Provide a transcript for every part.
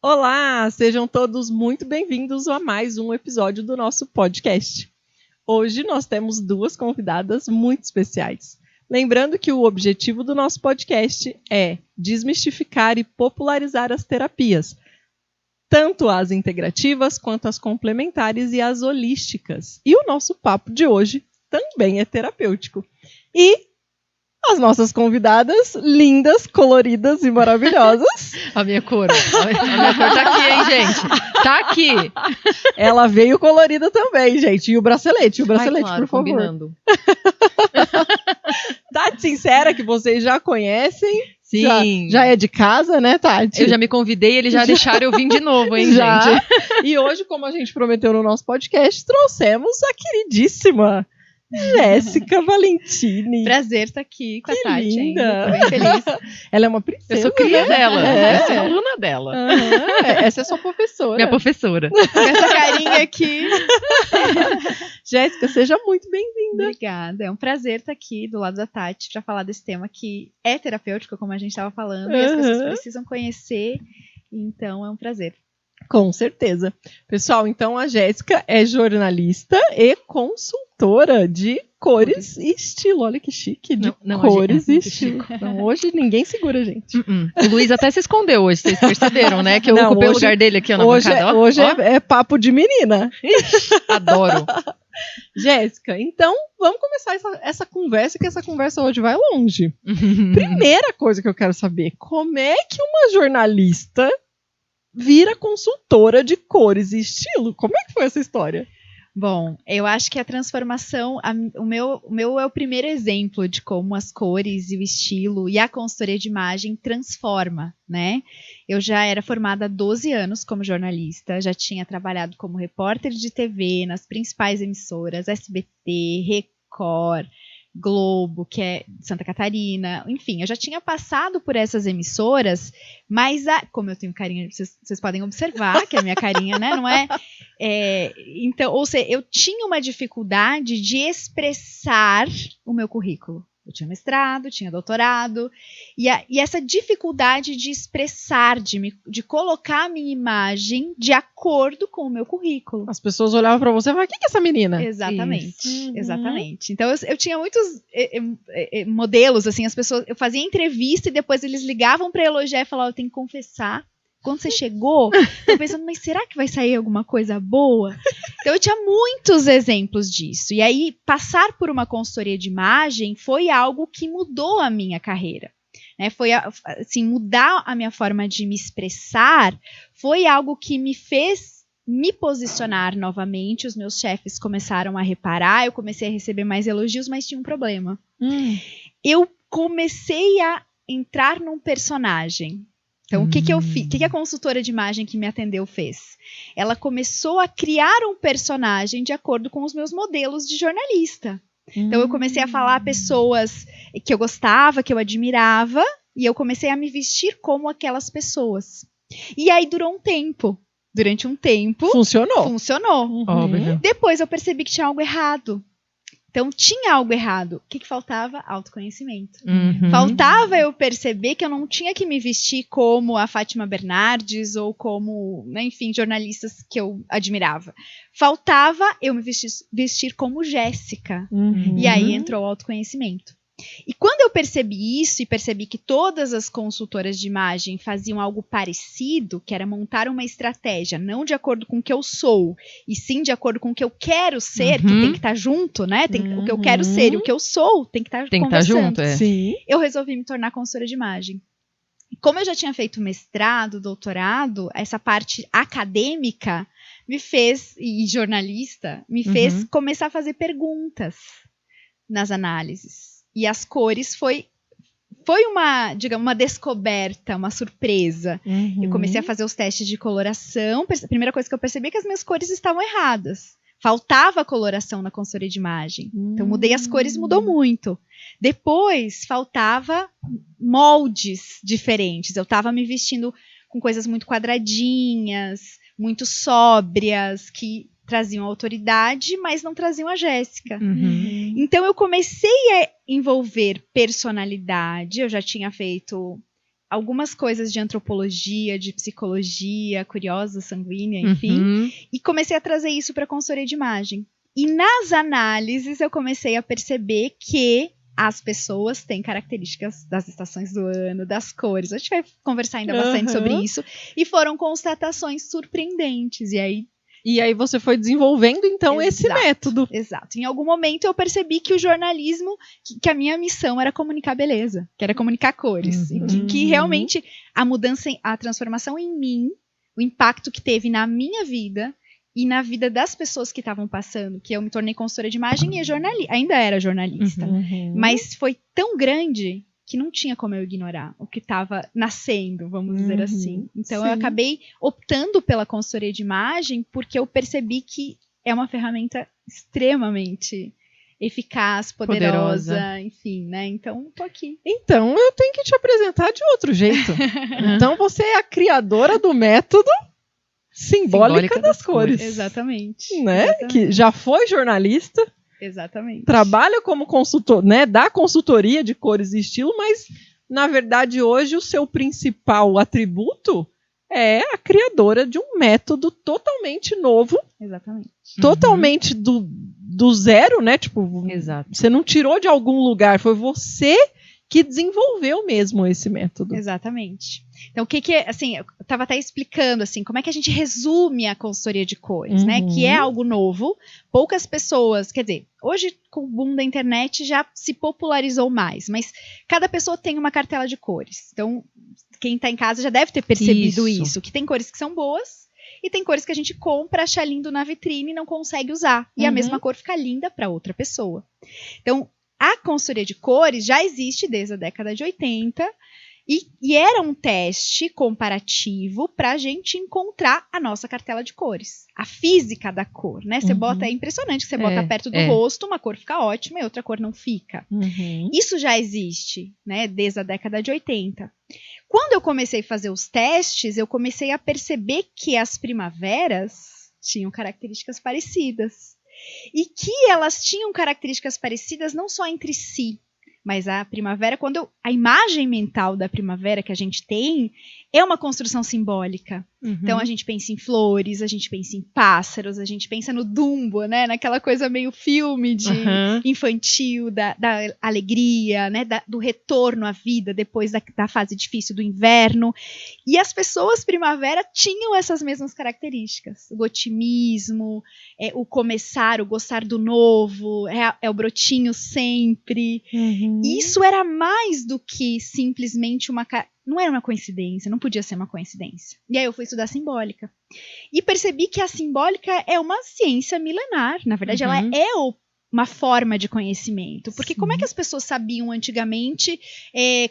Olá, sejam todos muito bem-vindos a mais um episódio do nosso podcast. Hoje nós temos duas convidadas muito especiais. Lembrando que o objetivo do nosso podcast é desmistificar e popularizar as terapias, tanto as integrativas quanto as complementares e as holísticas. E o nosso papo de hoje também é terapêutico. E as nossas convidadas, lindas, coloridas e maravilhosas. A minha cor tá aqui, hein, gente? Tá aqui. Ela veio colorida também, gente. E o bracelete, Claro, por favor. combinando. Tati Sincera, que vocês já conhecem. Sim. Já é de casa, né, Tati? Eu já me convidei, eles já deixaram eu vir de novo, hein, já. gente? E hoje, como a gente prometeu no nosso podcast, trouxemos a queridíssima Jéssica Valentini. Prazer estar aqui com a Tati linda. ainda. Tô bem feliz. Ela é uma princesa. Eu sou cria dela, eu sou aluna dela. Essa é sua professora. Minha professora. Com essa carinha aqui. Jéssica, seja muito bem-vinda. Obrigada. É um prazer estar aqui do lado da Tati para falar desse tema que é terapêutico, como a gente estava falando, e as pessoas precisam conhecer. Então, é um prazer. Com certeza. Pessoal, então a Jéssica é jornalista e consultora de cores e estilo. Olha que chique, de cores e estilo. Não, hoje ninguém segura a gente. O Luiz até se escondeu hoje, vocês perceberam, né? Que eu ocupei o lugar dele aqui na bancada. Hoje é papo de menina. Adoro. Jéssica, então vamos começar essa conversa, que essa conversa hoje vai longe. Primeira coisa que eu quero saber, como é que uma jornalista vira consultora de cores e estilo? Como é que foi essa história? Bom, eu acho que a transformação, o meu é o primeiro exemplo de como as cores e o estilo e a consultoria de imagem transforma, né? Eu já era formada há 12 anos como jornalista, já tinha trabalhado como repórter de TV nas principais emissoras, SBT, Record, Globo, que é de Santa Catarina, enfim, eu já tinha passado por essas emissoras, mas como eu tenho carinha, vocês podem observar que a minha carinha, né, não é? Então, ou seja, eu tinha uma dificuldade de expressar o meu currículo. Eu tinha mestrado, tinha doutorado, e essa dificuldade de expressar, de colocar a minha imagem de acordo com o meu currículo. As pessoas olhavam pra você e falavam, quem que é essa menina? Exatamente, exatamente. Então eu tinha muitos modelos, assim, as pessoas, eu fazia entrevista e depois eles ligavam pra elogiar e falavam, eu tenho que confessar. Quando você chegou, eu pensando, mas será que vai sair alguma coisa boa? Então eu tinha muitos exemplos disso. E aí, passar por uma consultoria de imagem foi algo que mudou a minha carreira. Né? Foi, assim, mudar a minha forma de me expressar foi algo que me fez me posicionar novamente. Os meus chefes começaram a reparar, eu comecei a receber mais elogios, mas tinha um problema. Eu comecei a entrar num personagem. Então, o que eu fiz? O que a consultora de imagem que me atendeu fez? Ela começou a criar um personagem de acordo com os meus modelos de jornalista. Então, eu comecei a falar a pessoas que eu gostava, que eu admirava, e eu comecei a me vestir como aquelas pessoas. E aí, durou um tempo. Durante um tempo... Funcionou. Óbvio. Depois, eu percebi que tinha algo errado. Então, tinha algo errado. O que faltava? Autoconhecimento. Faltava eu perceber que eu não tinha que me vestir como a Fátima Bernardes ou como, né, enfim, jornalistas que eu admirava. Faltava eu me vestir como Jéssica. E aí entrou o autoconhecimento. E quando eu percebi isso e percebi que todas as consultoras de imagem faziam algo parecido, que era montar uma estratégia, não de acordo com o que eu sou, e sim de acordo com o que eu quero ser, que tem que estar junto, né? O que eu quero ser e o que eu sou tem que estar conversando. Tem que estar junto, é. Sim. Eu resolvi me tornar consultora de imagem. Como eu já tinha feito mestrado, doutorado, essa parte acadêmica me fez, e jornalista, me fez começar a fazer perguntas nas análises. E as cores foi uma, digamos, uma descoberta, uma surpresa. Eu comecei a fazer os testes de coloração. A primeira coisa que eu percebi é que as minhas cores estavam erradas. Faltava coloração na consultoria de imagem. Então, mudei as cores, mudou muito. Depois, faltava moldes diferentes. Eu estava me vestindo com coisas muito quadradinhas, muito sóbrias, que traziam autoridade, mas não traziam a Jéssica. Então, eu comecei a envolver personalidade. Eu já tinha feito algumas coisas de antropologia, de psicologia, curiosa, sanguínea, enfim, e comecei a trazer isso para a consultoria de imagem. E nas análises eu comecei a perceber que as pessoas têm características das estações do ano, das cores. A gente vai conversar ainda bastante sobre isso. E foram constatações surpreendentes. E aí você foi desenvolvendo, então, esse método. Exato. Em algum momento eu percebi que o jornalismo, que a minha missão era comunicar beleza, que era comunicar cores. E que realmente a mudança, a transformação em mim, o impacto que teve na minha vida e na vida das pessoas que estavam passando, que eu me tornei consultora de imagem e ainda era jornalista. Mas foi tão grande que não tinha como eu ignorar o que estava nascendo, vamos dizer assim. Então eu acabei optando pela consultoria de imagem porque eu percebi que é uma ferramenta extremamente eficaz, poderosa, enfim, né? Então, tô aqui. Então, eu tenho que te apresentar de outro jeito. Então, você é a criadora do método simbólica das cores. Exatamente. Né? Exatamente. Que já foi jornalista. Exatamente. Trabalha como consultor, né? Dá consultoria de cores e estilo, mas, na verdade, hoje o seu principal atributo é a criadora de um método totalmente novo. Exatamente. Totalmente do zero, né? Tipo, você não tirou de algum lugar, foi você que desenvolveu mesmo esse método. Exatamente. Então, o que assim, eu estava até explicando, assim, como é que a gente resume a consultoria de cores, né? Que é algo novo, poucas pessoas, quer dizer, hoje com o boom da internet já se popularizou mais, mas cada pessoa tem uma cartela de cores. Então, quem está em casa já deve ter percebido isso, que tem cores que são boas e tem cores que a gente compra, acha lindo na vitrine e não consegue usar. E a mesma cor fica linda para outra pessoa. Então, a consultoria de cores já existe desde a década de 80 e era um teste comparativo para a gente encontrar a nossa cartela de cores. A física da cor, né? Você bota, é impressionante que você bota perto do rosto, uma cor fica ótima e outra cor não fica. Isso já existe, né? Desde a década de 80. Quando eu comecei a fazer os testes, eu comecei a perceber que as primaveras tinham características parecidas. E que elas tinham características parecidas não só entre si, mas a primavera, a imagem mental da primavera que a gente tem é uma construção simbólica. Então a gente pensa em flores, a gente pensa em pássaros, a gente pensa no Dumbo, né? Naquela coisa meio filme de infantil, da alegria, né? Do retorno à vida depois da fase difícil do inverno. E as pessoas primavera tinham essas mesmas características. O otimismo, o começar, o gostar do novo, é o brotinho sempre. Isso era mais do que simplesmente não era uma coincidência, não podia ser uma coincidência. E aí eu fui estudar simbólica. E percebi que a simbólica é uma ciência milenar. Na verdade, ela é uma forma de conhecimento. Porque como é que as pessoas sabiam antigamente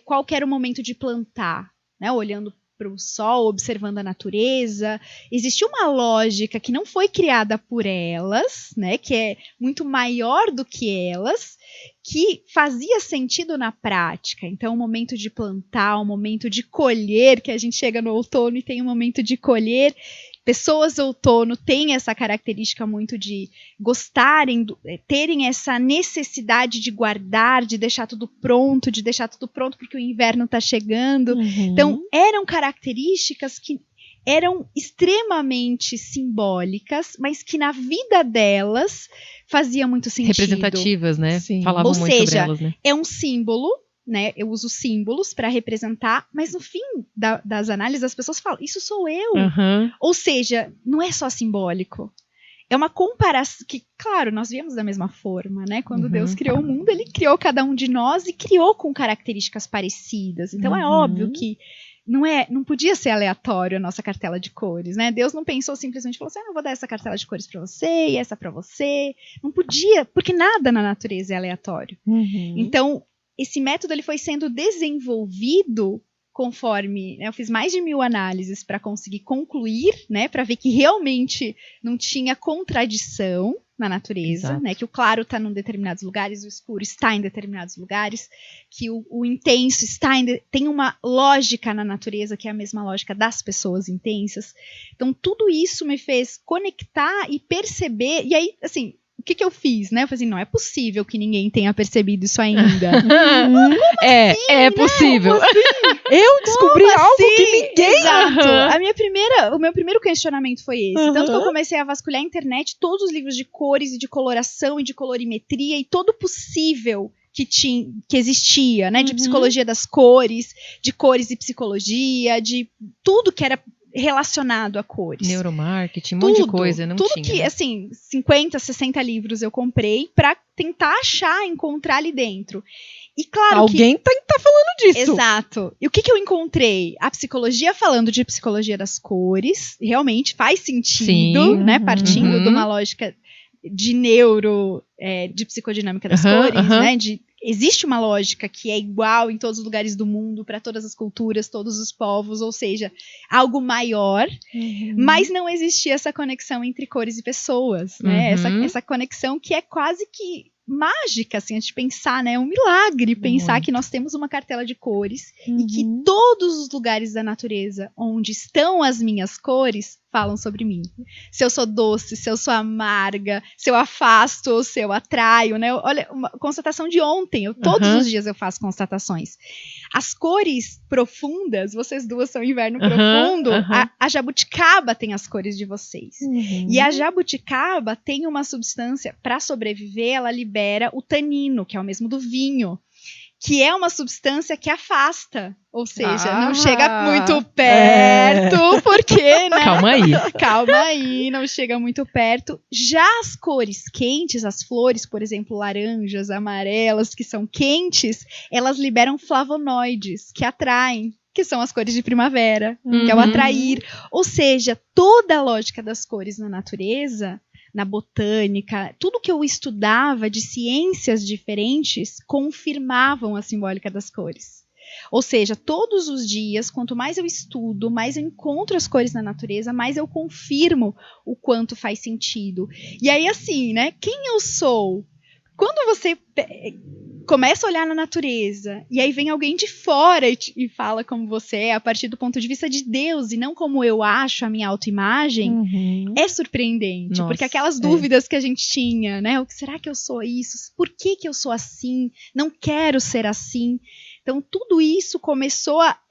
qual que era o momento de plantar? Né? Olhando para o sol, observando a natureza. Existe uma lógica que não foi criada por elas, né? Que é muito maior do que elas, que fazia sentido na prática. Então, o momento de plantar, o momento de colher, que a gente chega no outono e tem um momento de colher. Pessoas outono têm essa característica muito de gostarem, terem essa necessidade de guardar, de deixar tudo pronto porque o inverno está chegando. Então, eram características que eram extremamente simbólicas, mas que na vida delas fazia muito sentido. Representativas, né? Sim. Falavam muito sobre elas, né? É um símbolo, né? Eu uso símbolos para representar, mas no fim das análises as pessoas falam, isso sou eu. Ou seja, não é só simbólico. É uma comparação que, claro, nós viemos da mesma forma, né? Quando Deus criou o mundo, ele criou cada um de nós e criou com características parecidas. Então é óbvio que não podia ser aleatório a nossa cartela de cores, né? Deus não pensou simplesmente, falou assim, eu vou dar essa cartela de cores para você e essa para você. Não podia, porque nada na natureza é aleatório. Então, esse método ele foi sendo desenvolvido conforme, né, eu fiz mais de 1000 análises para conseguir concluir, né, para ver que realmente não tinha contradição na natureza, né, que o claro está em determinados lugares, o escuro está em determinados lugares, que o intenso tem uma lógica na natureza que é a mesma lógica das pessoas intensas. Então tudo isso me fez conectar e perceber, e aí assim, o que eu fiz, né? Eu falei assim, não é possível que ninguém tenha percebido isso ainda. É possível. Como assim? Eu descobri algo que ninguém... Exato. O meu primeiro questionamento foi esse. Tanto que eu comecei a vasculhar a internet, todos os livros de cores e de coloração e de colorimetria e todo possível que existia, né? De psicologia das cores, de cores e psicologia, de tudo que era relacionado a cores. Neuromarketing, um monte de coisa, não tudo tinha. Que, assim, 50, 60 livros eu comprei pra tentar encontrar ali dentro. E claro alguém tá falando disso. Exato. E o que eu encontrei? A psicologia falando de psicologia das cores, realmente faz sentido, né? Partindo de uma lógica de de psicodinâmica das cores, né? Existe uma lógica que é igual em todos os lugares do mundo, para todas as culturas, todos os povos, ou seja, algo maior, mas não existia essa conexão entre cores e pessoas, né? Essa conexão que é quase que mágica, assim, a gente pensar, né? É um milagre pensar que nós temos uma cartela de cores e que todos os lugares da natureza onde estão as minhas cores falam sobre mim. Se eu sou doce, se eu sou amarga, se eu afasto ou se eu atraio, né? Olha, uma constatação de ontem, todos os dias eu faço constatações. As cores profundas, vocês duas são inverno profundo, a jabuticaba tem as cores de vocês. E a jabuticaba tem uma substância, para sobreviver, ela libera o tanino, que é o mesmo do vinho, que é uma substância que afasta, ou seja, não chega muito perto, porque, né? Calma aí, não chega muito perto. Já as cores quentes, as flores, por exemplo, laranjas, amarelas, que são quentes, elas liberam flavonoides, que atraem, que são as cores de primavera, que é o atrair. Ou seja, toda a lógica das cores na natureza, na botânica, tudo que eu estudava de ciências diferentes confirmavam a simbólica das cores. Ou seja, todos os dias, quanto mais eu estudo, mais eu encontro as cores na natureza, mais eu confirmo o quanto faz sentido. E aí, assim, né? Quem eu sou? Quando você começa a olhar na natureza, e aí vem alguém de fora e fala como você é, a partir do ponto de vista de Deus, e não como eu acho a minha autoimagem, é surpreendente. Nossa, porque aquelas dúvidas que a gente tinha, né? Será que eu sou isso? Por que eu sou assim? Não quero ser assim. Então, tudo isso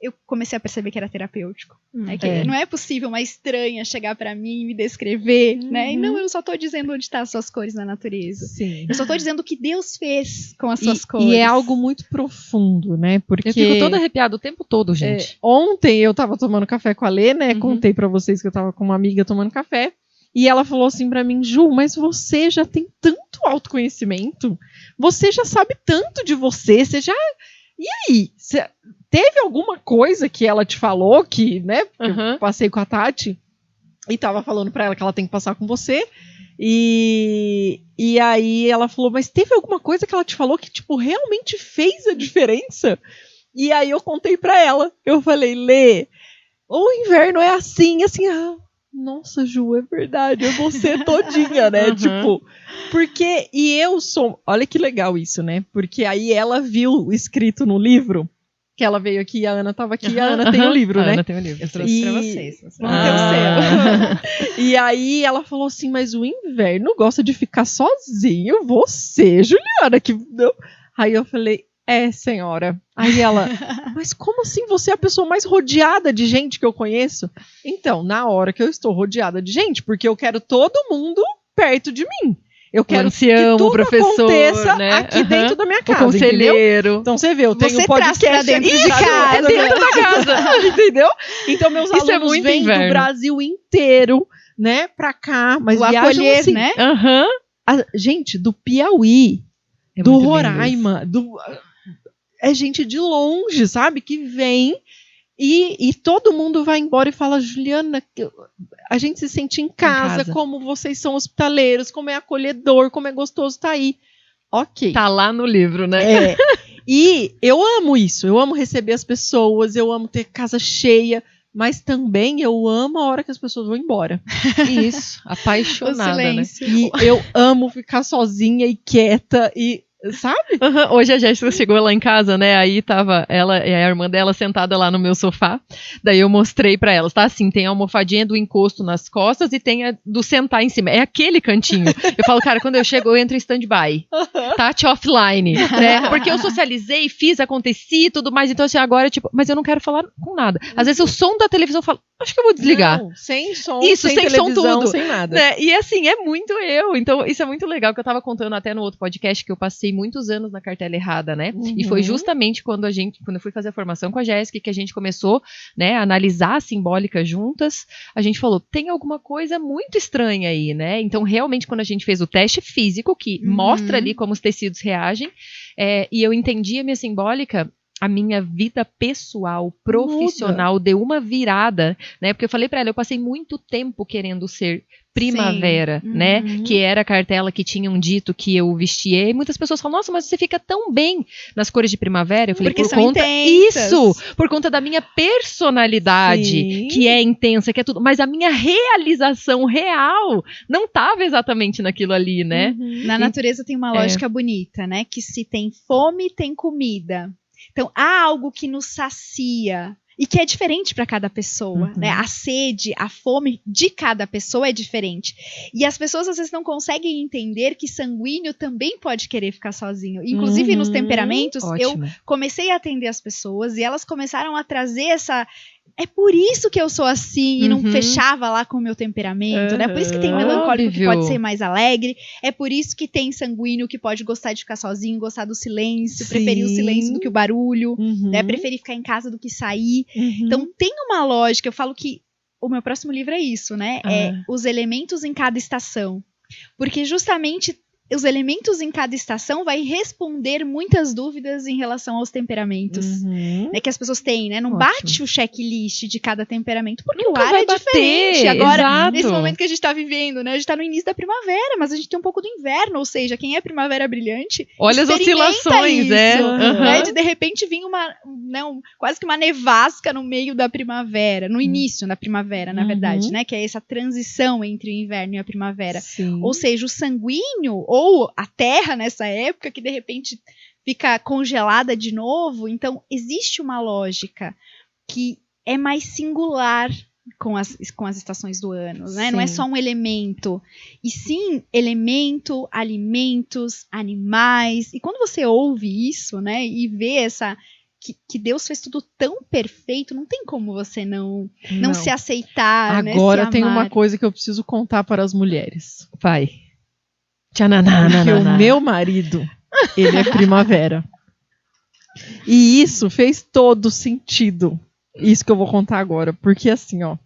eu comecei a perceber que era terapêutico. Que não é possível uma estranha chegar pra mim e me descrever, né? E não, eu só tô dizendo onde estão as suas cores na natureza. Sim. Eu só tô dizendo o que Deus fez com as suas cores. E é algo muito profundo, né? Porque... Eu fico toda arrepiada o tempo todo, gente. Ontem eu tava tomando café com a Lê, né? Contei pra vocês que eu tava com uma amiga tomando café. E ela falou assim pra mim, Ju, mas você já tem tanto autoconhecimento. Você já sabe tanto de você. Você já... E aí? Teve alguma coisa que ela te falou que, né? Eu passei com a Tati e tava falando pra ela que ela tem que passar com você. E aí ela falou, mas teve alguma coisa que ela te falou que, tipo, realmente fez a diferença? E aí eu contei pra ela. Eu falei, Lê, o inverno é assim, nossa, Ju, é verdade, é você todinha, né? Tipo, porque, e eu sou, olha que legal isso, né? Porque aí ela viu escrito no livro, que ela veio aqui, a Ana tava aqui, a Ana tem o livro, né? Ana tem o livro. Eu trouxe pra vocês. Vamos ter o seu. E aí ela falou assim, mas o inverno gosta de ficar sozinho, você, Juliana, que... Aí eu falei, senhora. Aí ela, mas como assim você é a pessoa mais rodeada de gente que eu conheço? Então, na hora que eu estou rodeada de gente, porque eu quero todo mundo perto de mim. Eu quero que tudo aconteça, né? Aqui dentro da minha casa, o conselheiro. Entendeu? Então você vê, eu tenho um podcast dentro de casa. Dentro da casa, entendeu? Então meus alunos vêm do Brasil inteiro, né, pra cá, mas viajam acolher, assim, né? Gente, do Piauí, do Roraima, é gente de longe, sabe? Que vem e todo mundo vai embora e fala, Juliana, a gente se sente em casa, como vocês são hospitaleiros, como é acolhedor, como é gostoso estar aí. Ok. Tá lá no livro, né? E eu amo isso, eu amo receber as pessoas, eu amo ter casa cheia, mas também eu amo a hora que as pessoas vão embora. Isso, apaixonada, né? E eu amo ficar sozinha e quieta e sabe? Hoje a Jéssica chegou lá em casa, né? Aí tava ela e a irmã dela sentada lá no meu sofá. Daí eu mostrei pra elas, tá? Assim, tem a almofadinha do encosto nas costas e tem a do sentar em cima. É aquele cantinho. Eu falo, cara, quando eu chego, eu entro em stand-by. Tá? Offline. Né? Porque eu socializei, fiz, aconteci e tudo mais. Então, assim, agora, tipo, mas eu não quero falar com nada. Às vezes o som da televisão eu falo, acho que eu vou desligar. Não, sem som, isso, sem som tudo. Sem nada. Né? E assim, é muito eu. Então, isso é muito legal, que eu tava contando até no outro podcast que eu passei muitos anos na cartela errada, né? E foi justamente quando eu fui fazer a formação com a Jéssica, que a gente começou, né, a analisar a simbólica juntas. A gente falou, tem alguma coisa muito estranha aí, né? Então, realmente, quando a gente fez o teste físico, que mostra ali como os tecidos reagem, e eu entendi a minha simbólica, a minha vida pessoal, profissional, deu uma virada, né? Porque eu falei pra ela, eu passei muito tempo querendo ser primavera, né? Que era a cartela que tinham dito que eu vestia. E muitas pessoas falam, nossa, mas você fica tão bem nas cores de primavera. Eu falei, porque por conta intensas. isso, por conta da minha personalidade, que é intensa, que é tudo. Mas a minha realização real não estava exatamente naquilo ali, né? Na natureza tem uma lógica bonita, né? Que se tem fome, tem comida. Então, há algo que nos sacia e que é diferente para cada pessoa, né? A sede, a fome de cada pessoa é diferente. E as pessoas, às vezes, não conseguem entender que sanguíneo também pode querer ficar sozinho. Inclusive, nos temperamentos, eu comecei a atender as pessoas e elas começaram a trazer essa... É por isso que eu sou assim e não fechava lá com o meu temperamento, né? Por isso que tem melancólico que pode ser mais alegre. É por isso que tem sanguíneo que pode gostar de ficar sozinho, gostar do silêncio, preferir o silêncio do que o barulho, né? Preferir ficar em casa do que sair. Então tem uma lógica, eu falo que o meu próximo livro é isso, né? É os elementos em cada estação. Porque justamente... os elementos em cada estação vai responder muitas dúvidas em relação aos temperamentos, né, que as pessoas têm, né? Não bate o checklist de cada temperamento, porque nunca o ar é diferente. Agora, nesse momento que a gente tá vivendo, né? A gente tá no início da primavera, mas a gente tem um pouco do inverno, ou seja, quem é primavera brilhante, olha as oscilações, isso, né? De repente vir quase que uma nevasca no meio da primavera, no início da primavera, na verdade, né? Que é essa transição entre o inverno e a primavera. Ou seja, o sanguíneo, ou a terra nessa época, que de repente fica congelada de novo. Então, existe uma lógica que é mais singular com as estações do ano, né? Não é só um elemento, e sim elemento, alimentos, animais. E quando você ouve isso, né, e vê essa... Que Deus fez tudo tão perfeito, não tem como você não se aceitar, agora, né, se tem amar. uma coisa que eu preciso contar para as mulheres. Vai. Porque o meu marido, ele é primavera. E isso fez todo sentido. Isso que eu vou contar agora. Porque assim, ó,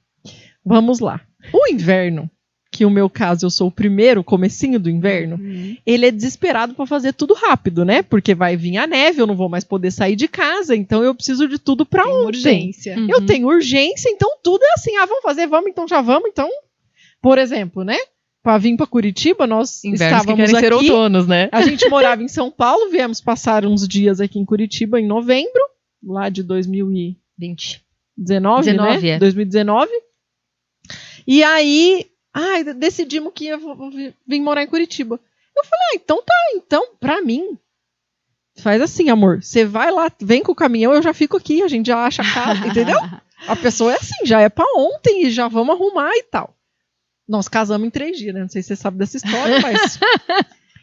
vamos lá. O inverno, que no meu caso eu sou o primeiro, comecinho do inverno, ele é desesperado para fazer tudo rápido, né? Porque vai vir a neve, eu não vou mais poder sair de casa, então eu preciso de tudo para ontem. Urgência. Eu tenho urgência, então tudo é assim, vamos fazer, vamos, então já vamos, então. Por exemplo, né? Para vir para Curitiba, nós estávamos que querem aqui. Ser outonos, né? A gente morava em São Paulo, viemos passar uns dias aqui em Curitiba em novembro, lá de 2019, né? 2019. E aí, decidimos que ia vir morar em Curitiba. Eu falei, então tá, então, pra mim, faz assim, amor, você vai lá, vem com o caminhão, eu já fico aqui, a gente já acha a casa, entendeu? A pessoa é assim, já é pra ontem e já vamos arrumar e tal. Nós casamos em 3 dias, né? Não sei se você sabe dessa história, mas...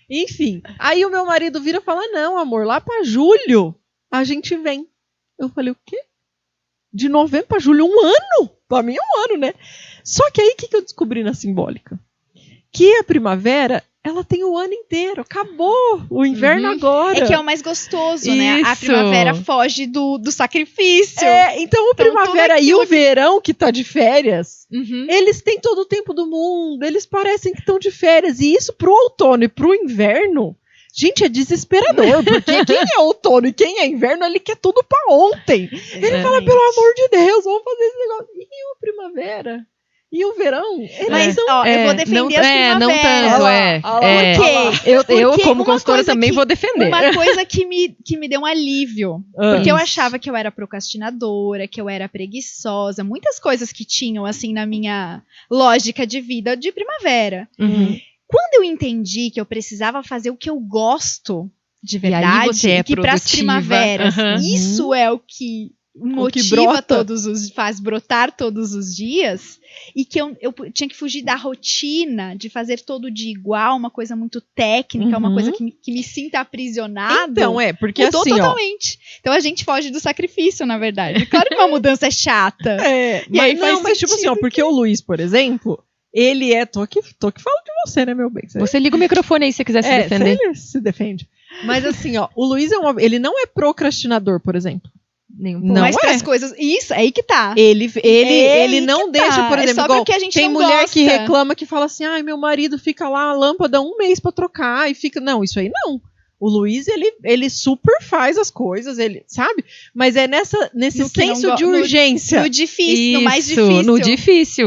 Enfim. Aí o meu marido vira e fala, não, amor, lá pra julho a gente vem. Eu falei, o quê? De novembro pra julho, 1 ano? Pra mim é 1 ano, né? Só que aí, o que eu descobri na simbólica? Que a primavera, ela tem o ano inteiro. Acabou o inverno agora. É que é o mais gostoso, né? A primavera foge do sacrifício. Então a primavera e o verão, que tá de férias, eles têm todo o tempo do mundo. Eles parecem que estão de férias. E isso pro outono e pro inverno, gente, é desesperador. Porque quem é outono e quem é inverno, ele quer tudo pra ontem. Ele fala, pelo amor de Deus, vamos fazer esse negócio. E a primavera? E o verão? Mas, eu vou defender as primaveras. Não tanto, Por quê? Eu como consultora, também vou defender. Uma coisa que me deu um alívio. Porque eu achava que eu era procrastinadora, que eu era preguiçosa. Muitas coisas que tinham, assim, na minha lógica de vida de primavera. Quando eu entendi que eu precisava fazer o que eu gosto, de E aí verdade, você é e que pras produtiva. primaveras, Aham. isso é o que motiva brota. faz brotar todos os dias, e que eu tinha que fugir da rotina de fazer todo dia igual, uma coisa muito técnica, uma coisa que me sinta aprisionado. Então, porque mudou assim, totalmente. Então a gente foge do sacrifício, na verdade. Claro que uma mudança é chata. E aí faz mas tipo assim, ó, porque o Luiz, por exemplo, ele tô aqui falando de você, né, meu bem? Você liga o microfone aí se você quiser se defender. Ele se defende. Mas assim, ó, o Luiz ele não é procrastinador, por exemplo. Nenhum Não Mas é. pras coisas. Isso, é aí que tá. Ele não deixa, por exemplo, é só igual, porque a gente tem não mulher gosta. que reclama que fala assim, ai, meu marido fica lá a lâmpada 1 mês pra trocar e fica, não, isso aí não. O Luiz, ele super faz as coisas, ele, sabe? Mas é nesse No que não senso de no- urgência. No difícil, no mais Isso, difícil. no difícil.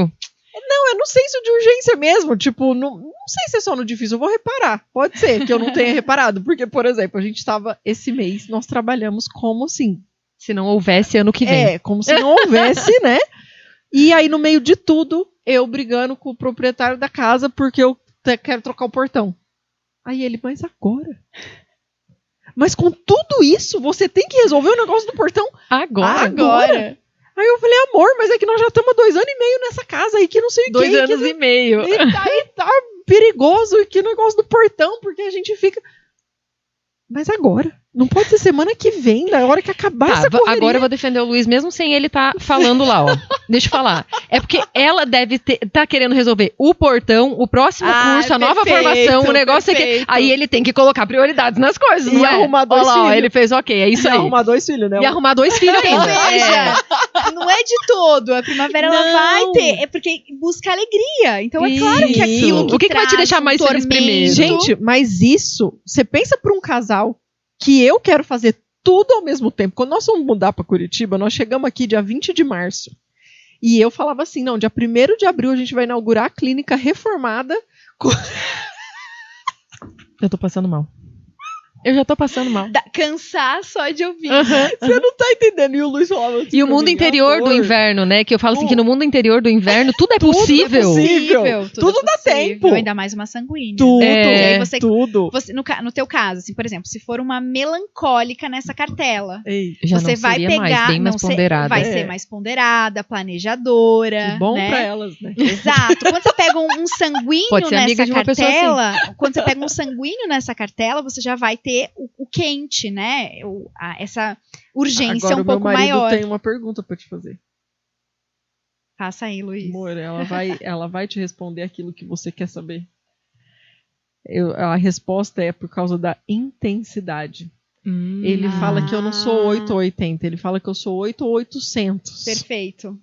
Não, é no senso de urgência mesmo. Tipo, não sei se é só no difícil, eu vou reparar. Pode ser que eu não tenha reparado. Porque, por exemplo, a gente tava, esse mês, nós trabalhamos como assim. Se não houvesse ano que vem. Como se não houvesse, né? E aí, no meio de tudo, eu brigando com o proprietário da casa porque eu quero trocar o portão. Aí ele, mas agora? Mas com tudo isso, você tem que resolver o negócio do portão Agora. Aí eu falei, amor, mas é que nós já estamos há 2 anos e meio nessa casa aí, que não sei o que. 2 anos e meio. E tá perigoso, e que negócio do portão, porque a gente fica... Mas agora? Não pode ser semana que vem, na hora que acabar essa correria. Agora eu vou defender o Luiz, mesmo sem ele estar falando lá, ó. Deixa eu falar. É porque ela deve tá querendo resolver o portão, o próximo curso, a nova formação, o negócio é que... Aí ele tem que colocar prioridades nas coisas, E não é? arrumar 2 Olha lá, ó, filhos. ele fez ok, é isso E aí. arrumar 2 filhos, né? E arrumar 2 filhos Então ainda. veja, não é de todo. A primavera ela Não. vai ter. É porque busca alegria. Então é claro que Isso. aquilo que O que vai te traz deixar um mais feliz tormento- primeiro? Gente, mas isso, você pensa para um casal que eu quero fazer tudo ao mesmo tempo. Quando nós fomos mudar para Curitiba, nós chegamos aqui dia 20 de março. E eu falava assim, não, dia 1º de abril a gente vai inaugurar a clínica reformada. Eu tô passando mal. Eu já tô passando mal. Cansar só de ouvir. Você não tá entendendo. E o Luiz falava assim, E o pra mundo mim, interior do amor, inverno, né? Que eu falo assim, que no mundo interior do inverno tudo é Tudo é possível. possível. Tudo dá tempo. Ainda mais uma sanguínea. Tudo, E aí você, tudo. no teu caso, assim, por exemplo, se for uma melancólica nessa cartela, Ei, Já você não vai seria pegar, mais, bem mais não ser- ponderada. vai ser mais ponderada, planejadora. que bom né? pra elas, né? Exato. Quando você pega um sanguíneo Pode ser amiga nessa de uma pessoa assim. cartela, quando você pega um sanguíneo nessa cartela, você já vai ter o quente, né? Essa urgência Agora um pouco o meu marido maior. tem uma pergunta pra te fazer. Faça aí, Luiz. Amor, ela vai te responder aquilo que você quer saber. A resposta é por causa da intensidade. Ele fala que eu não sou 8 ou 80, ele fala que eu sou 8 ou 800. Perfeito.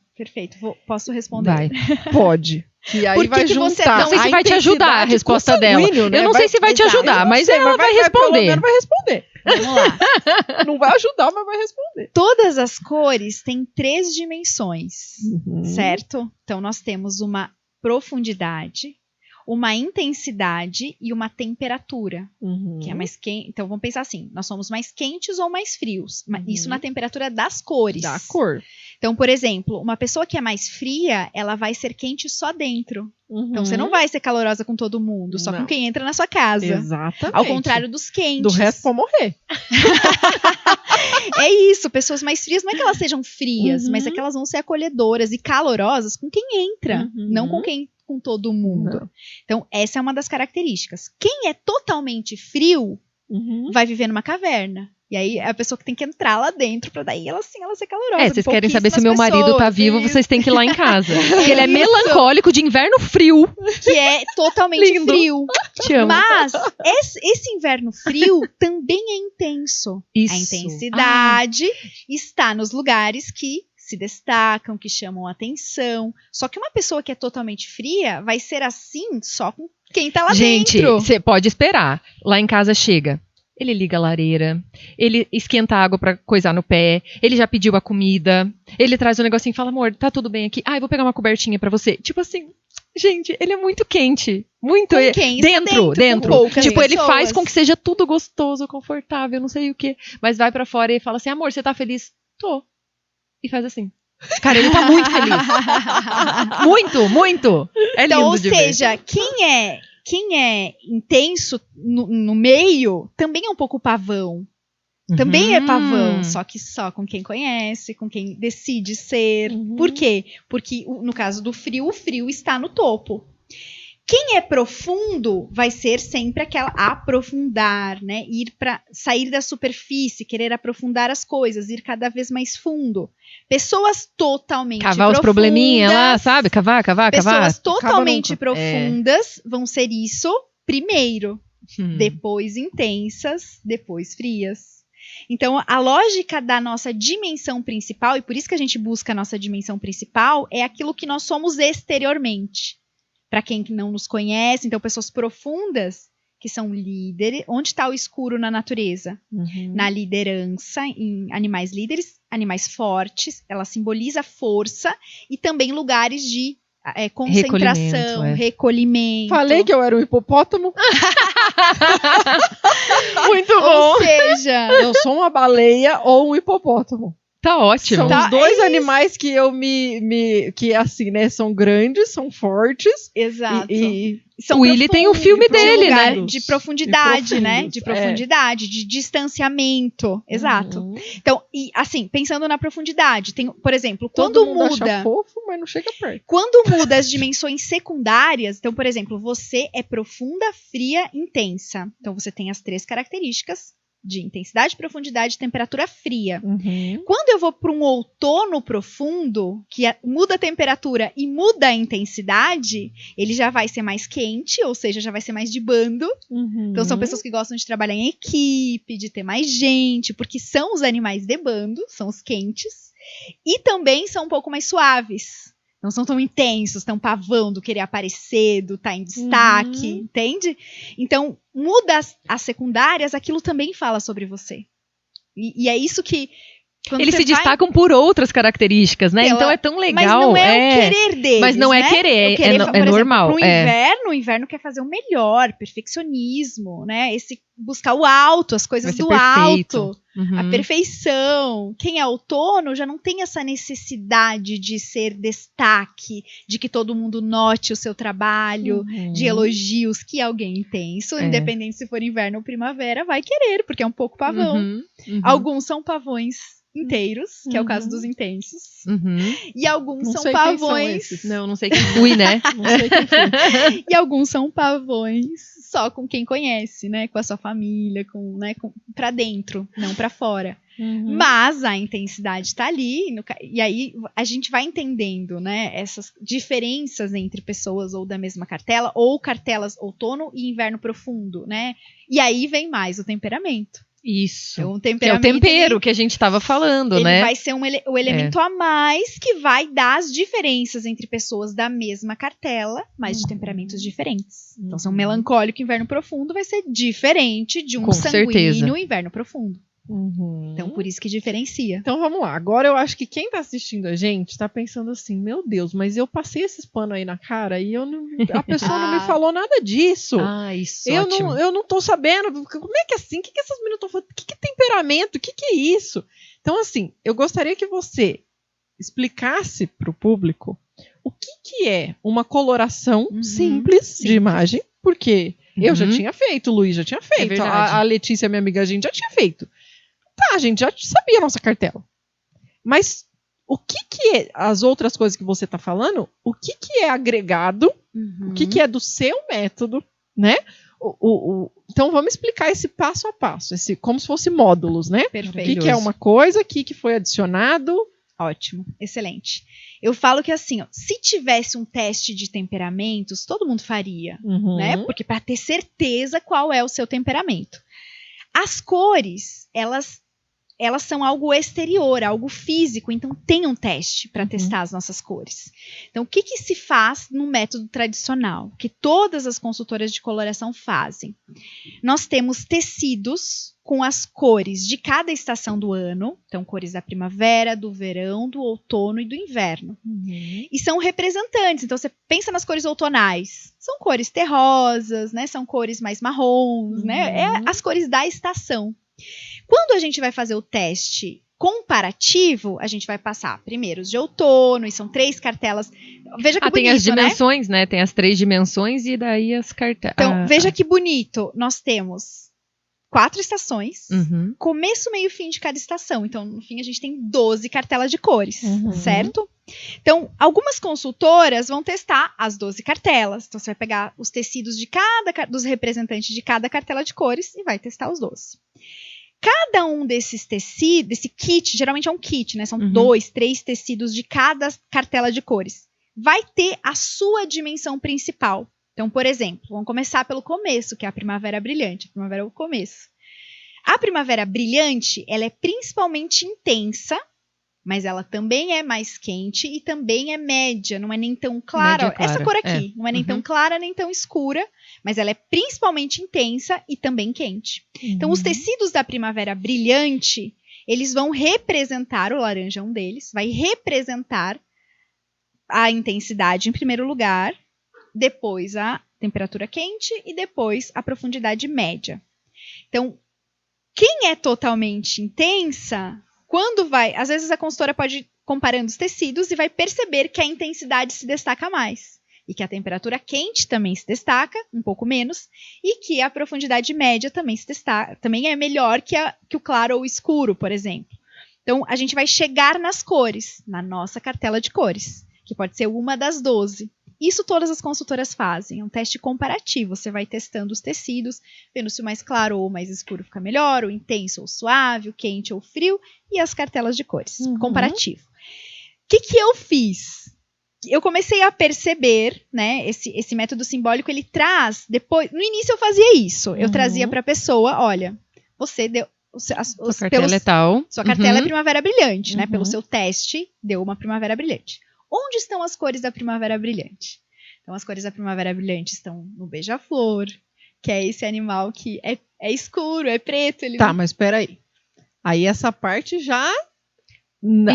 Posso responder? Vai. Pode. E aí Por que vai que você juntar não- Não sei se a vai te ajudar a intensidade resposta com o dela. sanguíneo, né? Eu não sei se vai te Exato. ajudar, mas sei, ela vai pelo responder. menos vai responder. Vamos lá. Não vai ajudar, mas vai responder. Todas as cores têm 3 dimensões, Uhum. certo? Então nós temos uma profundidade, uma intensidade e uma temperatura. Uhum. Que é mais quente. Então vamos pensar assim: nós somos mais quentes ou mais frios. Uhum. Isso na temperatura das cores. Da cor. Então, por exemplo, uma pessoa que é mais fria, ela vai ser quente só dentro. Uhum. Então você não vai ser calorosa com todo mundo, só Não. com quem entra na sua casa. Exatamente. Ao contrário dos quentes. do resto pode morrer. É isso, pessoas mais frias, não é que elas sejam frias, Uhum. mas é que elas vão ser acolhedoras e calorosas com quem entra, Uhum. não com todo mundo. Não. Então, essa é uma das características. Quem é totalmente frio Uhum. vai viver numa caverna. E aí é a pessoa que tem que entrar lá dentro pra daí ela sim ela ser calorosa. Vocês com querem saber se meu pouquíssimas marido tá pessoas, vivo, isso. vocês têm que ir lá em casa. Porque ele é Isso. melancólico de inverno frio. Que é totalmente Lindo. frio. Te amo. Mas esse inverno frio também é intenso. Isso. A intensidade está nos lugares que se destacam, que chamam atenção. Só que uma pessoa que é totalmente fria vai ser assim só com quem tá lá Gente, dentro. você pode esperar. Lá em casa chega. Ele liga a lareira, ele esquenta a água pra coisar no pé, ele já pediu a comida, ele traz um negocinho e fala, amor, tá tudo bem aqui? Ah, eu vou pegar uma cobertinha pra você. Tipo assim, gente, ele é muito quente. Muito. Com quem está Dentro. com poucas Tipo, ele pessoas. faz com que seja tudo gostoso, confortável, não sei o quê. Mas vai pra fora e fala assim, amor, você tá feliz? Tô. E faz assim. Cara, ele tá muito feliz. Muito, muito. É lindo Então, ou de ver. seja, quem quem é intenso no meio também é um pouco pavão. Também é pavão, só que só com quem conhece, com quem decide ser. Por quê? Porque no caso do frio, o frio está no topo. Quem é profundo vai ser sempre aquela aprofundar, né? Sair da superfície, querer aprofundar as coisas, ir cada vez mais fundo. Pessoas totalmente cavar os probleminhas lá, sabe? Cavar. Pessoas totalmente profundas vão ser isso primeiro, depois intensas, depois frias. Então, a lógica da nossa dimensão principal, e por isso que a gente busca a nossa dimensão principal, é aquilo que nós somos exteriormente. Para quem não nos conhece, então pessoas profundas, que são líderes. Onde está o escuro na natureza? Na liderança, em animais líderes, animais fortes. Ela simboliza força e também lugares de concentração, recolhimento. Falei que eu era um hipopótamo. Muito bom. Ou seja, eu sou uma baleia ou um hipopótamo. Tá ótimo. São os dois animais que eu que assim, né, são grandes, são fortes. Exato. O Willy tem o filme dele, né? De profundidade, né? De profundidade, de distanciamento. Exato. Então, e assim, pensando na profundidade, tem, por exemplo, quando muda... acha fofo, mas não chega perto. Quando muda as dimensões secundárias, então, por exemplo, você é profunda, fria, intensa. Então, você tem as 3 características de intensidade, profundidade e temperatura fria. Quando eu vou para um outono profundo, que muda a temperatura e muda a intensidade, ele já vai ser mais quente, ou seja, já vai ser mais de bando. Então são pessoas que gostam de trabalhar em equipe, de ter mais gente, porque são os animais de bando, são os quentes, e também são um pouco mais suaves. Não são tão intensos, tão pavão do querer aparecer, do estar em destaque, entende? Então, muda as secundárias, aquilo também fala sobre você. E é isso que... Eles se destacam por outras características, né? Então é tão legal. Mas não é o querer deles, mas não é querer, é normal. O inverno quer fazer o melhor, perfeccionismo, né? Buscar o alto, as coisas do alto, a perfeição. Quem é outono já não tem essa necessidade de ser destaque, de que todo mundo note o seu trabalho, de elogios que alguém tem. Isso, independente se for inverno ou primavera, vai querer, porque é um pouco pavão. Alguns são pavões inteiros, que é o caso dos intensos. E alguns não são sei pavões. Quem são não sei quem fui, né? Não sei quem fui. E alguns são pavões só com quem conhece, né? Com a sua família, pra dentro, não pra fora. Mas a intensidade tá ali, e aí a gente vai entendendo, né? Essas diferenças entre pessoas ou da mesma cartela, ou cartelas outono e inverno profundo, né? E aí vem mais o temperamento. Isso. Então, que é o tempero que a gente estava falando, ele né? Ele vai ser o elemento a mais que vai dar as diferenças entre pessoas da mesma cartela, mas de temperamentos diferentes. Então, se é um melancólico inverno profundo, vai ser diferente de um com sanguíneo certeza. inverno profundo. Então, por isso que diferencia. Então, vamos lá. Agora, eu acho que quem tá assistindo a gente tá pensando assim, meu Deus, mas eu passei esses panos aí na cara e a pessoa não me falou nada disso. Isso, eu não tô sabendo. Como é que é assim? O que essas meninas estão falando? O que é temperamento? O que é isso? Então, assim, eu gostaria que você explicasse pro público o que é uma coloração simples de imagem, porque eu já tinha feito, o Luiz já tinha feito, a Letícia, minha amiga, a gente já tinha feito. Tá, a gente já sabia a nossa cartela. Mas o que é as outras coisas que você tá falando? O que é agregado? O que é do seu método, né? Então vamos explicar esse passo a passo, como se fosse módulos, né? Perfeito. O que é uma coisa, o que foi adicionado. Ótimo, excelente. Eu falo que assim, ó, se tivesse um teste de temperamentos, todo mundo faria, né? Porque para ter certeza qual é o seu temperamento. As cores, elas são algo exterior, algo físico, então tem um teste para testar as nossas cores. Então, o que se faz no método tradicional, que todas as consultoras de coloração fazem? Nós temos tecidos com as cores de cada estação do ano, então cores da primavera, do verão, do outono e do inverno. E são representantes, então você pensa nas cores outonais, são cores terrosas, né? São cores mais marrons, né? É as cores da estação. Quando a gente vai fazer o teste comparativo, a gente vai passar primeiro os de outono, e são 3 cartelas. Veja que bonito, tem as dimensões, né? Tem as 3 dimensões e daí as cartelas. Então, veja que bonito. Nós temos 4 estações, começo, meio e fim de cada estação. Então, no fim, a gente tem 12 cartelas de cores, certo? Então, algumas consultoras vão testar as 12 cartelas. Então, você vai pegar os tecidos dos representantes de cada cartela de cores e vai testar os 12. Cada um desses tecidos, desse kit, geralmente é um kit, né? São 2, 3 tecidos de cada cartela de cores. Vai ter a sua dimensão principal. Então, por exemplo, vamos começar pelo começo, que é a primavera brilhante. A primavera é o começo. A primavera brilhante, ela é principalmente intensa, mas ela também é mais quente e também é média, não é nem tão clara. Média clara, essa cor aqui, não é nem tão clara nem tão escura, mas ela é principalmente intensa e também quente. Então, os tecidos da primavera brilhante, eles vão representar, o laranja é um deles, vai representar a intensidade em primeiro lugar, depois a temperatura quente e depois a profundidade média. Então, quem é totalmente intensa, quando vai... Às vezes a consultora pode ir comparando os tecidos e vai perceber que a intensidade se destaca mais. E que a temperatura quente também se destaca, um pouco menos, e que a profundidade média também se destaca, também é melhor que o claro ou o escuro, por exemplo. Então, a gente vai chegar nas cores, na nossa cartela de cores, que pode ser uma das 12. Isso todas as consultoras fazem, é um teste comparativo. Você vai testando os tecidos, vendo se o mais claro ou mais escuro fica melhor, o intenso ou suave, o quente ou frio, e as cartelas de cores. Comparativo. O que eu fiz? Eu comecei a perceber, né, esse método simbólico, ele traz, depois, no início eu fazia isso, eu trazia para a pessoa, olha, você deu... Sua cartela é tal. Sua cartela é primavera brilhante, né? Pelo seu teste, deu uma primavera brilhante. Onde estão as cores da primavera brilhante? Então, as cores da primavera brilhante estão no beija-flor, que é esse animal que é escuro, é preto. Mas espera aí. Aí essa parte já...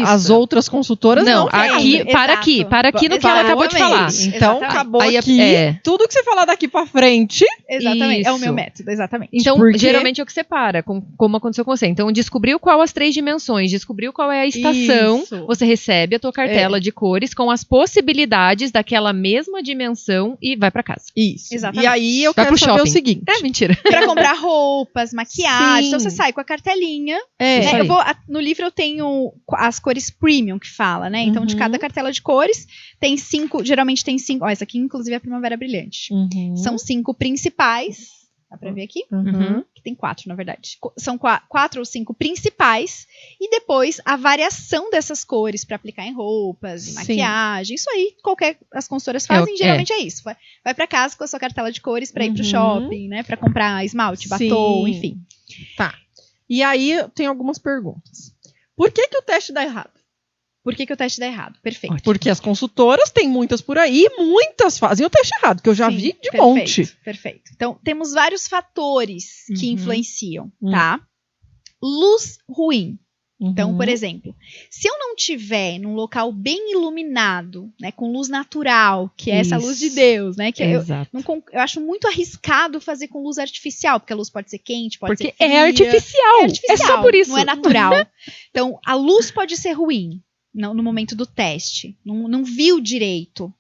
As outras consultoras não aqui, para aqui no que ela acabou de falar. Então, acabou aqui. Tudo que você falar daqui pra frente. Exatamente, isso. é o meu método, exatamente. Então, geralmente é o que separa, como aconteceu com você. Então, descobriu qual as 3 dimensões, descobriu qual é a estação, você recebe a tua cartela de cores com as possibilidades daquela mesma dimensão e vai pra casa. Isso. Exatamente. E aí eu quero saber o seguinte. Mentira. Pra comprar roupas, maquiagem, então você sai com a cartelinha. Né? No livro eu tenho as cores premium que fala, né? Então, de cada cartela de cores, tem 5, geralmente tem 5, ó, essa aqui inclusive é a primavera brilhante. São 5 principais, dá pra ver aqui? Que tem 4, na verdade. São 4 ou 5 principais, e depois a variação dessas cores pra aplicar em roupas, em maquiagem, isso aí, as consultoras fazem, geralmente é isso. Vai pra casa com a sua cartela de cores pra ir pro shopping, né? Pra comprar esmalte, batom, enfim. Tá. E aí, eu tenho algumas perguntas. Por que o teste dá errado? Por que o teste dá errado? Perfeito. Ótimo. Porque as consultoras, tem muitas por aí, muitas fazem o teste errado, que eu já vi de monte. Perfeito. Então, temos vários fatores que influenciam, tá? Luz ruim. Então, por exemplo, se eu não tiver num local bem iluminado, né, com luz natural, que é essa luz de Deus, né, que eu acho muito arriscado fazer com luz artificial, porque a luz pode ser quente, pode ser fria. É artificial. É só por isso. Não é natural. Então, a luz pode ser ruim no momento do teste. Não viu direito.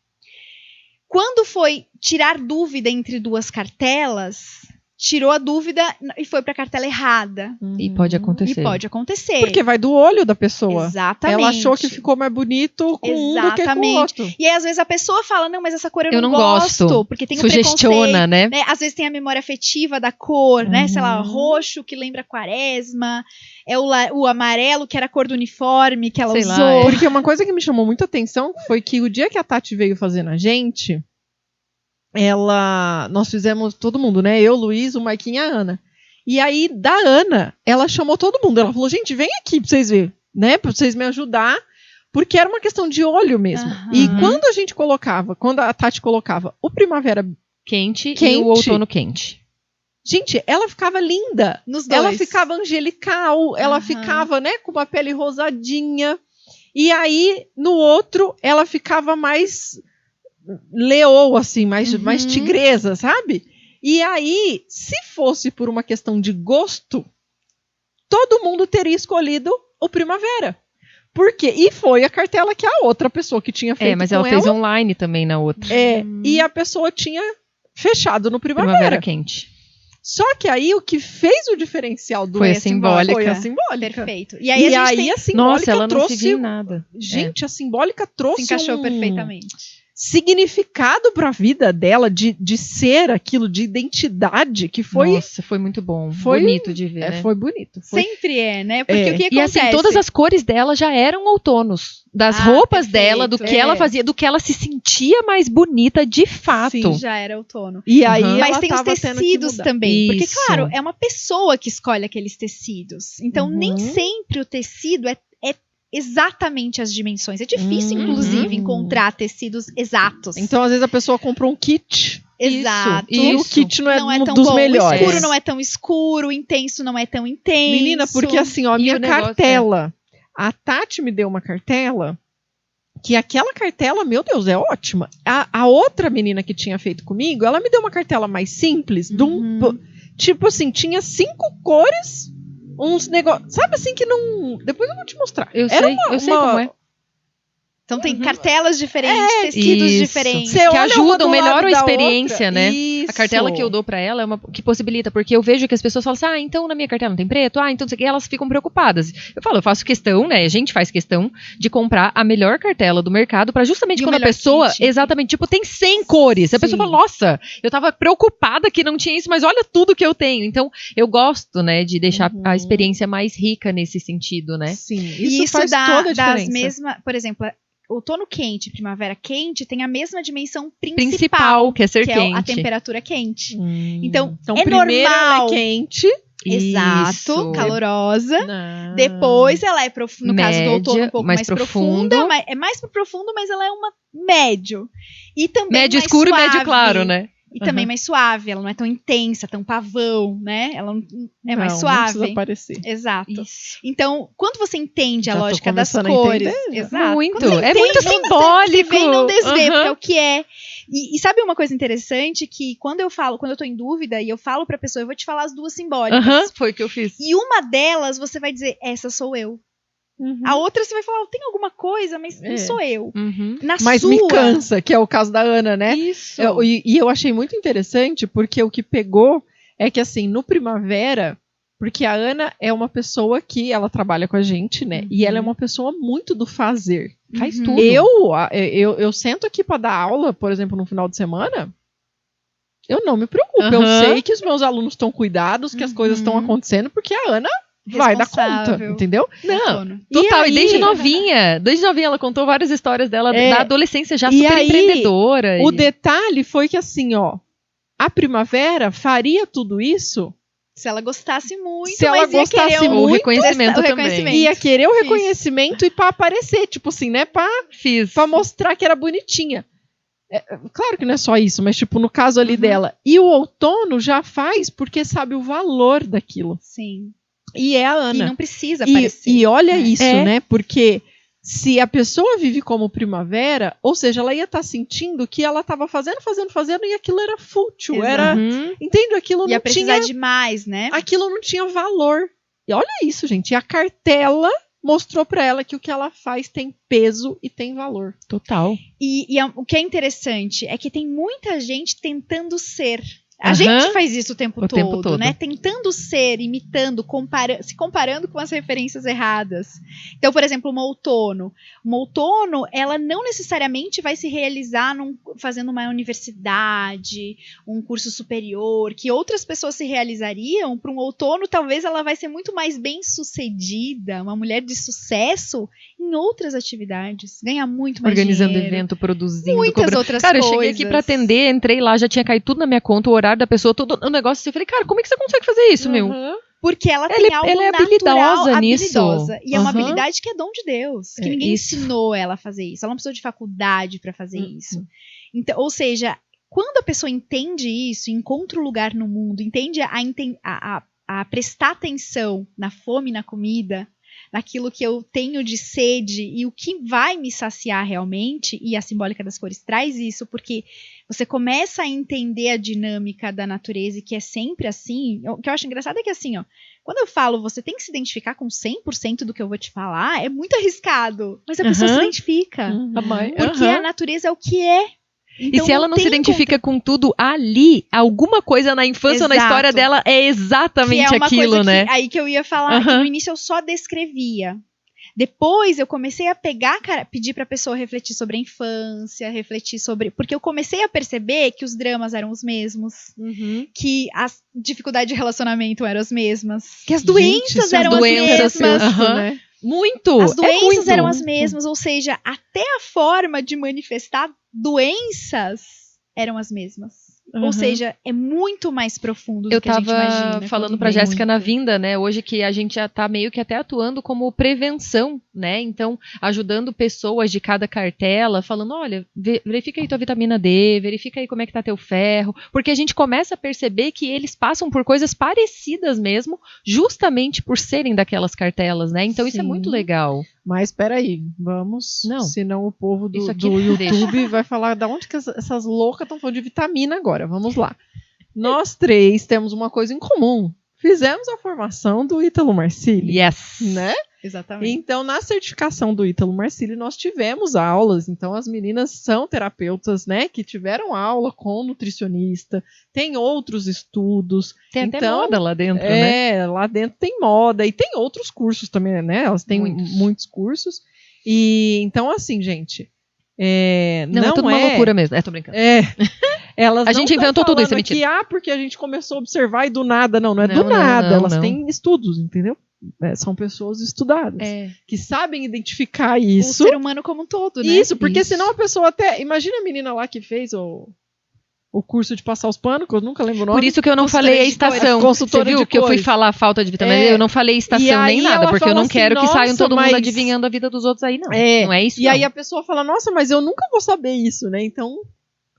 Quando foi tirar dúvida entre 2 cartelas, tirou a dúvida e foi para a cartela errada. E pode acontecer. Porque vai do olho da pessoa. Exatamente. Ela achou que ficou mais bonito com um do que com o outro. E aí, às vezes, a pessoa fala, não, mas essa cor eu não gosto. Porque tem Sugestiona, né? Às vezes tem a memória afetiva da cor, né? Sei lá, roxo que lembra quaresma. É o amarelo que era a cor do uniforme que ela usou. Porque uma coisa que me chamou muita atenção foi que o dia que a Tati veio fazer na gente... nós fizemos todo mundo, né? Eu, Luiz, o Marquinhos e a Ana. E aí, da Ana, ela chamou todo mundo. Ela falou, gente, vem aqui pra vocês verem, né? Pra vocês me ajudar. Porque era uma questão de olho mesmo. E quando a Tati colocava o primavera quente e o outono quente. Gente, ela ficava linda. Nos dois. Ela ficava angelical. Ela ficava, né, com uma pele rosadinha. E aí, no outro, ela ficava mais... leoa, assim, mais tigresa, sabe? E aí, se fosse por uma questão de gosto, todo mundo teria escolhido o Primavera. Por quê? E foi a cartela que a outra pessoa que tinha feito mas com ela fez online também na outra. E a pessoa tinha fechado no Primavera Quente. Só que aí o que fez o diferencial do foi a simbólica. Foi a simbólica. Perfeito. E aí a simbólica Nossa, ela não trouxe... se viu em nada. Gente, a simbólica trouxe se encaixou perfeitamente. Significado para a vida dela de ser aquilo, de identidade, que foi... Nossa, foi muito bom. Foi bonito de ver, né? Foi bonito. Sempre né? Porque o que acontece? E assim, todas as cores dela já eram outonos. Das roupas dela, do que ela fazia, do que ela se sentia mais bonita de fato. Sim, já era outono. E aí Mas tem os tecidos também. Isso. Porque, claro, é uma pessoa que escolhe aqueles tecidos. Então, nem sempre o tecido é exatamente as dimensões. É difícil, inclusive, encontrar tecidos exatos. Então, às vezes, a pessoa compra um kit. Exato. E o kit não é tão dos bom. melhores. O escuro não é tão escuro, o intenso não é tão intenso. Menina, porque assim, ó, a minha cartela. A Tati me deu uma cartela, que aquela cartela, meu Deus, é ótima. A outra menina que tinha feito comigo, ela me deu uma cartela mais simples, tipo assim, tinha 5 cores, uns negócios, sabe assim que não... Depois eu vou te mostrar. Eu sei como é. Então tem cartelas diferentes, tecidos diferentes. Que ajudam, melhoram a experiência, né? Isso. A cartela que eu dou pra ela é uma que possibilita, porque eu vejo que as pessoas falam assim, então na minha cartela não tem preto? Então e elas ficam preocupadas. Eu faço questão, né? A gente faz questão de comprar a melhor cartela do mercado pra justamente quando a pessoa, exatamente, tipo, tem 100 cores. A pessoa fala, nossa, eu tava preocupada que não tinha isso, mas olha tudo que eu tenho. Então, eu gosto, né, de deixar a experiência mais rica nesse sentido, né? Sim. Isso faz toda a diferença. Por exemplo, outono quente, primavera quente tem a mesma dimensão principal que é ser quente. A temperatura quente. Então é primeiro normal. Ela é quente. Exato, calorosa. Depois ela é, no caso do outono, um pouco mais profunda. É mais profundo, mas ela é uma médio. E também médio mais escuro suave. E médio claro, né? E também mais suave, ela não é tão intensa, tão pavão, né? Ela é mais suave. Não precisa aparecer. Exato. Isso. Então, quando você entende a lógica das cores... Exato. Muito. É muito simbólico. Vem não desver, porque é o que é. E sabe uma coisa interessante? Que quando eu tô em dúvida e eu falo pra pessoa, eu vou te falar as duas simbólicas. Foi o que eu fiz. E uma delas, você vai dizer, essa sou eu. A outra você vai falar, tem alguma coisa, mas não sou eu. Mas sua... me cansa, que é o caso da Ana, né? Isso. E eu achei muito interessante, porque o que pegou é que, assim, no Primavera, porque a Ana é uma pessoa que ela trabalha com a gente, né? E ela é uma pessoa muito do fazer. Faz tudo. Eu sento aqui para dar aula, por exemplo, no final de semana, eu não me preocupo. Eu sei que os meus alunos estão cuidados, que as coisas estão acontecendo, porque a Ana vai dar conta, entendeu? Não, total. E desde novinha ela contou várias histórias dela da adolescência já super empreendedora. O detalhe foi que assim, ó, a Primavera faria tudo isso se ela gostasse muito, se ela gostasse muito, o reconhecimento também. Ia querer o reconhecimento e pra aparecer, tipo assim, né? Pra mostrar que era bonitinha. Claro que não é só isso, mas tipo, no caso ali dela. E o outono já faz porque sabe o valor daquilo. Sim. E é a Ana. E não precisa aparecer. E olha isso, né? Porque se a pessoa vive como primavera, ou seja, ela ia estar sentindo que ela estava fazendo e aquilo era fútil. Entende? Aquilo ia precisar de mais, né? Aquilo não tinha valor. E olha isso, gente. E a cartela mostrou para ela que o que ela faz tem peso e tem valor. Total. E o que é interessante é que tem muita gente tentando ser. A gente faz isso o tempo todo, né? Tentando ser, imitando, se comparando com as referências erradas. Então, por exemplo, uma outono, ela não necessariamente vai se realizar fazendo uma universidade, um curso superior, que outras pessoas se realizariam. Para um outono, talvez ela vai ser muito mais bem-sucedida, uma mulher de sucesso em outras atividades. Ganha muito mais organizando dinheiro. Evento, produzindo, muitas outras coisas. Cara, eu cheguei aqui pra atender, entrei lá, já tinha caído tudo na minha conta, o horário da pessoa, todo o negócio assim. Eu falei, cara, como é que você consegue fazer isso, meu? Porque ela tem algo natural, habilidosa. E é uma Uhum. habilidade que é dom de Deus. Que ninguém ensinou ela a fazer isso. Ela não precisou de faculdade para fazer isso. Então, ou seja, quando a pessoa entende isso, encontra o lugar no mundo, entende a prestar atenção na fome e na comida, naquilo que eu tenho de sede e o que vai me saciar realmente, e a simbólica das cores traz isso, porque você começa a entender a dinâmica da natureza e que é sempre assim. O que eu acho engraçado é que assim, ó, quando eu falo você tem que se identificar com 100% do que eu vou te falar, é muito arriscado, mas a pessoa se identifica, porque a natureza é o que é. Então, e se ela não se identifica com tudo ali, alguma coisa na infância ou na história dela é exatamente que é uma aquilo, coisa né? Aí que eu ia falar, que no início eu só descrevia. Depois eu comecei a pedir pra pessoa refletir sobre a infância, refletir sobre... Porque eu comecei a perceber que os dramas eram os mesmos, que as dificuldades de relacionamento eram as mesmas, que as doenças eram as mesmas. Né? Muito! As doenças eram as mesmas, ou seja, até a forma de manifestar doenças eram as mesmas. Ou seja, é muito mais profundo do que a gente imagina. Eu tava falando pra Jéssica na vinda, né, hoje que a gente já tá meio que até atuando como prevenção, né, então ajudando pessoas de cada cartela, falando, olha, verifica aí tua vitamina D, verifica aí como é que tá teu ferro, porque a gente começa a perceber que eles passam por coisas parecidas mesmo, justamente por serem daquelas cartelas, né, então isso é muito legal. Mas peraí, vamos, senão o povo do YouTube vai falar da onde que essas loucas estão falando de vitamina agora. Vamos lá. Nós três temos uma coisa em comum. Fizemos a formação do Ítalo Marcilli. Yes. Né? Exatamente. Então, na certificação do Ítalo Marcilli, nós tivemos aulas. Então, as meninas são terapeutas, né? Que tiveram aula com nutricionista. Tem outros estudos. Tem até moda lá dentro, né? Lá dentro tem moda. E tem outros cursos também, né? Elas têm muitos cursos. E, então, assim, gente... não é tudo uma loucura mesmo. Tô brincando. Elas a gente inventou tudo isso, é mentira. Porque a gente começou a observar e do nada. Não é do nada. Elas têm estudos, entendeu? São pessoas estudadas. Que sabem identificar isso. O ser humano como um todo, né? Isso, porque senão a pessoa até... Imagina a menina lá que fez o curso de passar os panos, que eu nunca lembro o nome. Por isso que eu não falei a estação. Você viu que eu fui falar falta de vitamina D? Eu não falei estação nem nada, porque eu não quero que saiam todo mundo adivinhando a vida dos outros aí, não. Não é isso, aí a pessoa fala, nossa, mas eu nunca vou saber isso, né? Então...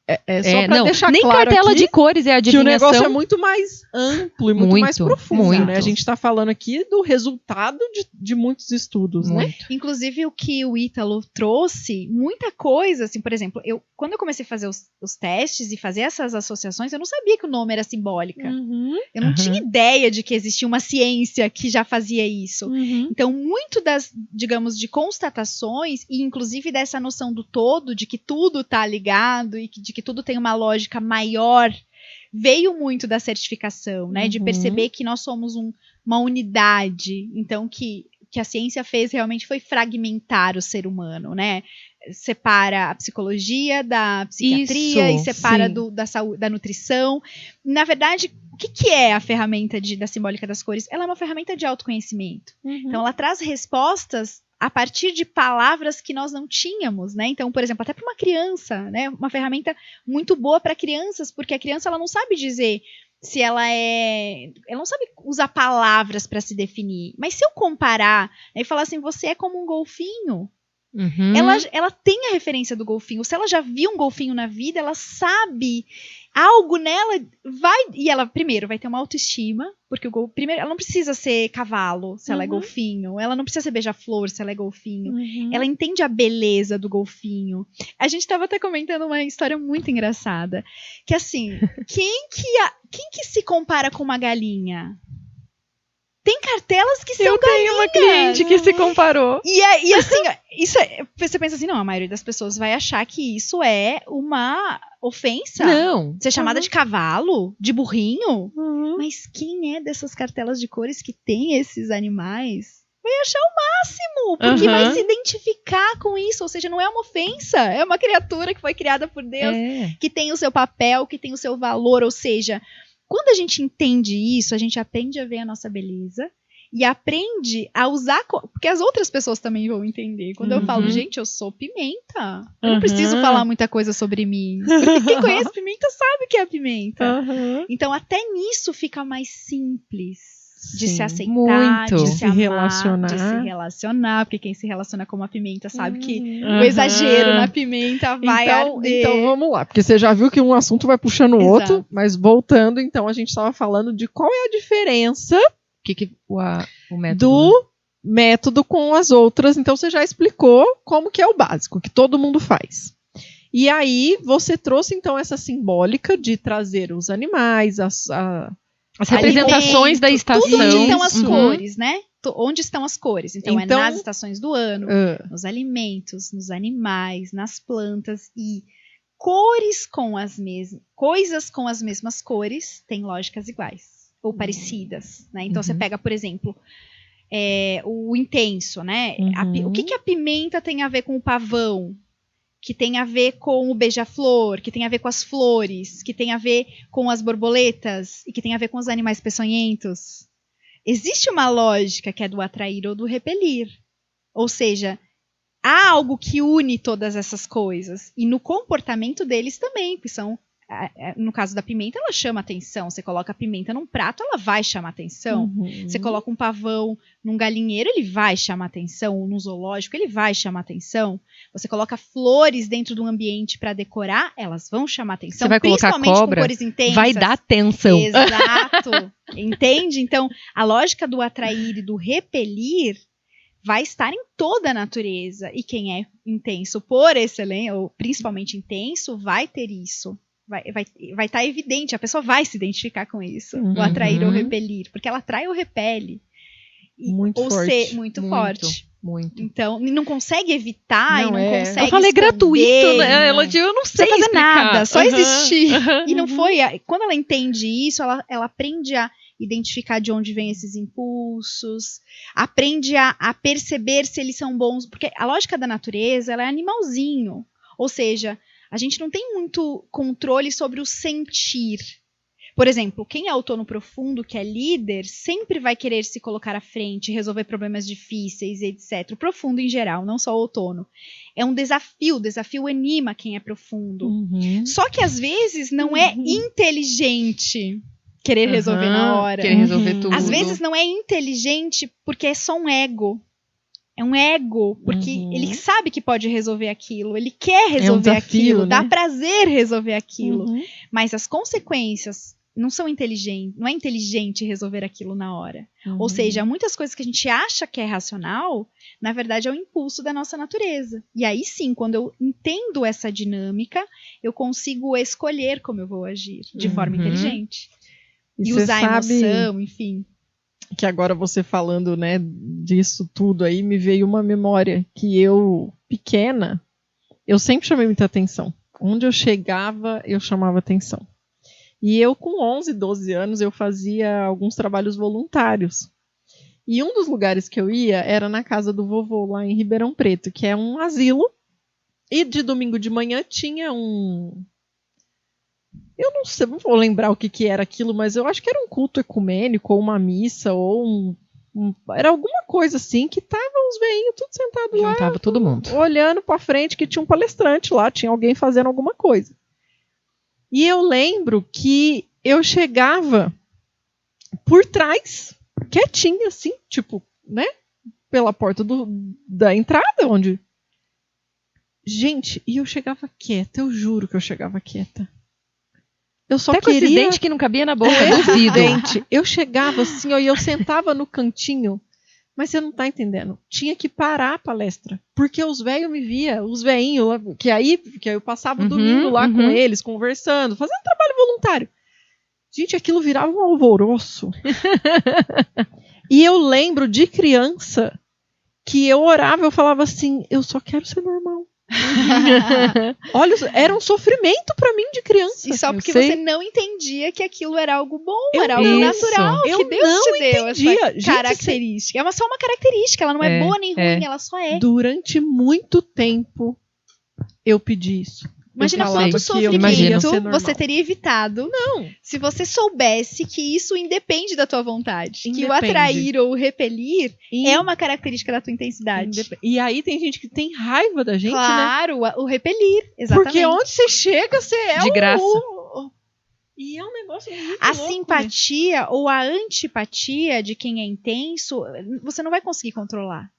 só pra deixar nem claro cartela aqui de cores é a adivinhação. Que o negócio é muito mais amplo e muito mais profundo, né? A gente tá falando aqui do resultado de muitos estudos, né? Inclusive o que o Ítalo trouxe, muita coisa, assim, por exemplo, quando eu comecei a fazer os testes e fazer essas associações, eu não sabia que o nome era simbólica. Eu não tinha ideia de que existia uma ciência que já fazia isso. Então, muito das, digamos, de constatações, e inclusive dessa noção do todo, de que tudo tá ligado e de que tudo tem uma lógica maior, veio muito da certificação, né? De perceber que nós somos uma unidade. Então, que a ciência fez realmente foi fragmentar o ser humano, né? Separa a psicologia da psiquiatria e separa da saúde, da nutrição. Na verdade, o que é a ferramenta da simbólica das cores? Ela é uma ferramenta de autoconhecimento. Então, ela traz respostas a partir de palavras que nós não tínhamos, né? Então, por exemplo, até para uma criança, né? Uma ferramenta muito boa para crianças, porque a criança ela não sabe dizer se ela não sabe usar palavras para se definir. Mas se eu comparar, né, e falar assim, você é como um golfinho, ela tem a referência do golfinho. Se ela já viu um golfinho na vida, ela sabe algo nela e ela primeiro vai ter uma autoestima, porque primeiro ela não precisa ser cavalo se ela é golfinho, ela não precisa ser beija-flor se ela é golfinho, ela entende a beleza do golfinho. A gente estava até comentando uma história muito engraçada, que assim, quem que se compara com uma galinha? Tem cartelas que são galinhas. Eu tenho uma cliente que se comparou. E assim, você pensa assim, não, a maioria das pessoas vai achar que isso é uma ofensa. Não. Ser chamada de cavalo, de burrinho. Mas quem é dessas cartelas de cores que tem esses animais vai achar o máximo, porque vai se identificar com isso. Ou seja, não é uma ofensa, é uma criatura que foi criada por Deus, que tem o seu papel, que tem o seu valor, ou seja... Quando a gente entende isso, a gente aprende a ver a nossa beleza e aprende a usar... Porque as outras pessoas também vão entender. Quando eu falo, gente, eu sou pimenta. Eu não preciso falar muita coisa sobre mim. Porque quem conhece pimenta sabe o que é pimenta. Então, até nisso fica mais simples. De se aceitar, de se amar, de se relacionar, porque quem se relaciona com uma pimenta sabe que o exagero na pimenta vai arder. Então vamos lá, porque você já viu que um assunto vai puxando o outro, mas voltando, então a gente estava falando de qual é a diferença o método, método com as outras, então você já explicou como que é o básico, que todo mundo faz. E aí você trouxe então essa simbólica de trazer os animais, as representações da estação. Tudo onde estão as cores, né? Onde estão as cores? Então é nas estações do ano, nos alimentos, nos animais, nas plantas e cores com as mesmas, coisas com as mesmas cores têm lógicas iguais ou parecidas, né? Então você pega, por exemplo, o intenso, né? O que a pimenta tem a ver com o pavão? Que tem a ver com o beija-flor, que tem a ver com as flores, que tem a ver com as borboletas e que tem a ver com os animais peçonhentos. Existe uma lógica que é do atrair ou do repelir. Ou seja, há algo que une todas essas coisas. E no comportamento deles também, que são, no caso da pimenta, ela chama atenção. Você coloca a pimenta num prato, ela vai chamar atenção. Você coloca um pavão num galinheiro, ele vai chamar atenção. Ou num zoológico, ele vai chamar atenção. Você coloca flores dentro do ambiente para decorar, elas vão chamar atenção. Você vai colocar cobra, com cores intensas. Vai dar atenção. Exato. Entende? Então, a lógica do atrair e do repelir vai estar em toda a natureza. E quem é intenso por excelência, ou principalmente intenso, vai ter isso. Vai estar evidente, a pessoa vai se identificar com isso, o atrair ou repelir, porque ela atrai ou repele. Muito forte. Muito. Então, não consegue evitar e não consegue. Eu falei esconder, gratuito, né? Ela disse, eu não sei fazer explicar. nada, só existir. E não foi. Quando ela entende isso, ela aprende a identificar de onde vêm esses impulsos, aprende a perceber se eles são bons, porque a lógica da natureza, ela é animalzinho. Ou seja, a gente não tem muito controle sobre o sentir. Por exemplo, quem é outono profundo, que é líder, sempre vai querer se colocar à frente, resolver problemas difíceis, etc. O profundo em geral, não só o outono. É um desafio, o desafio anima quem é profundo. Só que às vezes não é inteligente querer resolver na hora. Querer resolver tudo. Às vezes não é inteligente porque é só um ego. É um ego, porque ele sabe que pode resolver aquilo, ele quer resolver desafio, aquilo, né? Dá prazer resolver aquilo. Mas as consequências não são inteligentes, não é inteligente resolver aquilo na hora. Ou seja, muitas coisas que a gente acha que é racional, na verdade é o impulso da nossa natureza. E aí sim, quando eu entendo essa dinâmica, eu consigo escolher como eu vou agir de forma inteligente. E usar a emoção, enfim. Que agora você falando, né, disso tudo aí, me veio uma memória que eu, pequena, eu sempre chamei muita atenção. Onde eu chegava, eu chamava atenção. E eu, com 11, 12 anos, eu fazia alguns trabalhos voluntários. E um dos lugares que eu ia era na casa do vovô, lá em Ribeirão Preto, que é um asilo. E de domingo de manhã tinha um... Eu não sei, não vou lembrar o que era aquilo, mas eu acho que era um culto ecumênico, ou uma missa, ou era alguma coisa assim, que tava os velhinhos tudo sentados lá. Juntava todo mundo. Olhando pra frente, que tinha um palestrante lá, tinha alguém fazendo alguma coisa. E eu lembro que eu chegava por trás, quietinha assim, tipo, né? Pela porta da entrada, onde... Gente, e eu chegava quieta, eu juro que eu chegava quieta. Eu só até queria... com esses dentes que não cabia na boca, duvido. Eu chegava assim, ó, e eu sentava no cantinho, mas você não tá entendendo. Tinha que parar a palestra, porque os velhos me via, os velhinhos, que aí eu passava o domingo lá com eles, conversando, fazendo trabalho voluntário. Gente, aquilo virava um alvoroço. E eu lembro de criança que eu orava, eu falava assim, eu só quero ser normal. Olha, era um sofrimento pra mim de criança. E só porque você não entendia que aquilo era algo bom, era algo natural, que Deus te deu essa característica. É só uma característica, ela não é boa nem ruim, ela só é. Durante muito tempo eu pedi isso. Imagina quanto sofrimento você teria evitado se você soubesse que isso independe da tua vontade. Que o atrair ou o repelir é uma característica da tua intensidade. E aí tem gente que tem raiva da gente, claro, né? O repelir, exatamente. Porque onde você chega, você é de graça. E é um negócio muito a louco, simpatia, né? Ou a antipatia de quem é intenso, você não vai conseguir controlar.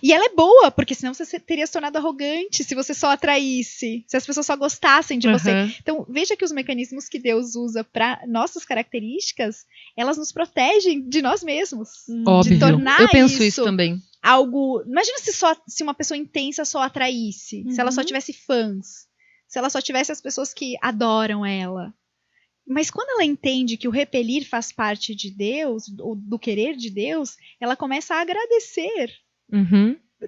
E ela é boa, porque senão você teria se tornado arrogante se você só atraísse, se as pessoas só gostassem de você. Então, veja que os mecanismos que Deus usa para nossas características, elas nos protegem de nós mesmos. Óbvio. De tornar eu penso isso também. algo... Imagina se uma pessoa intensa só atraísse, se ela só tivesse fãs, se ela só tivesse as pessoas que adoram ela. Mas quando ela entende que o repelir faz parte de Deus, ou do querer de Deus, ela começa a agradecer.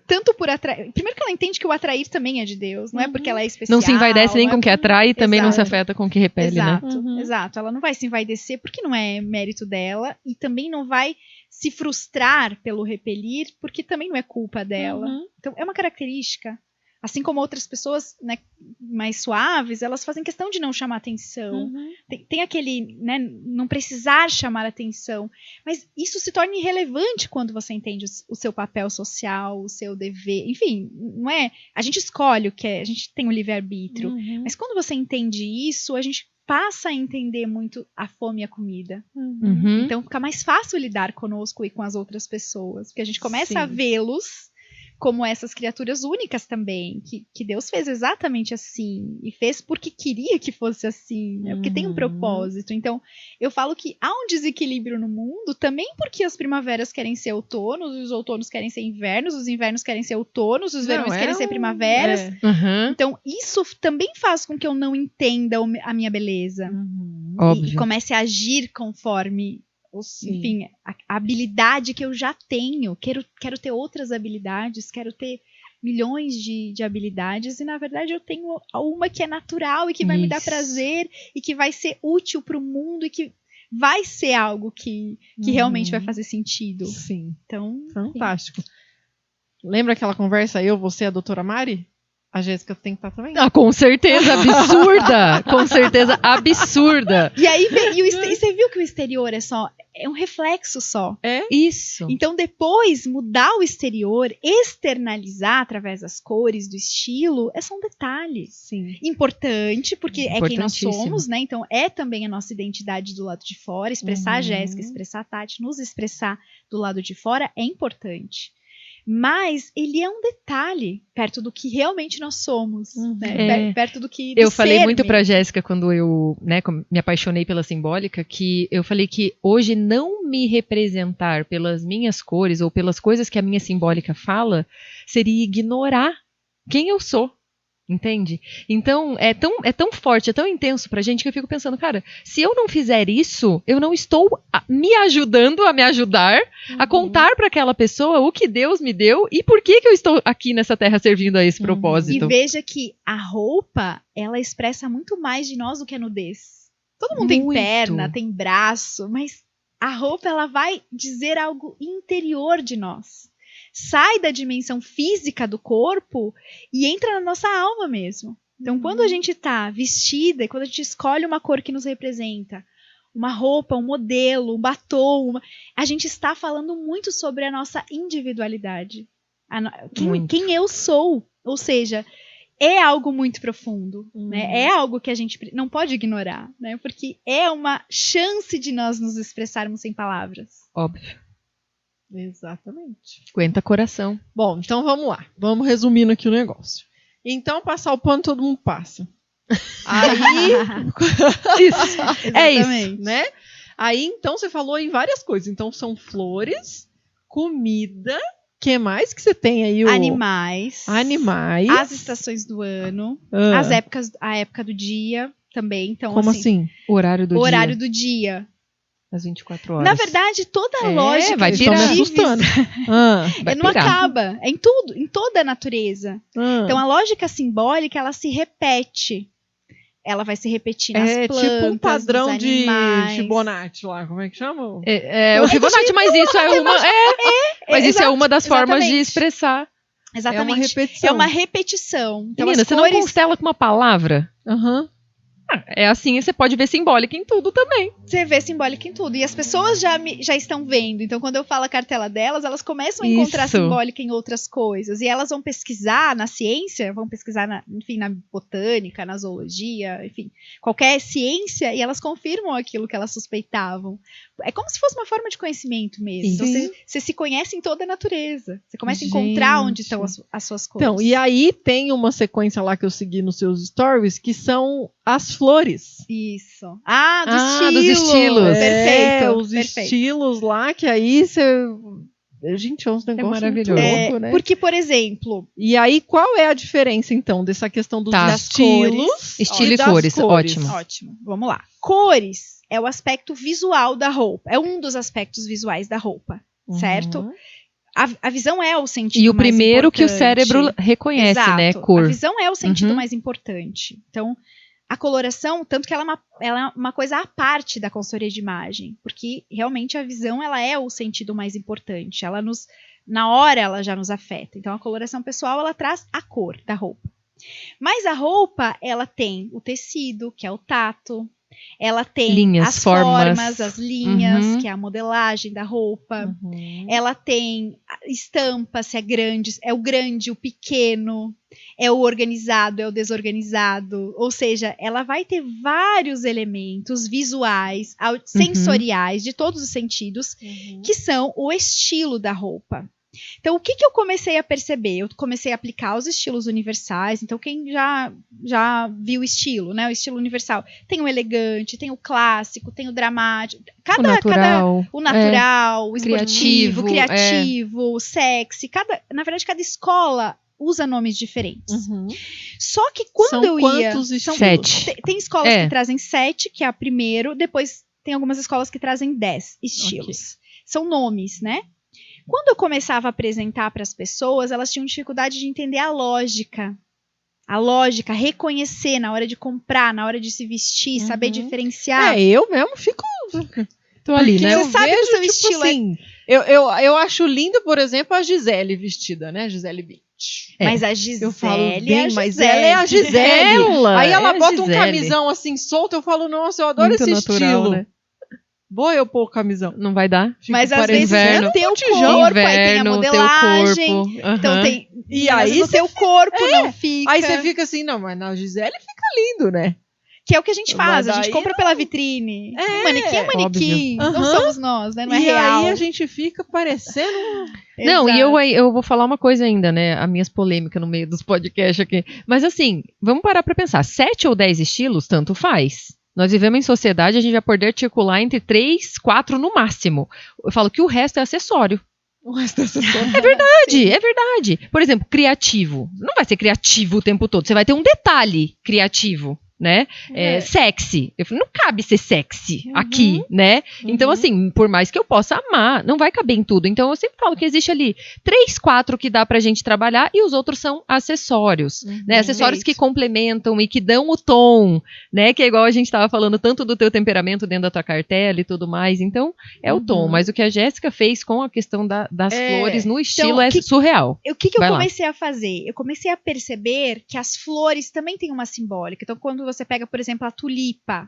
Tanto por atrair. Primeiro que ela entende que o atrair também é de Deus, não é porque ela é especial. Não se envaidece nem com o que atrai e também não se Exato. afeta com o que repele, Exato, né? exato. Ela não vai se envaidecer porque não é mérito dela e também não vai se frustrar pelo repelir porque também não é culpa dela. Então é uma característica. Assim como outras pessoas, né, mais suaves, elas fazem questão de não chamar atenção. Tem aquele, né, não precisar chamar atenção. Mas isso se torna irrelevante quando você entende o seu papel social, o seu dever. Enfim, não é... A gente escolhe o que é, a gente tem o livre-arbítrio. Mas quando você entende isso, a gente passa a entender muito a fome e a comida. Então fica mais fácil lidar conosco e com as outras pessoas. Porque a gente começa a vê-los como essas criaturas únicas também, que Deus fez exatamente assim, e fez porque queria que fosse assim, né? Porque tem um propósito. Então, eu falo que há um desequilíbrio no mundo, também porque as primaveras querem ser outonos, os outonos querem ser invernos, os invernos querem ser outonos, os verões querem ser primaveras. Então, isso também faz com que eu não entenda a minha beleza. E comece a agir conforme... Enfim, a habilidade que eu já tenho, quero ter outras habilidades, quero ter milhões de habilidades e na verdade eu tenho uma que é natural e que vai me dar prazer e que vai ser útil para o mundo e que vai ser algo que realmente vai fazer sentido. Sim. Então, fantástico. Lembra aquela conversa você e a doutora Mari? A Jéssica tem que estar também. Com certeza, absurda! Com certeza, absurda! E aí, você viu que o exterior é um reflexo só. É isso. Então, depois, mudar o exterior, externalizar através das cores, do estilo, é só um detalhe. Sim. Importante, porque é quem nós somos, né? Então, é também a nossa identidade do lado de fora. Expressar a Jéssica, expressar a Tati, nos expressar do lado de fora é importante. Mas ele é um detalhe perto do que realmente nós somos, né? Perto do que eu falei muito pra Jéssica quando eu, né, me apaixonei pela simbólica, que eu falei que hoje não me representar pelas minhas cores ou pelas coisas que a minha simbólica fala seria ignorar quem eu sou. Entende? Então, é tão forte, é tão intenso pra gente que eu fico pensando, cara, se eu não fizer isso, eu não estou me ajudando a me ajudar a contar pra aquela pessoa o que Deus me deu e por que eu estou aqui nessa terra servindo a esse propósito. E veja que a roupa, ela expressa muito mais de nós do que a nudez. Todo mundo tem perna, tem braço, mas a roupa, ela vai dizer algo interior de nós. Sai da dimensão física do corpo e entra na nossa alma mesmo. Então, quando a gente está vestida, quando a gente escolhe uma cor que nos representa, uma roupa, um modelo, um batom, a gente está falando muito sobre a nossa individualidade. Quem eu sou. Ou seja, é algo muito profundo. Né? É algo que a gente não pode ignorar. Né? Porque é uma chance de nós nos expressarmos sem palavras. Óbvio. Exatamente. Aguenta coração. Bom, então vamos lá. Vamos resumindo aqui o negócio. Então, passar o pano todo mundo passa. Aí... É isso, né? Aí, então, você falou em várias coisas. Então, são flores, comida... O que mais que você tem aí? Animais. As estações do ano. A época do dia também. Então, como assim? O horário do dia. Às 24 horas. Na verdade, toda a lógica vai de pirar. Me assustando. não acaba. É em tudo, em toda a natureza. Então, a lógica simbólica, ela se repete. Ela vai se repetir nas plantas, tipo um padrão de animais. Fibonacci lá. Como é que chama? O Fibonacci, mas isso é uma... mas isso é uma das formas de expressar. Exatamente. É uma repetição. É uma repetição. Então, menina, você não constela com uma palavra? É assim, você pode ver simbólica em tudo também. Você vê simbólica em tudo. E as pessoas já estão vendo. Então, quando eu falo a cartela delas, elas começam a encontrar simbólica em outras coisas. E elas vão pesquisar na ciência, vão pesquisar, na botânica, na zoologia, enfim, qualquer ciência, e elas confirmam aquilo que elas suspeitavam. É como se fosse uma forma de conhecimento mesmo. Então, você se conhece em toda a natureza. Você começa a encontrar onde estão as suas coisas. Então, e aí tem uma sequência lá que eu segui nos seus stories, que são as flores. Isso. Dos estilos. Perfeito. Os estilos lá, que aí você... Gente, é uns negócios maravilhoso. muito louco, né? Porque, por exemplo, E aí, qual é a diferença, então, dessa questão dos Tá. estilos? Estilo e das cores, ótimo. ótimo, vamos lá. Cores é o aspecto visual da roupa. É um dos aspectos visuais da roupa, certo? Uhum. A visão é o sentido E o mais primeiro que o importante. cérebro reconhece, Exato. né? A Cor. visão é o sentido Uhum. mais importante. Então, a coloração, tanto que ela é uma coisa à parte da consultoria de imagem, porque realmente a visão ela é o sentido mais importante. Na hora ela já nos afeta. Então, a coloração pessoal ela traz a cor da roupa. Mas a roupa ela tem o tecido, que é o tato. Ela tem Linhas, as formas. as linhas, Uhum. que é a modelagem da roupa. Uhum. Ela tem estampa, se é grande, é o grande, o pequeno, é o organizado, é o desorganizado. Ou seja, ela vai ter vários elementos visuais, sensoriais, de todos os sentidos, Uhum. que são o estilo da roupa. Então, o que eu comecei a perceber? Eu comecei a aplicar os estilos universais. Então, quem já viu o estilo, né? O estilo universal. Tem o elegante, tem o clássico, tem o dramático. O natural. O natural, o Criativo, esportivo, o criativo, o sexy. Na verdade, cada escola usa nomes diferentes. Uhum. Só que quando São eu ia... quantos estilos? 7. Tem escolas É. que trazem 7, que é a primeiro. Depois tem algumas escolas que trazem 10 estilos. São nomes, né? Quando eu começava a apresentar para as pessoas, elas tinham dificuldade de entender a lógica. A lógica, reconhecer na hora de comprar, na hora de se vestir, saber diferenciar. Eu mesmo fico... Tô ali, Porque né? Você sabe que o seu tipo estilo assim, eu acho lindo, por exemplo, a Gisele vestida, né? Gisele Bündchen. É. Mas a Gisele Eu falo é bem, a mas Gisele. ela é a Gisele. Aí ela é a bota um Gisele. camisão assim solto, eu falo, nossa, eu adoro Muito esse natural, estilo. né? Vou eu pôr o camisão. Não vai dar? Fico Mas às parecendo vezes inverno. no teu botijão. corpo, aí tem a Inverno, teu modelagem. corpo. Então aham. tem. E às aí vezes no teu corpo não fica. Aí você fica assim, não, mas na Gisele fica lindo, né? Que é o que a gente faz, Mas a gente daí compra pela vitrine. É, Manequim é manequim. óbvio. Não Aham. somos nós, né? Não é e real. aí a gente fica parecendo... Não, e Exato. eu vou falar uma coisa ainda, né? As minhas polêmicas no meio dos podcasts aqui. Mas assim, vamos parar pra pensar. 7 ou 10 estilos, tanto faz. Nós vivemos em sociedade, a gente vai poder circular entre 3, 4 no máximo. Eu falo que o resto é acessório. O resto dessa É verdade, é verdade. Por exemplo, criativo. Não vai ser criativo o tempo todo. Você vai ter um detalhe criativo, né? Sexy. Eu falo, não cabe ser sexy aqui, né? Então, assim, por mais que eu possa amar, não vai caber em tudo. Então, eu sempre falo que existe ali 3, 4 que dá pra gente trabalhar e os outros são acessórios, né? Acessórios que complementam e que dão o tom, né? Que é igual a gente tava falando tanto do teu temperamento dentro da tua cartela e tudo mais. Então, é o tom. Mas o que a Jéssica fez com a questão das flores no estilo é surreal. O que eu Vai lá. comecei a fazer? Eu comecei a perceber que as flores também têm uma simbólica. Então, quando você pega, por exemplo, a tulipa.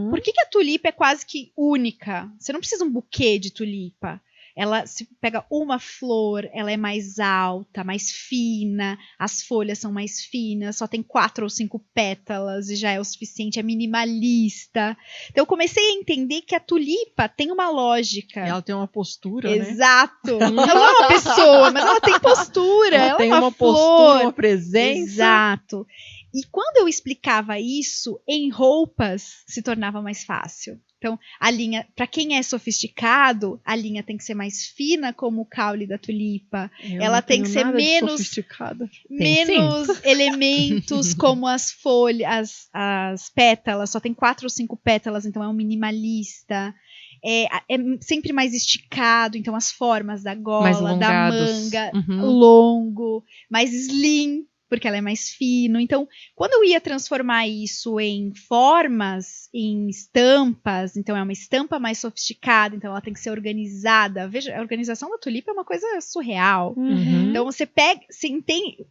Por que a tulipa é quase que única? Você não precisa um buquê de tulipa. Ela se pega uma flor, ela é mais alta, mais fina, as folhas são mais finas, só tem 4 ou 5 pétalas e já é o suficiente, é minimalista. Então eu comecei a entender que a tulipa tem uma lógica. Ela tem uma postura, né? Exato. Ela não é uma pessoa, mas ela tem postura. Ela tem é uma flor. postura, uma presença. Exato. E quando eu explicava isso em roupas, se tornava mais fácil. Então, a linha, para quem é sofisticado, a linha tem que ser mais fina, como o caule da tulipa. Ela tem que ser menos sofisticada. Menos elementos como as folhas, as pétalas. Só tem 4 ou 5 pétalas, então é um minimalista. É sempre mais esticado, então as formas da gola, da manga, longo, mais slim, porque ela é mais fino. Então, quando eu ia transformar isso em formas, em estampas, então é uma estampa mais sofisticada, então ela tem que ser organizada. Veja, a organização da tulipa é uma coisa surreal. Então, você pega,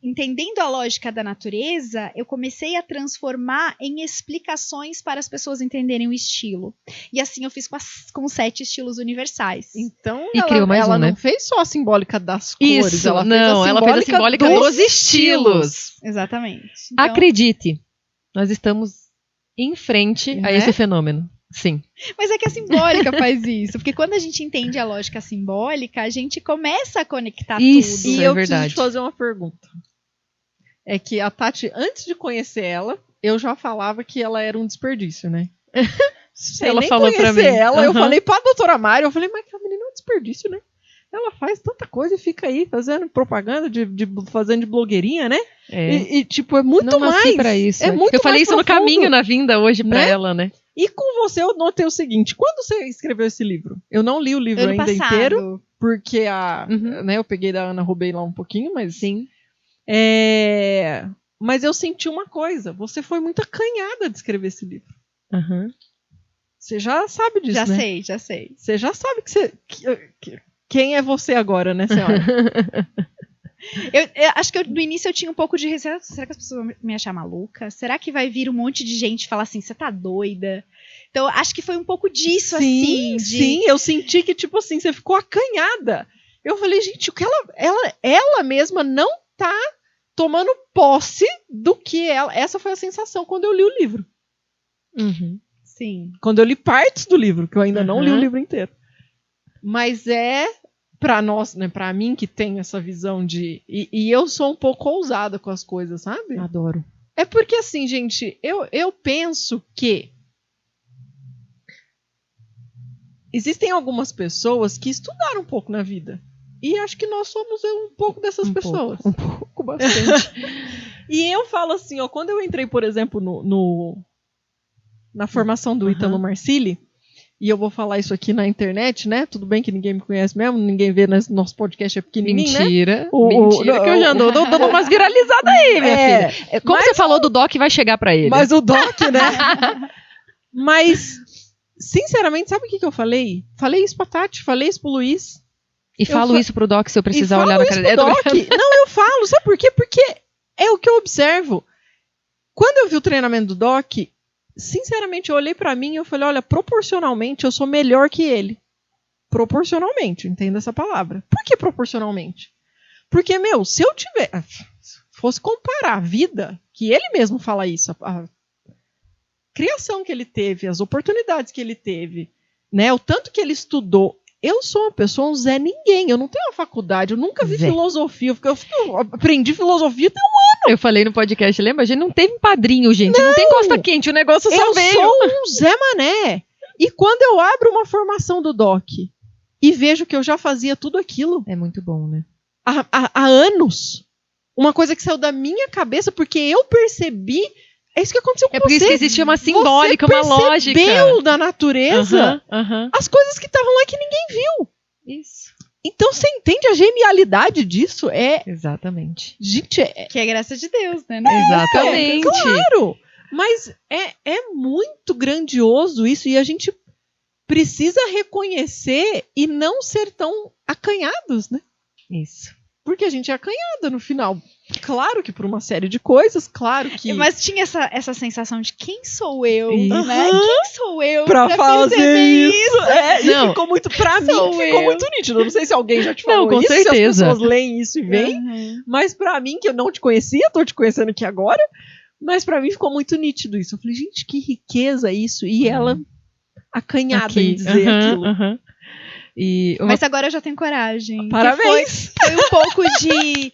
entendendo a lógica da natureza, eu comecei a transformar em explicações para as pessoas entenderem o estilo. E assim eu fiz com 7 estilos universais. Então, E criou mais ela né? não fez só a simbólica das cores, Isso, ela fez a simbólica dos estilos. Exatamente. Então, acredite, nós estamos em frente a esse fenômeno. Sim. Mas é que a simbólica faz isso, porque quando a gente entende a lógica simbólica, a gente começa a conectar Isso, tudo. E é eu verdade. preciso te fazer uma pergunta. É que a Tati, antes de conhecer ela, eu já falava que ela era um desperdício, né? Sem Ela nem falou pra conhecer mim. ela, eu Aham. falei pra doutora Mari, eu falei, mas que a menina é um desperdício, né? ela faz tanta coisa e fica aí fazendo propaganda, fazendo de blogueirinha, né? E, tipo, é muito não nasci mais. Pra isso. É muito eu falei mais isso no profundo. caminho, na vinda hoje pra Né? ela, né? E com você eu notei o seguinte, quando você escreveu esse livro? Eu não li o livro Ano ainda passado. inteiro, porque Uhum. né, eu peguei da Ana, roubei lá um pouquinho, mas Sim. mas eu senti uma coisa, você foi muito acanhada de escrever esse livro. Uhum. Você já sabe disso, Já né? sei. Você já sabe quem é você agora, né, senhora? Eu acho que no início eu tinha um pouco de receio. Será que as pessoas vão me achar maluca? Será que vai vir um monte de gente falar assim, você tá doida? Então, acho que foi um pouco disso, assim. Sim, eu senti que, tipo assim, você ficou acanhada. Eu falei, gente, o que ela mesma não tá tomando posse do que ela... Essa foi a sensação quando eu li o livro. Uhum. Sim. Quando eu li partes do livro, que eu ainda não li o Uhum. livro inteiro. Mas pra nós, né, pra mim que tem essa visão de... E eu sou um pouco ousada com as coisas, sabe? Adoro. É porque assim, gente, eu penso que existem algumas pessoas que estudaram um pouco na vida. E acho que nós somos um pouco dessas pessoas. Um pouco, bastante. E eu falo assim, ó, quando eu entrei, por exemplo, na formação do Ítalo Marcilli, e eu vou falar isso aqui na internet, né? Tudo bem que ninguém me conhece mesmo, ninguém vê, nosso podcast é pequenininho, Mentira. né? Mentira, que eu já ando dando umas viralizadas aí, minha filha. Como você falou do Doc, vai chegar pra ele. Mas o Doc, né? Mas, sinceramente, sabe o que eu falei? Falei isso pra Tati, falei isso pro Luiz. E falo isso pro Doc se eu precisar olhar na cara dele. Não, eu falo, sabe por quê? Porque é o que eu observo. Quando eu vi o treinamento do Doc, sinceramente, eu olhei pra mim e eu falei, olha, proporcionalmente eu sou melhor que ele. Proporcionalmente, entenda essa palavra. Por que proporcionalmente? Porque, se eu fosse comparar a vida, que ele mesmo fala isso, a criação que ele teve, as oportunidades que ele teve, né, o tanto que ele estudou, eu sou uma pessoa, um Zé Ninguém, eu não tenho uma faculdade, eu nunca vi filosofia, eu aprendi filosofia tem um ano. Eu falei no podcast, lembra? A gente não teve padrinho, gente, não tem costa quente, o negócio só veio. Eu sou um Zé Mané, e quando eu abro uma formação do Doc e vejo que eu já fazia tudo aquilo. É muito bom, né? Há anos, uma coisa que saiu da minha cabeça, porque eu percebi... É isso que aconteceu com você. É por isso que existia uma simbólica, uma lógica. Você percebeu da natureza as coisas que estavam lá que ninguém viu. Isso. Então você entende a genialidade disso? Exatamente. Gente, que é graça de Deus, né? Exatamente. Claro. Mas é muito grandioso isso e a gente precisa reconhecer e não ser tão acanhados, né? Isso. Porque a gente é acanhada no final. Claro que por uma série de coisas, claro que... Mas tinha essa sensação de quem sou eu, isso. né? Quem sou eu pra fazer isso? Não. E ficou muito, pra mim, ficou muito nítido. Eu não sei se alguém já te falou não, com isso, certeza. se as pessoas leem isso e veem. Mas pra mim, que eu não te conhecia, tô te conhecendo aqui agora, mas pra mim ficou muito nítido isso. Eu falei, gente, que riqueza isso. E ela acanhada em dizer aquilo. Mas agora eu já tenho coragem. Parabéns! Foi um pouco de...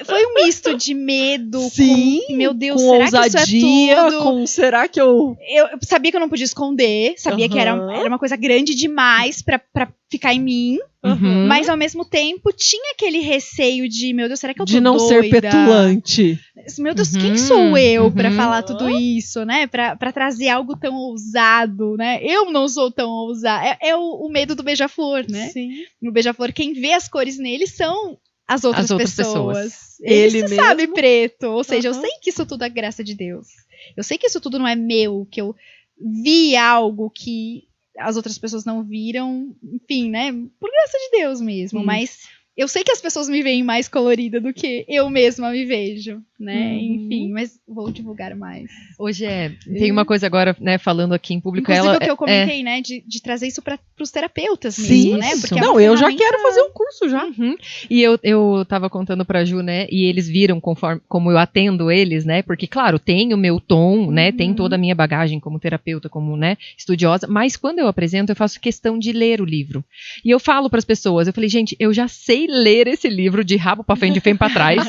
Foi um misto de medo. Sim, com, meu Deus, com será ousadia, que isso é tudo? Com será que eu sabia que eu não podia esconder, sabia que era uma coisa grande demais pra ficar em mim, mas ao mesmo tempo tinha aquele receio de, meu Deus, será que eu tô de não doida? ser petulante. Meu Deus, quem sou eu pra falar tudo isso, né? Pra trazer algo tão ousado, né? Eu não sou tão ousada. É o medo do beija-flor, né? Sim. No beija-flor, quem vê as cores nele são as outras pessoas. Ele se mesmo. sabe preto. Ou seja, eu sei que isso tudo é graça de Deus. Eu sei que isso tudo não é meu, que eu vi algo que as outras pessoas não viram. Enfim, né? Por graça de Deus mesmo. Mas eu sei que as pessoas me veem mais colorida do que eu mesma me vejo, né? Enfim, mas vou divulgar mais. Hoje tem uma coisa agora, né, falando aqui em público. Inclusive o que eu comentei, né, de trazer isso para os terapeutas mesmo, né? Porque não, eu já quero fazer um curso já. E eu tava contando pra Ju, né, e eles viram como eu atendo eles, né, porque, claro, tem o meu tom, né, tem toda a minha bagagem como terapeuta, como, né, estudiosa, mas quando eu apresento, eu faço questão de ler o livro. E eu falo pras pessoas, eu falei, gente, eu já sei vai ler esse livro de rabo pra frente e fém pra trás.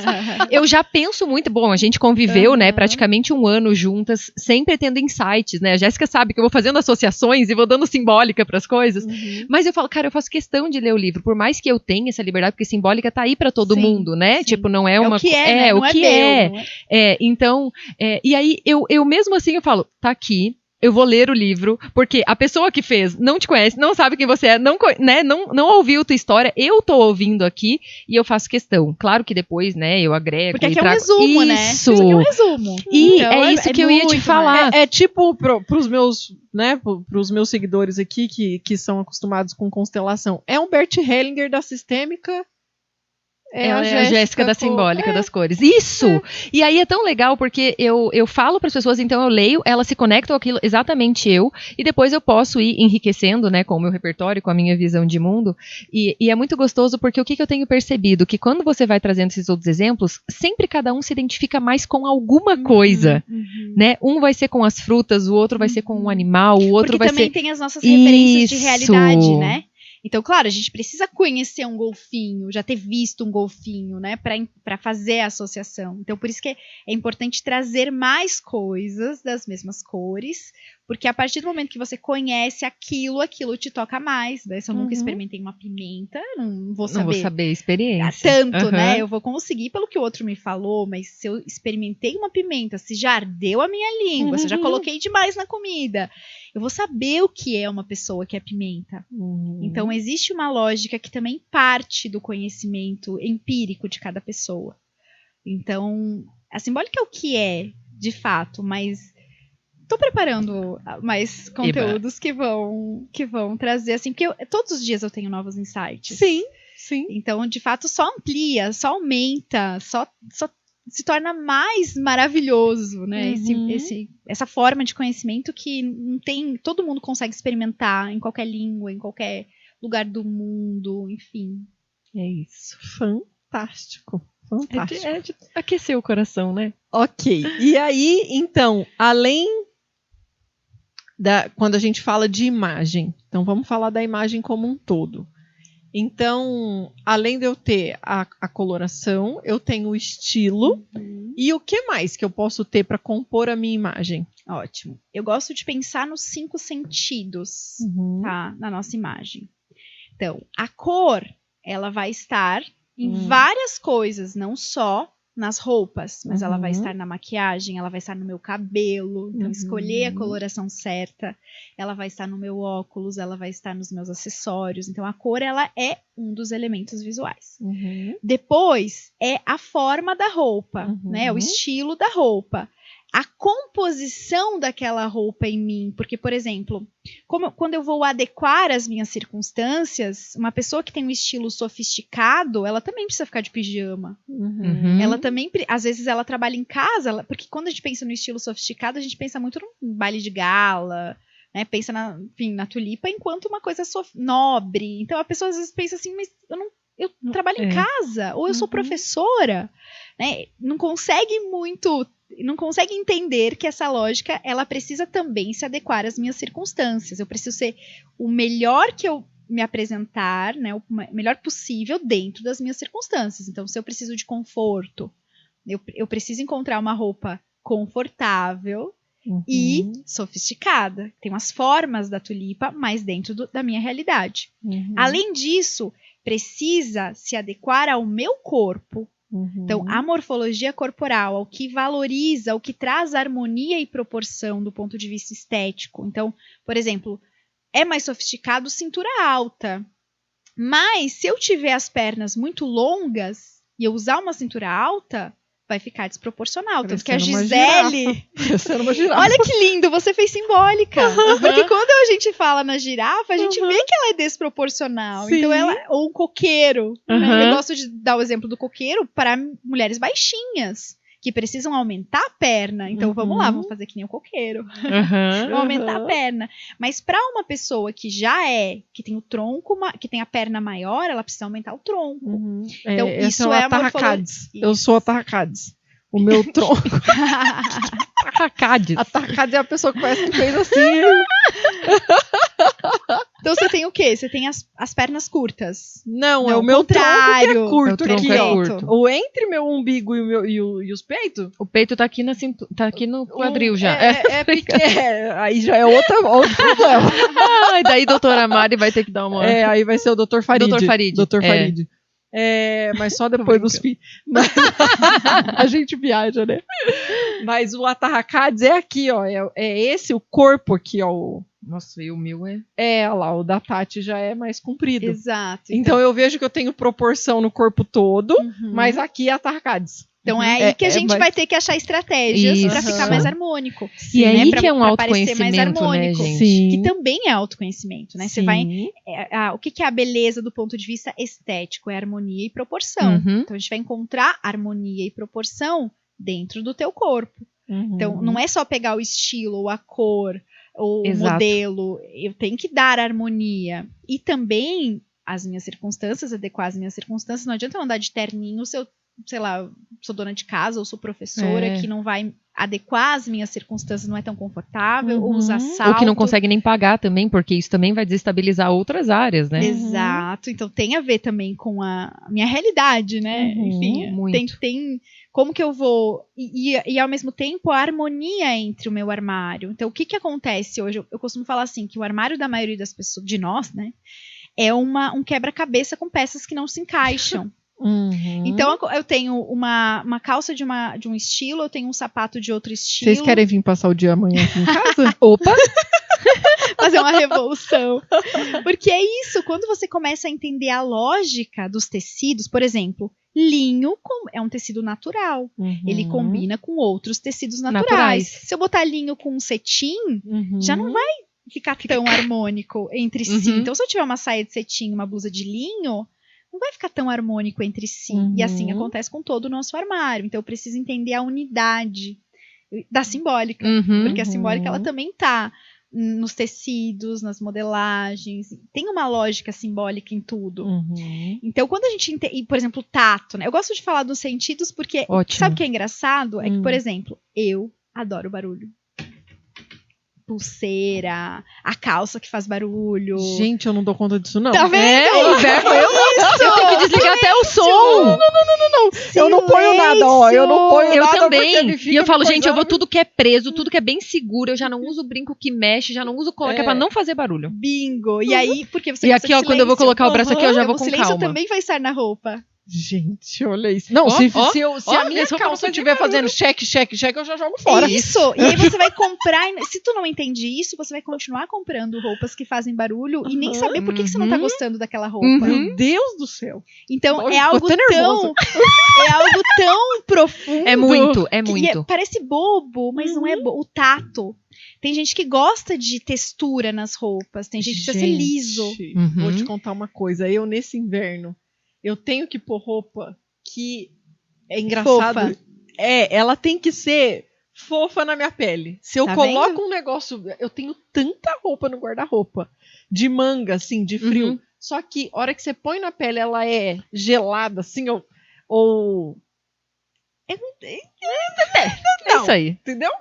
Eu já penso muito, bom, a gente conviveu, né, praticamente 1 ano juntas, sempre tendo insights, né? A Jéssica sabe que eu vou fazendo associações e vou dando simbólica pras coisas, mas eu falo, cara, eu faço questão de ler o livro, por mais que eu tenha essa liberdade, porque simbólica tá aí pra todo mundo, né? Sim. Tipo, não é uma... o que é, né? o Não que é. Então, e aí eu mesmo assim eu falo, tá aqui, eu vou ler o livro, porque a pessoa que fez não te conhece, não sabe quem você é, não ouviu tua história, eu tô ouvindo aqui e eu faço questão. Claro que depois, né, eu agrego. Porque aqui é um resumo, né? Isso. Isso aqui é um resumo. E Então, é isso que eu ia te falar. É tipo pros meus seguidores aqui que são acostumados com constelação. É um Bert Hellinger da sistêmica. Ela é a Jéssica da simbólica das cores. Isso! E aí é tão legal porque eu falo para as pessoas, então eu leio, elas se conectam àquilo, exatamente eu, e depois eu posso ir enriquecendo, né, com o meu repertório, com a minha visão de mundo. E é muito gostoso porque o que eu tenho percebido? Que quando você vai trazendo esses outros exemplos, sempre cada um se identifica mais com alguma coisa, né? Um vai ser com as frutas, o outro vai ser com um animal, o outro porque vai também ser... tem as nossas referências de realidade, né? Então, claro, a gente precisa conhecer um golfinho, já ter visto um golfinho, né, para fazer a associação. Então, por isso que é importante trazer mais coisas das mesmas cores, porque a partir do momento que você conhece aquilo te toca mais, né? Se eu nunca experimentei uma pimenta, não vou saber. Não vou saber a experiência. Tanto, né? Eu vou conseguir pelo que o outro me falou, mas se eu experimentei uma pimenta, se já ardeu a minha língua, se eu já coloquei demais na comida, eu vou saber o que é uma pessoa que é pimenta. Então, existe uma lógica que também parte do conhecimento empírico de cada pessoa. Então, a simbólica é o que é, de fato, mas tô preparando mais conteúdos que vão trazer, assim, porque todos os dias eu tenho novos insights. Sim. Então, de fato, só amplia, só aumenta, só se torna mais maravilhoso, né? Essa forma de conhecimento que não tem, todo mundo consegue experimentar em qualquer língua, em qualquer lugar do mundo, enfim. É isso. Fantástico. É de aquecer o coração, né? Ok. E aí, então, além quando a gente fala de imagem, então vamos falar da imagem como um todo. Então, além de eu ter a coloração, eu tenho o estilo. E o que mais que eu posso ter para compor a minha imagem? Ótimo. Eu gosto de pensar nos 5 sentidos, tá? Na nossa imagem. Então, a cor, ela vai estar em várias coisas, não só nas roupas, mas ela vai estar na maquiagem, ela vai estar no meu cabelo, então escolher a coloração certa, ela vai estar no meu óculos, ela vai estar nos meus acessórios, então a cor, ela é um dos elementos visuais. Depois, é a forma da roupa, né, o estilo da roupa, a composição daquela roupa em mim, porque, por exemplo, quando eu vou adequar as minhas circunstâncias, uma pessoa que tem um estilo sofisticado, ela também precisa ficar de pijama. Ela também, às vezes ela trabalha em casa, porque quando a gente pensa no estilo sofisticado, a gente pensa muito num baile de gala, né? Pensa na tulipa enquanto uma coisa nobre. Então a pessoa às vezes pensa assim, mas eu trabalho em casa, ou eu sou professora, né? Não consegue entender que essa lógica, ela precisa também se adequar às minhas circunstâncias. Eu preciso ser o melhor que eu me apresentar, né, o melhor possível dentro das minhas circunstâncias. Então, se eu preciso de conforto, eu preciso encontrar uma roupa confortável e sofisticada. Tem umas formas da tulipa, mas dentro da minha realidade. Além disso, precisa se adequar ao meu corpo. Então, a morfologia corporal, o que valoriza, o que traz harmonia e proporção do ponto de vista estético. Então, por exemplo, é mais sofisticado cintura alta. Mas, se eu tiver as pernas muito longas e eu usar uma cintura alta, vai ficar desproporcional. Tanto que a Gisele... Olha que lindo, você fez simbólica. Porque quando a gente fala na girafa, a gente vê que ela é desproporcional. Sim. Então ou um coqueiro. Né? Eu gosto de dar o exemplo do coqueiro para mulheres baixinhas, que precisam aumentar a perna. Então vamos lá, vamos fazer que nem o coqueiro. Vamos aumentar a perna. Mas para uma pessoa que que tem o tronco, que tem a perna maior, ela precisa aumentar o tronco. Então isso é a morfologia. Eu sou a Tarracades. O meu tronco. Tarracades. A Tarracades é a pessoa que parece que fez assim. Então você tem quê? Você tem as pernas curtas. Não, é Não, o meu tronco que é contrário. curto É o tronco aqui, é ó. curto. O entre meu umbigo e os peitos. O peito tá aqui na cintura, tá aqui no quadril já. É pequeno. Aí já é outro problema. Ai, daí doutora Mari vai ter que dar uma... Aí vai ser o Dr. Farid. Dr. Farid. Dr. Farid. Mas só depois dos filhos. A gente viaja, né? Mas o Atarracades é aqui, ó. É esse o corpo aqui, ó. Nossa, e o meu é... Olha lá, o da Tati já é mais comprido. Exato. Então eu vejo que eu tenho proporção no corpo todo, Uhum. mas aqui é Atarracades. Então é aí que a gente vai ter que achar estratégias pra Isso. ficar mais harmônico. E é aí Pra- que é um pra parecer mais autoconhecimento, né, harmônico. gente? Sim. Que também é autoconhecimento, né? Você vai. O que é a beleza do ponto de vista estético? É harmonia e proporção. Uhum. Então a gente vai encontrar harmonia e proporção dentro do teu corpo. Então não é só pegar o estilo, ou a cor, ou o Exato. modelo. Eu tenho que dar harmonia. E também as minhas circunstâncias, adequar as minhas circunstâncias. Não adianta eu andar de terninho se eu, sei lá, sou dona de casa ou sou professora, que não vai adequar as minhas circunstâncias, não é tão confortável, ou usar salto. Ou que não consegue nem pagar também, porque isso também vai desestabilizar outras áreas, né? Exato, então tem a ver também com a minha realidade, né? Enfim, muito. tem como que eu vou. E ao mesmo tempo a harmonia entre o meu armário. Então, o que acontece hoje? Eu costumo falar assim, que o armário da maioria das pessoas, de nós, né? É um quebra-cabeça com peças que não se encaixam. Então eu tenho uma calça de um estilo, eu tenho um sapato de outro estilo. Vocês querem vir passar o dia amanhã aqui em casa? Opa! Fazer uma revolução. Porque é isso, quando você começa a entender a lógica dos tecidos, por exemplo, linho é um tecido natural. Ele combina com outros tecidos naturais. Se eu botar linho com cetim, já não vai ficar tão harmônico entre si. Então, se eu tiver uma saia de cetim, uma blusa de linho, não vai ficar tão harmônico entre si. E assim acontece com todo o nosso armário. Então, eu preciso entender a unidade da simbólica. Porque a simbólica, ela também tá nos tecidos, nas modelagens. Tem uma lógica simbólica em tudo. Então, quando a gente entende, por exemplo, o tato, né? Eu gosto de falar dos sentidos porque, sabe o que é engraçado? É que, por exemplo, eu adoro barulho. Pulseira, a calça que faz barulho. Gente, eu não dou conta disso, não. Tá vendo? O inverno, eu tenho que desligar até o som. Não. Eu não ponho nada, ó. Eu não ponho Eu nada porque também. ele fica E eu falo, me gente, eu vou coisando. tudo que é preso, tudo que é bem seguro. Eu já não uso brinco que mexe, já não uso colar, que é pra não fazer barulho. Bingo. E aí, porque você E gosta aqui, de ó, quando eu vou silêncio. colocar o braço aqui, eu já vou O com silêncio calma. também vai estar na roupa. Gente, olha isso. Não, Ó, se ó, a minha essa roupa não calça faz estiver fazendo cheque, eu já jogo fora. Isso. E aí você vai comprar. Se tu não entende isso, você vai continuar comprando roupas que fazem barulho e nem saber por que você não tá gostando daquela roupa. Meu Deus do céu. Então Olha, é tô algo até nervosa. é algo tão profundo. É muito, é que muito. parece bobo, mas não é bobo. O tato. Tem gente que gosta de textura nas roupas, tem gente que precisa ser liso. Vou te contar uma coisa. Eu, nesse inverno, eu tenho que pôr roupa que é engraçado. Fofa. Ela tem que ser fofa na minha pele. Se eu Tá coloco vendo? um negócio. Eu tenho tanta roupa no guarda-roupa. De manga, assim, de frio. Só que, a hora que você põe na pele, ela é gelada, assim, ou É isso aí. entendeu?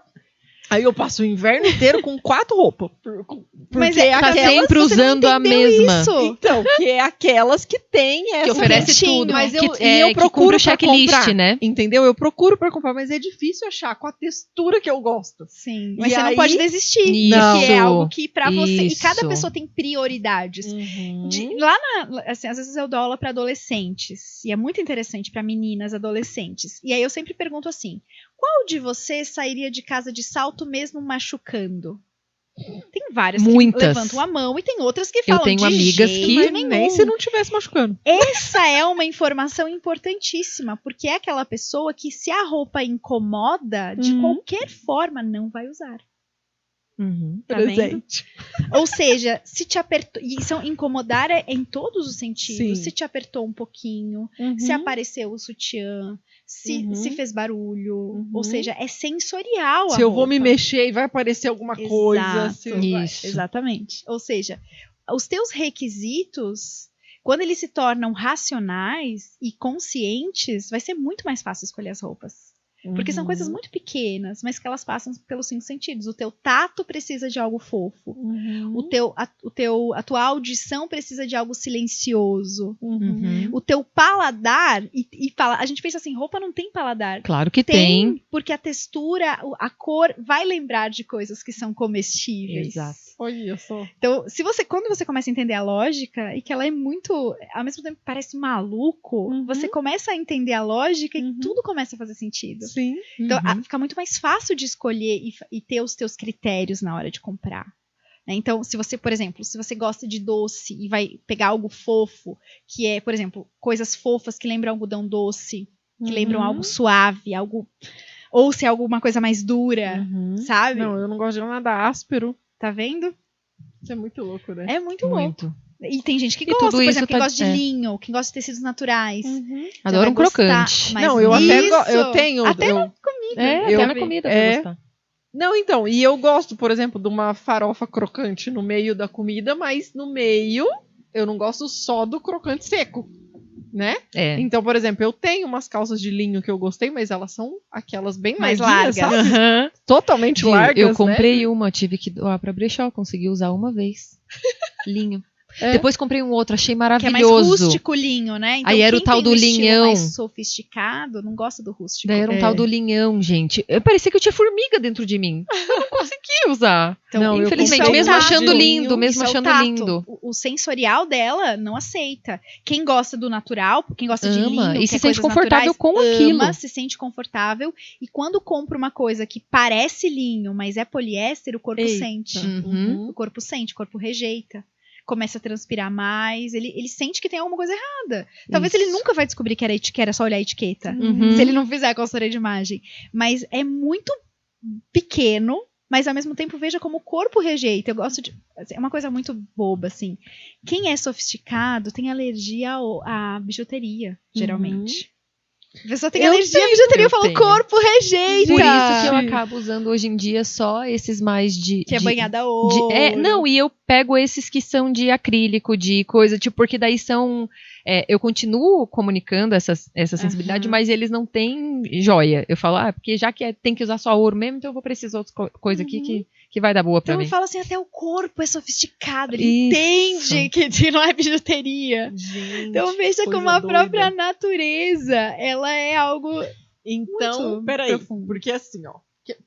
Aí eu passo o inverno inteiro com 4 roupas. Mas Porque Tá aquelas- sempre você não usando a entendeu mesma. isso. Então, que é aquelas que tem essa Que oferece bonitinho, tudo. mas que, eu que procuro cumpre o pra checklist, comprar. né? Entendeu? Eu procuro pra comprar, mas é difícil achar com a textura que eu gosto. Sim, mas E você não aí- pode desistir. Isso, Porque é algo que pra você. E cada isso. pessoa tem prioridades. Uhum. Assim, às vezes eu dou aula pra adolescentes. E é muito interessante pra meninas adolescentes. E aí eu sempre pergunto assim: qual de vocês sairia de casa de salto mesmo machucando? Tem várias Muitas. que levantam a mão e tem outras que falam tenho de amigas jeito que Mas nenhum. nem se não tivesse machucando. Essa é uma informação importantíssima, porque é aquela pessoa que, se a roupa incomoda, de qualquer forma, não vai usar. Tá vendo? Presente. Ou seja, se te apertou. E incomodar é em todos os sentidos. Sim. Se te apertou um pouquinho, se apareceu o sutiã, se fez barulho. Ou seja, é sensorial. Se a eu vou me roupa. mexer e vai aparecer alguma coisa. Exato. Se vai- Isso. Exatamente. Ou seja, os teus requisitos, quando eles se tornam racionais e conscientes, vai ser muito mais fácil escolher as roupas. Porque são coisas muito pequenas, mas que elas passam pelos 5 sentidos. O teu tato precisa de algo fofo. Uhum. A tua audição precisa de algo silencioso. Uhum. O teu paladar, a gente pensa assim, roupa não tem paladar. Claro que tem. Porque a textura, a cor vai lembrar de coisas que são comestíveis. Exato. Olha só. Então, quando você começa a entender a lógica, e que ela é muito, ao mesmo tempo parece maluco, você começa a entender a lógica e tudo começa a fazer sentido. Sim. Então, fica muito mais fácil de escolher e ter os teus critérios na hora de comprar. Né? Então, se você, por exemplo, se você gosta de doce e vai pegar algo fofo, que é, por exemplo, coisas fofas que lembram algodão doce, que lembram algo suave, algo, ou se é alguma coisa mais dura, sabe? Não, eu não gosto de nada áspero. Tá vendo? Isso é muito louco, né? É muito louco. E tem gente que E gosta, tudo por isso exemplo, quem tá- gosta de linho, quem gosta de tecidos naturais. Adoro um vai gostar, crocante. mas Não, eu até eu isso, tenho. até eu, na comida. É, Eu- até na comida pra é. gostar. Não, então, e eu gosto, por exemplo, de uma farofa crocante no meio da comida, mas no meio eu não gosto só do crocante seco, né? É. Então, por exemplo, eu tenho umas calças de linho que eu gostei, mas elas são aquelas bem Mais largas, largas. sabe? Aham. Totalmente Viu? largas, Eu né? comprei uma, tive que doar pra brechó, consegui usar uma vez. Linho. É. Depois comprei um outro, achei Que é mais maravilhoso. rústico linho, né? Então, Aí era o quem tal tem do um estilo linhão. mais sofisticado, não gosta do rústico. Daí era um É. tal do linhão, gente. Eu parecia que eu tinha formiga dentro de mim. Eu não conseguia usar. Então, Não, eu Infelizmente, isso é o mesmo tato. achando lindo, mesmo Isso é o achando tato. lindo. O sensorial dela não aceita. Quem gosta do natural, quem gosta de Ama, linho, e se quer sente coisas confortável naturais, com aquilo. ama, se sente confortável. E quando compra uma coisa que parece linho, mas é poliéster, o corpo Eita. sente. Uhum. O corpo sente, o corpo rejeita. Começa a transpirar mais, ele sente que tem alguma coisa errada. Talvez Isso. ele nunca vai descobrir que era só olhar a etiqueta. Uhum. Se ele não fizer a consultoria de imagem. Mas é muito pequeno, mas ao mesmo tempo veja como o corpo rejeita. Eu gosto de... É uma coisa muito boba, assim. Quem é sofisticado tem alergia à bijuteria, geralmente. A pessoa tem Eu alergia à bijuteria, eu eu falo, o tenho. corpo rejeita. Por isso que eu acabo usando hoje em dia só esses mais de... Que é de- banhada a ouro. Não, e eu pego esses que são de acrílico, de coisa, tipo, porque daí são... eu continuo comunicando essa sensibilidade, Aham. mas eles não têm joia. Eu falo, porque já que tem que usar só ouro mesmo, então eu vou precisar de outras coisas aqui que vai dar boa pra Então mim. eu falo assim, até o corpo é sofisticado, ele Isso. entende que não é bijuteria. Gente, Então veja coisa como a doida. própria natureza, ela é algo... Então, muito peraí, profundo. porque assim, ó,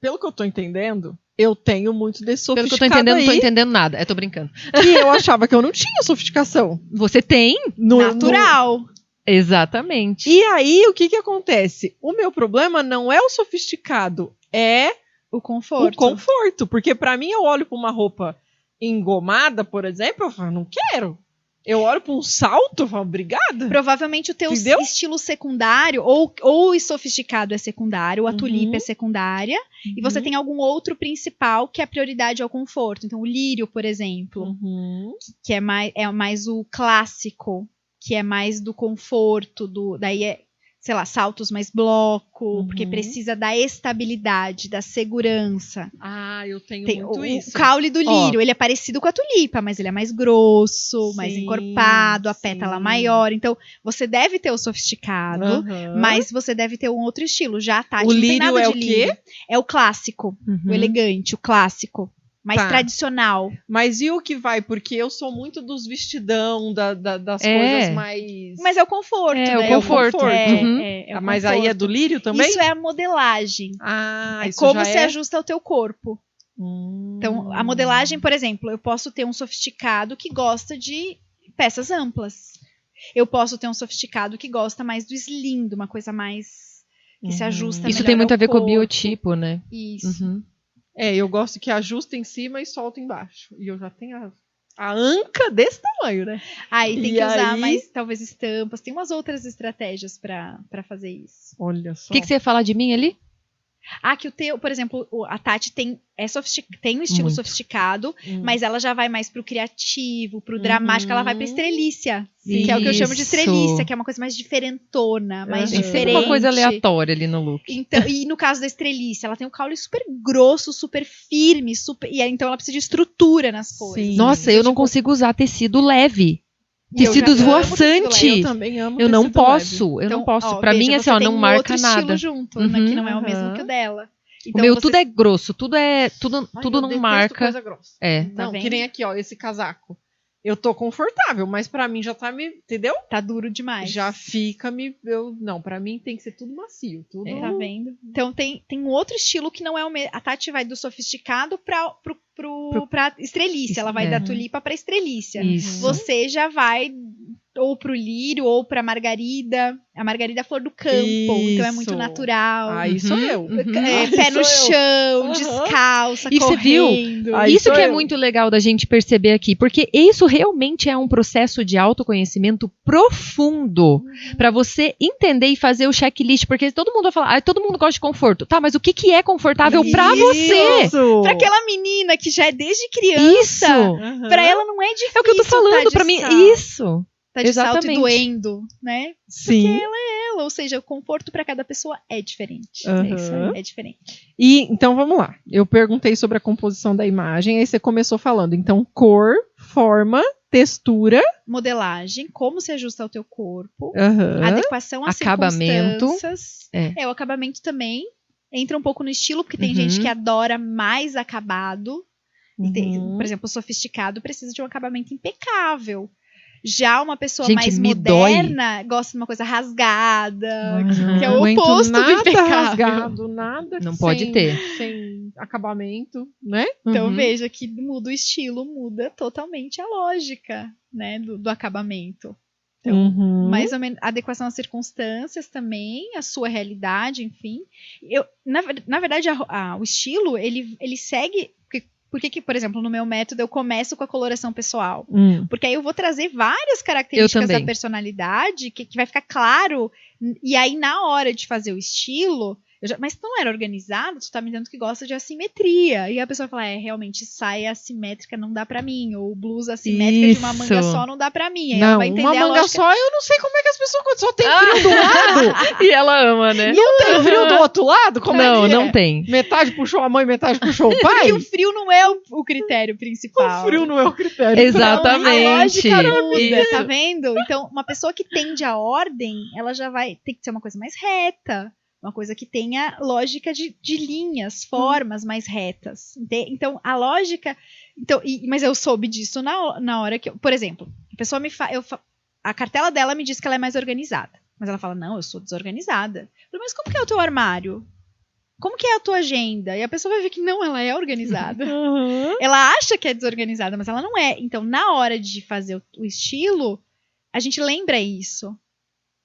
pelo que eu tô entendendo, eu tenho muito desse Pelo sofisticado que eu tô entendendo, não tô aí, entendendo nada. Eu tô brincando. que eu achava que eu não tinha sofisticação. Você tem? natural. Exatamente. E aí, o que acontece? O meu problema não é o sofisticado, é O conforto. o conforto. Porque pra mim, eu olho pra uma roupa engomada, por exemplo, eu falo, não quero. Eu olho pra um salto, eu falo, obrigada. Provavelmente o teu Entendeu? estilo secundário, ou o sofisticado é secundário, ou a Uhum. tulipa é secundária, e você tem algum outro principal que é a prioridade ao conforto. Então, o lírio, por exemplo, Uhum. que é mais o clássico, que é mais do conforto, daí é, sei lá, saltos mais bloco, porque precisa da estabilidade, da segurança. Ah, eu tenho Tem muito isso. o caule do lírio, ele é parecido com a tulipa, mas ele é mais grosso, mais Sim, encorpado, a sim. pétala maior. Então, você deve ter o sofisticado, Aham. mas você deve ter um outro estilo. Já a Tati O não tem lírio nada é de o quê? lírio. É o clássico, Uhum. o elegante, o clássico. Mais Tá. tradicional. Mas e o que vai? Porque eu sou muito dos vestidão, das É. coisas mais... Mas é o conforto, É, o né? conforto. Uhum. É o Mas aí é conforto. do lírio também? Isso é a modelagem. Ah, É isso como já se é... ajusta ao teu corpo. Então, a modelagem, por exemplo, eu posso ter um sofisticado que gosta de peças amplas. Eu posso ter um sofisticado que gosta mais do slim, de uma coisa mais que se ajusta Isso melhor tem muito ao a ver com o corpo. biotipo, né? Isso. Uhum. É, eu gosto que ajusta em cima e solta embaixo. E eu já tenho a anca desse tamanho, né? Aí tem E que usar aí? mais, talvez, estampas. Tem umas outras estratégias pra fazer isso. Olha só. O que você ia falar de mim ali? Que o teu, por exemplo, a Tati tem um estilo Muito. sofisticado, Hum. mas ela já vai mais pro criativo, pro dramático, ela vai pra estrelícia. Sim. Que é o que eu chamo de Isso. estrelícia, que é uma coisa mais diferentona, mais Tem Tem diferente. sempre uma coisa aleatória ali no look. Então, e no caso da estrelícia, ela tem um caule super grosso, super firme, e aí, então ela precisa de estrutura nas coisas. Sim. Nossa, eu não Tipo, consigo usar tecido leve. E eu já Tecido amo esvoaçante. Eu também amo Eu não tecido leve. posso, eu Então, não posso. ó, Pra veja, mim, assim, você ó, tem não um marca outro nada. estilo junto, né, que não é o mesmo Aham. que o dela. O Então, meu você- tudo é grosso, tudo Ai, tudo eu não detesto marca. coisa grossa. É. Não, Tá que vendo? nem aqui, ó, esse casaco. Eu tô confortável, mas pra mim já tá me... Entendeu? tá duro demais. Já fica me... Não, pra mim tem que ser tudo macio. Tudo... Tá vendo? Então tem um outro estilo que não é o mesmo. A Tati vai do sofisticado pra estrelícia. Ela vai É. da tulipa pra estrelícia. Isso. Você já vai ou pro lírio ou pra margarida. A margarida é a flor do campo. Então é muito Isso. natural. Aí sou eu. Uhum. É, Aí pé no sou eu. chão, Aham. descalça, E você viu? correndo. Aí Isso sou que é eu. muito legal da gente perceber aqui, porque isso realmente é um processo de autoconhecimento profundo pra você entender e fazer o checklist, porque todo mundo vai falar, todo mundo gosta de conforto. Tá, mas o que é confortável pra você? Isso. Pra aquela menina que já é desde Isso. criança, Aham. pra ela não é difícil. É o que eu tô falando tá pra de mim. salto, Isso. tá de salto e exatamente. doendo, né? Sim. Ela, ou seja, o conforto pra cada pessoa é diferente. Aham. É isso aí, é diferente. E então vamos lá. Eu perguntei sobre a composição da imagem, aí você começou falando. Então, cor, forma, textura. Modelagem, como se ajusta ao teu corpo, Aham. adequação às Acabamento. circunstâncias. É. O acabamento também entra um pouco no estilo, porque tem Uhum. gente que adora mais acabado. E tem, Uhum. por exemplo, o sofisticado precisa de um acabamento impecável. Já uma pessoa Gente, mais me dói. moderna gosta de uma coisa rasgada, Ai, que é não o aguento oposto do nada impecável. rasgado, nada Não pode sem- ter. sem acabamento, né? Então Uhum. veja que muda o estilo, muda totalmente a lógica, né, do acabamento. Então, Uhum. mais ou menos, adequação às circunstâncias também, a sua realidade, enfim. Na verdade, o estilo, ele segue... Porque, por exemplo, no meu método, eu começo com a coloração pessoal. Porque aí eu vou trazer várias características da também. personalidade que vai ficar claro. E aí, na hora de fazer o estilo... mas tu não era organizado, tu tá me dizendo que gosta de assimetria. E a pessoa fala, realmente, saia assimétrica não dá pra mim. Ou blusa assimétrica de uma manga Isso. só não dá pra mim. Aí ela Não, vai entender uma a manga lógica. só, eu não sei como é que as pessoas só tem frio do lado. E ela ama, né? Não tem frio do outro lado? Como não, é que é? não tem. Metade puxou a mãe, metade puxou o pai? E o frio não é o critério principal. O frio não é o critério. Exatamente. Então, a lógica muda, Isso. tá vendo? Então, uma pessoa que tende à ordem, ela já vai ter que ser uma coisa mais reta. Uma coisa que tenha lógica de linhas, formas mais retas. Então, a lógica... mas eu soube disso na hora que... Por exemplo, a pessoa a cartela dela me diz que ela é mais organizada. Mas ela fala, não, eu sou desorganizada. Eu falo, mas como que é o teu armário? Como que é a tua agenda? E a pessoa vai ver que não, ela é organizada. Uhum. Ela acha que é desorganizada, mas ela não é. Então, na hora de fazer o estilo, a gente lembra isso.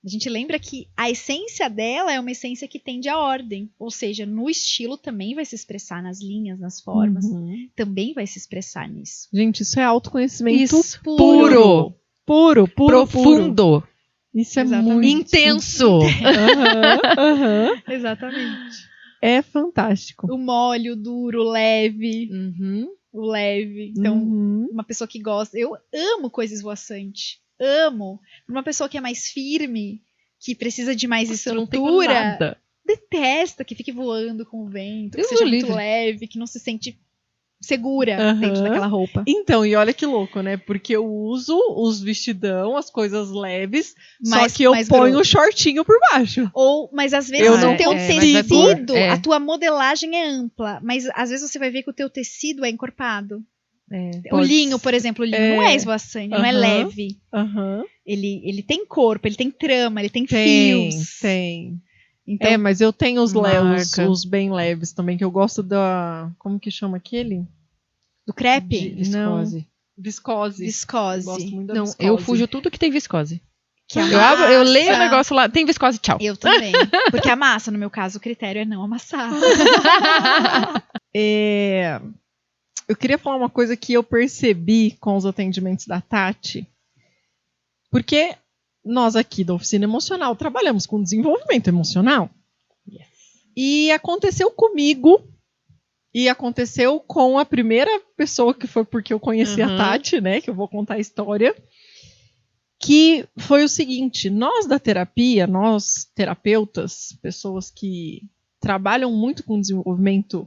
A gente lembra que a essência dela é uma essência que tende à ordem. Ou seja, no estilo também vai se expressar nas linhas, nas formas. Uhum. Também vai se expressar nisso. Gente, isso é autoconhecimento Isso. puro. Puro. Profundo. Isso é Exatamente. muito... Intenso. Aham, aham. Exatamente. É fantástico. O mole, o duro, o leve. Uhum. O leve. Então, Uhum. uma pessoa que gosta... Eu amo coisa esvoaçante. Amo. Uma pessoa que é mais firme, que precisa de mais Você não tem estrutura... nada. Detesta que fique voando com o vento, Deus que seja o muito livre. leve, que não se sente segura Aham. dentro daquela roupa. Então, e olha que louco, né? Porque eu uso os vestidão, as coisas leves, Mais- só que eu mais ponho o grosso. shortinho por baixo. Mas às vezes Eu o não teu consigo. mas vai pôr, tecido, é. a tua modelagem é ampla, mas às vezes você vai ver que o teu tecido é encorpado. O Pode linho, por exemplo, o linho não é esvoaçante, não é Aham. leve. Aham. Ele tem corpo, ele tem trama, ele tem Tem, fios. tem. Então, Mas eu tenho os Marca. os bem leves também, que eu gosto da... Como que chama aquele? do crepe, Viscose. Viscose. viscose. Gosto muito da Não, viscose. eu fujo tudo que tem viscose. Que Eu leio o amassa. negócio lá, tem viscose, tchau. Eu também. Porque amassa, no meu caso, o critério é não amassar. Eu queria falar uma coisa que eu percebi com os atendimentos da Tati. Porque nós aqui da Oficina Emocional trabalhamos com desenvolvimento emocional. E aconteceu comigo. E aconteceu com a primeira pessoa, que foi porque eu conheci a Uhum. Tati, né? Que eu vou contar a história. Que foi o seguinte: nós da terapia, nós terapeutas, pessoas que trabalham muito com desenvolvimento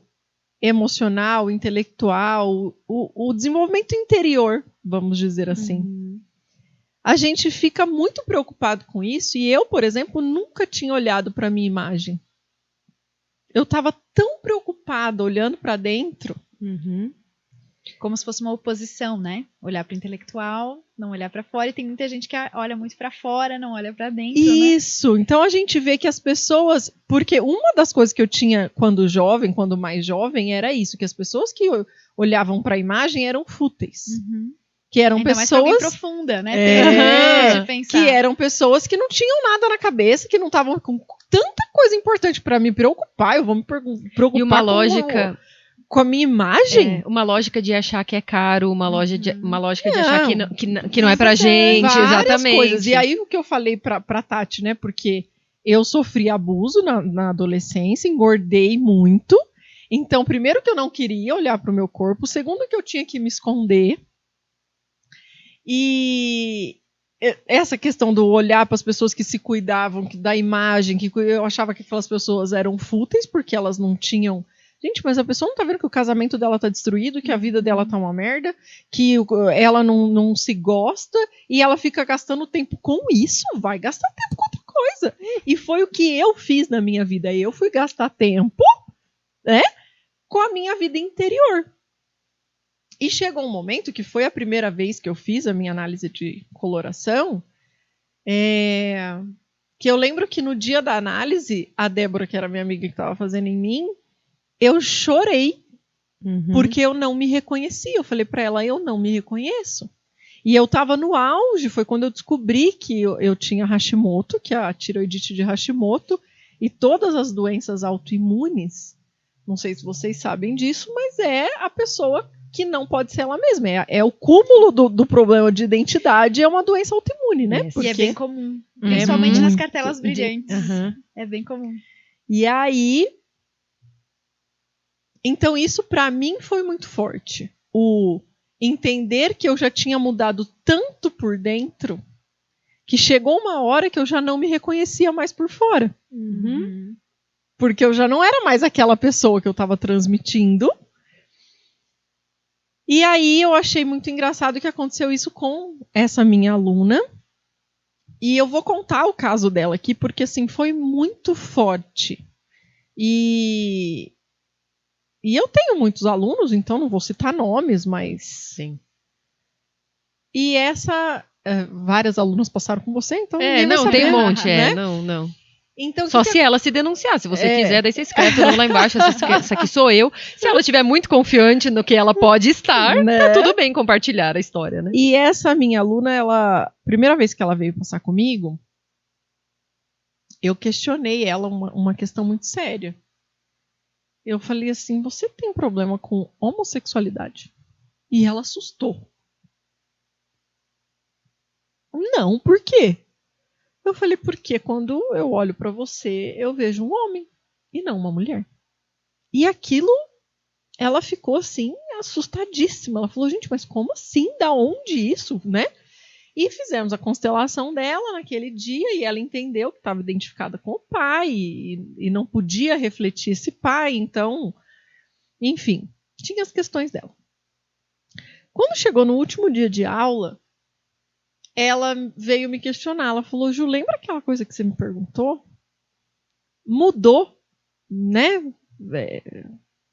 emocional, intelectual, o desenvolvimento interior, vamos dizer assim. a gente fica muito preocupado com isso. E eu, por exemplo, nunca tinha olhado para minha imagem. Eu estava tão preocupada olhando para dentro. Como se fosse uma oposição, né? Olhar para o intelectual, não olhar para fora. E tem muita gente que olha muito para fora, não olha para dentro, Isso. Né? Então a gente vê que as pessoas... Porque uma das coisas que eu tinha quando mais jovem, era isso. Que as pessoas que olhavam para a imagem eram fúteis. Que eram ainda pessoas... mais pra profunda, né? Que eram pessoas que não tinham nada na cabeça, que não estavam com tanta coisa importante para me preocupar. Eu vou me preocupar e uma lógica... com a minha imagem? Uma lógica de achar que é caro, uma lógica de achar que não é pra gente, exatamente. Coisas. E aí o que eu falei pra Tati, né? Porque eu sofri abuso na adolescência, engordei muito. Então, primeiro que eu não queria olhar pro meu corpo, segundo que eu tinha que me esconder. E essa questão do olhar para as pessoas que se cuidavam, da imagem, que eu achava que aquelas pessoas eram fúteis porque elas não tinham... Gente, mas a pessoa não tá vendo que o casamento dela tá destruído, que a vida dela tá uma merda, que ela não se gosta e ela fica gastando tempo com isso. Vai gastar tempo com outra coisa. E foi o que eu fiz na minha vida. Eu fui gastar tempo, né, com a minha vida interior. E chegou um momento que foi a primeira vez que eu fiz a minha análise de coloração, que eu lembro que no dia da análise, a Débora, que era minha amiga que estava fazendo em mim, eu chorei, porque eu não me reconhecia. Eu falei para ela, eu não me reconheço. E eu estava no auge, foi quando eu descobri que eu tinha Hashimoto, que é a tireoidite de Hashimoto, e todas as doenças autoimunes, não sei se vocês sabem disso, mas é a pessoa que não pode ser ela mesma. É o cúmulo do problema de identidade, é uma doença autoimune, né? E é bem comum, principalmente nas cartelas brilhantes. É bem comum. E aí... Então isso para mim foi muito forte. O entender que eu já tinha mudado tanto por dentro que chegou uma hora que eu já não me reconhecia mais por fora. Porque eu já não era mais aquela pessoa que eu estava transmitindo. E aí eu achei muito engraçado que aconteceu isso com essa minha aluna. E eu vou contar o caso dela aqui porque assim foi muito forte. E eu tenho muitos alunos, então não vou citar nomes, mas... Sim. E várias alunas passaram com você, então... Não, tem um monte, né? Não. Então, só se ela se denunciar. Se você quiser, daí você escreve tudo lá embaixo. Essa aqui sou eu. Se ela estiver muito confiante no que ela pode estar, né? Tá tudo bem compartilhar a história, né? E essa minha aluna, primeira vez que ela veio passar comigo, eu questionei ela uma questão muito séria. Eu falei assim, você tem problema com homossexualidade? E ela assustou. Não, por quê? Eu falei, porque quando eu olho pra você, eu vejo um homem e não uma mulher. E aquilo, ela ficou assim, assustadíssima. Ela falou, gente, mas como assim? Da onde isso, né? E fizemos a constelação dela naquele dia e ela entendeu que estava identificada com o pai e não podia refletir esse pai. Então, enfim, tinha as questões dela. Quando chegou no último dia de aula, ela veio me questionar. Ela falou, Ju, lembra aquela coisa que você me perguntou? Mudou, né?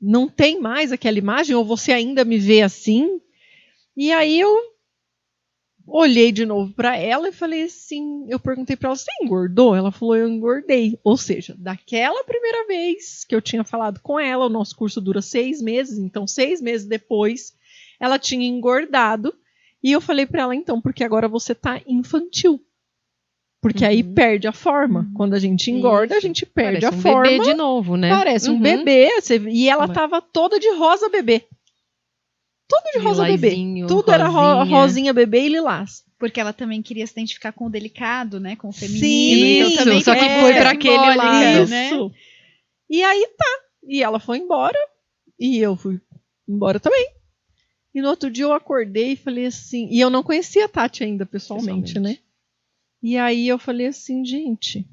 Não tem mais aquela imagem ou você ainda me vê assim? E aí eu olhei de novo para ela e falei assim, eu perguntei para ela, você engordou? Ela falou, eu engordei. Ou seja, daquela primeira vez que eu tinha falado com ela, o nosso curso dura 6 meses, então 6 meses depois, ela tinha engordado. E eu falei para ela, então, porque agora você tá infantil. Porque aí perde a forma. Quando a gente engorda, a gente perde a forma. Parece um bebê de novo, né? Parece um bebê. E ela tava toda de rosa bebê. Tudo de rosa bebê. Tudo era rosinha bebê e lilás. Porque ela também queria se identificar com o delicado, né? Com o feminino. Sim, então também só que foi para aquele lado. Né? E aí tá. E ela foi embora. E eu fui embora também. E no outro dia eu acordei e falei assim... E eu não conhecia a Tati ainda pessoalmente, né? E aí eu falei assim, gente...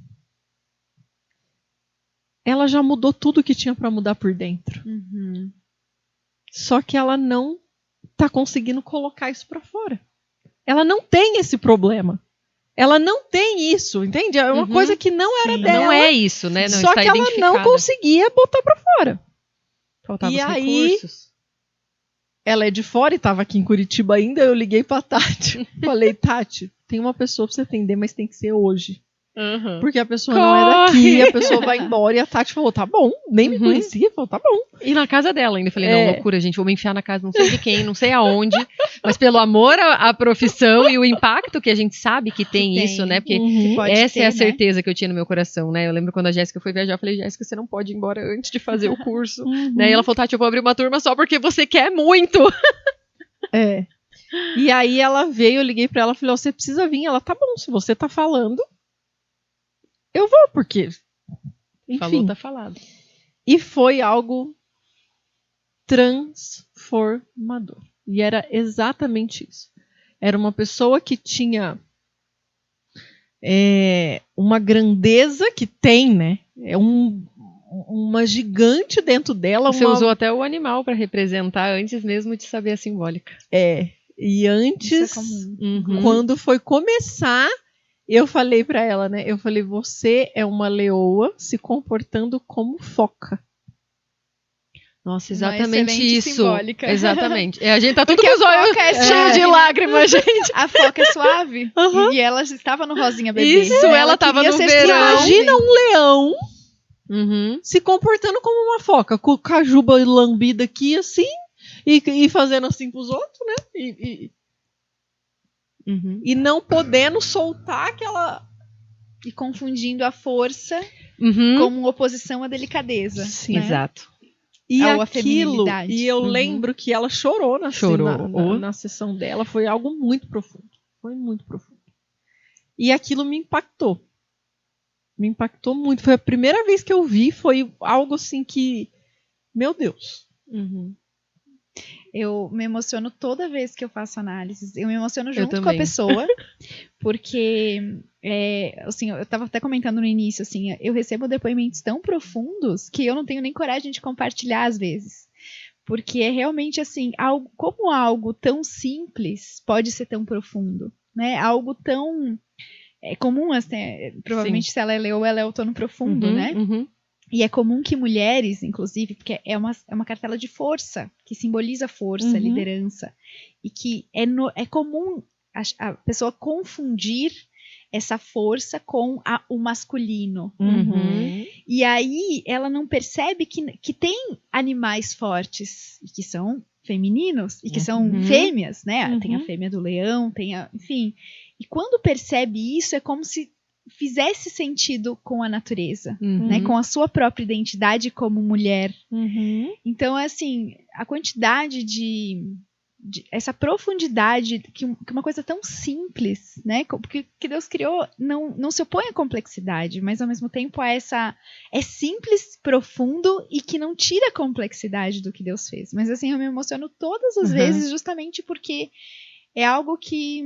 Ela já mudou tudo que tinha pra mudar por dentro. Só que ela não tá conseguindo colocar isso pra fora. ela não tem esse problema. Ela não tem isso, entende? É uma coisa que não era Sim. dela. Não é isso, né? Não só está que ela não identificada. conseguia botar pra fora. Faltavam E os aí- recursos. Ela é de fora e tava aqui em Curitiba ainda, eu liguei pra Tati. Falei, Tati, tem uma pessoa pra você atender, mas tem que ser hoje. Uhum. Porque a pessoa não é daqui, a pessoa vai embora. E a Tati falou, tá bom. Nem me Uhum. conhecia, falou, tá bom. E na casa dela ainda. Eu falei, É. não, loucura, gente. Vou me enfiar na casa não sei de quem, não sei aonde. Mas pelo amor à profissão e o impacto que a gente sabe que tem tem. isso, né? Porque Uhum. Pode essa ter, é a né? certeza que eu tinha no meu coração, né? Eu lembro quando a Jéssica foi viajar, eu falei, Jéssica, você não pode ir embora antes de fazer o curso. Uhum. Né? E ela falou, Tati, eu vou abrir uma turma só porque você quer muito. É. E aí ela veio, eu liguei pra ela, falei, ó, você precisa vir. Ela, tá bom, se você tá falando, eu vou, porque... Enfim. Falou, tá falado. E foi algo transformador. E era exatamente isso. Era uma pessoa que tinha uma grandeza que tem, né? É uma gigante dentro dela. Você uma... usou até o animal pra representar antes mesmo de saber a simbólica. E Isso antes, é comum. Uhum. quando foi começar, eu falei pra ela, né? Eu falei, você é uma leoa se comportando como foca. Nossa, Uma exatamente excelente isso. simbólica. Exatamente. A gente tá tudo Porque com os a olhos foca é cheios suave, de né? lágrimas, gente. A foca é suave. Aham. E ela estava no rosinha bebê. Isso, ela tava queria no ser verão. suave. Imagina um leão Uhum. se comportando como uma foca, com a juba lambida aqui, assim, e fazendo assim pros outros, né? Uhum. E não podendo soltar aquela... E confundindo a força Uhum. como oposição à delicadeza. Sim. né? Exato. E Ou a aquilo, feminilidade. e eu Uhum. lembro que ela chorou Chorou. na sessão dela, foi algo muito profundo. Foi muito profundo. E aquilo me impactou. Me impactou muito. Foi a primeira vez que eu vi, foi algo assim que... Meu Deus. Uhum. Eu me emociono toda vez que eu faço análises. Eu me emociono Eu junto com a também. pessoa. Porque, assim, eu estava até comentando no início, assim, eu recebo depoimentos tão profundos que eu não tenho nem coragem de compartilhar às vezes. Porque é realmente, assim, como algo tão simples pode ser tão profundo, né? Algo tão comum, assim, provavelmente se ela é leoa, ela é outono profundo, Uhum. né? Uhum. E é comum que mulheres, inclusive, porque é uma cartela de força, que simboliza força, Uhum. liderança, e que é comum a pessoa confundir essa força com o masculino. Uhum. E aí ela não percebe que tem animais fortes, e que são femininos, e que são Uhum. fêmeas, né? Uhum. Tem a fêmea do leão, enfim. E quando percebe isso, é como se fizesse sentido com a natureza, Uhum. né? Com a sua própria identidade como mulher. Uhum. Então, assim, a quantidade de essa profundidade que uma coisa tão simples, né? Porque que Deus criou não se opõe à complexidade, mas ao mesmo tempo é simples, profundo e que não tira a complexidade do que Deus fez. Mas assim, eu me emociono todas as Uhum. vezes justamente porque é algo que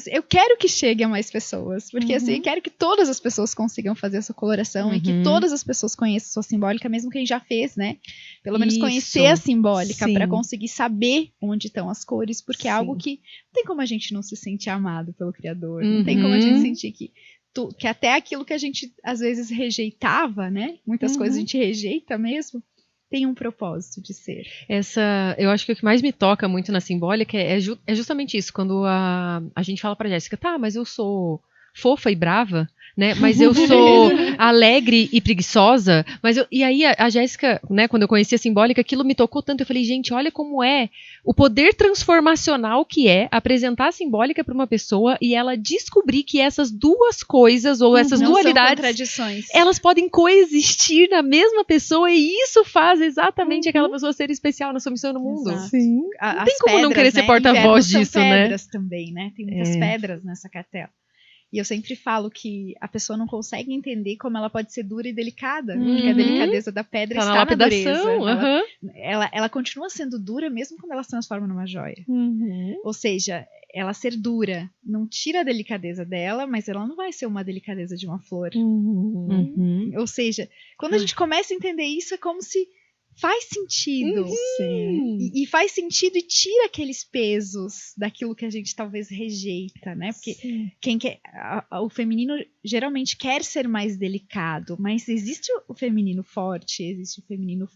eu quero que chegue a mais pessoas, porque assim, eu quero que todas as pessoas consigam fazer essa coloração e que Uhum. todas as pessoas conheçam a sua simbólica, mesmo quem já fez, né? Pelo menos Isso. conhecer a simbólica Sim. para conseguir saber onde estão as cores, porque é Sim. algo que não tem como a gente não se sentir amado pelo Criador, não tem como a Uhum. gente sentir que até aquilo que a gente às vezes rejeitava, né? Muitas coisas a gente rejeita mesmo. Tem um propósito de ser. Eu acho que o que mais me toca muito na simbólica é justamente isso, quando a gente fala pra Jéssica, tá, mas eu sou fofa e brava, né, mas eu sou alegre e preguiçosa, e aí a Jéssica, né, quando eu conheci a simbólica, aquilo me tocou tanto, eu falei, gente, olha como é o poder transformacional que é apresentar a simbólica para uma pessoa e ela descobrir que essas duas coisas, ou essas Não são dualidades, contradições. elas podem coexistir na mesma pessoa e isso faz exatamente aquela pessoa ser especial na sua missão no mundo. Exato. Sim. Não tem como não querer ser porta-voz disso, são né? pedras também, né? Tem muitas pedras nessa cartela. E eu sempre falo que a pessoa não consegue entender como ela pode ser dura e delicada, porque a delicadeza da pedra Tá na está na dureza. lapidação. Ela continua sendo dura mesmo quando ela se transforma numa joia. Uhum. Ou seja, ela ser dura não tira a delicadeza dela, mas ela não vai ser uma delicadeza de uma flor. Uhum. Uhum. Ou seja, quando a gente começa a entender isso, é como se faz sentido. Sim. E faz sentido e tira aqueles pesos daquilo que a gente talvez rejeita, né? Porque quem quer, o feminino geralmente quer ser mais delicado, mas existe o feminino forte, existe o feminino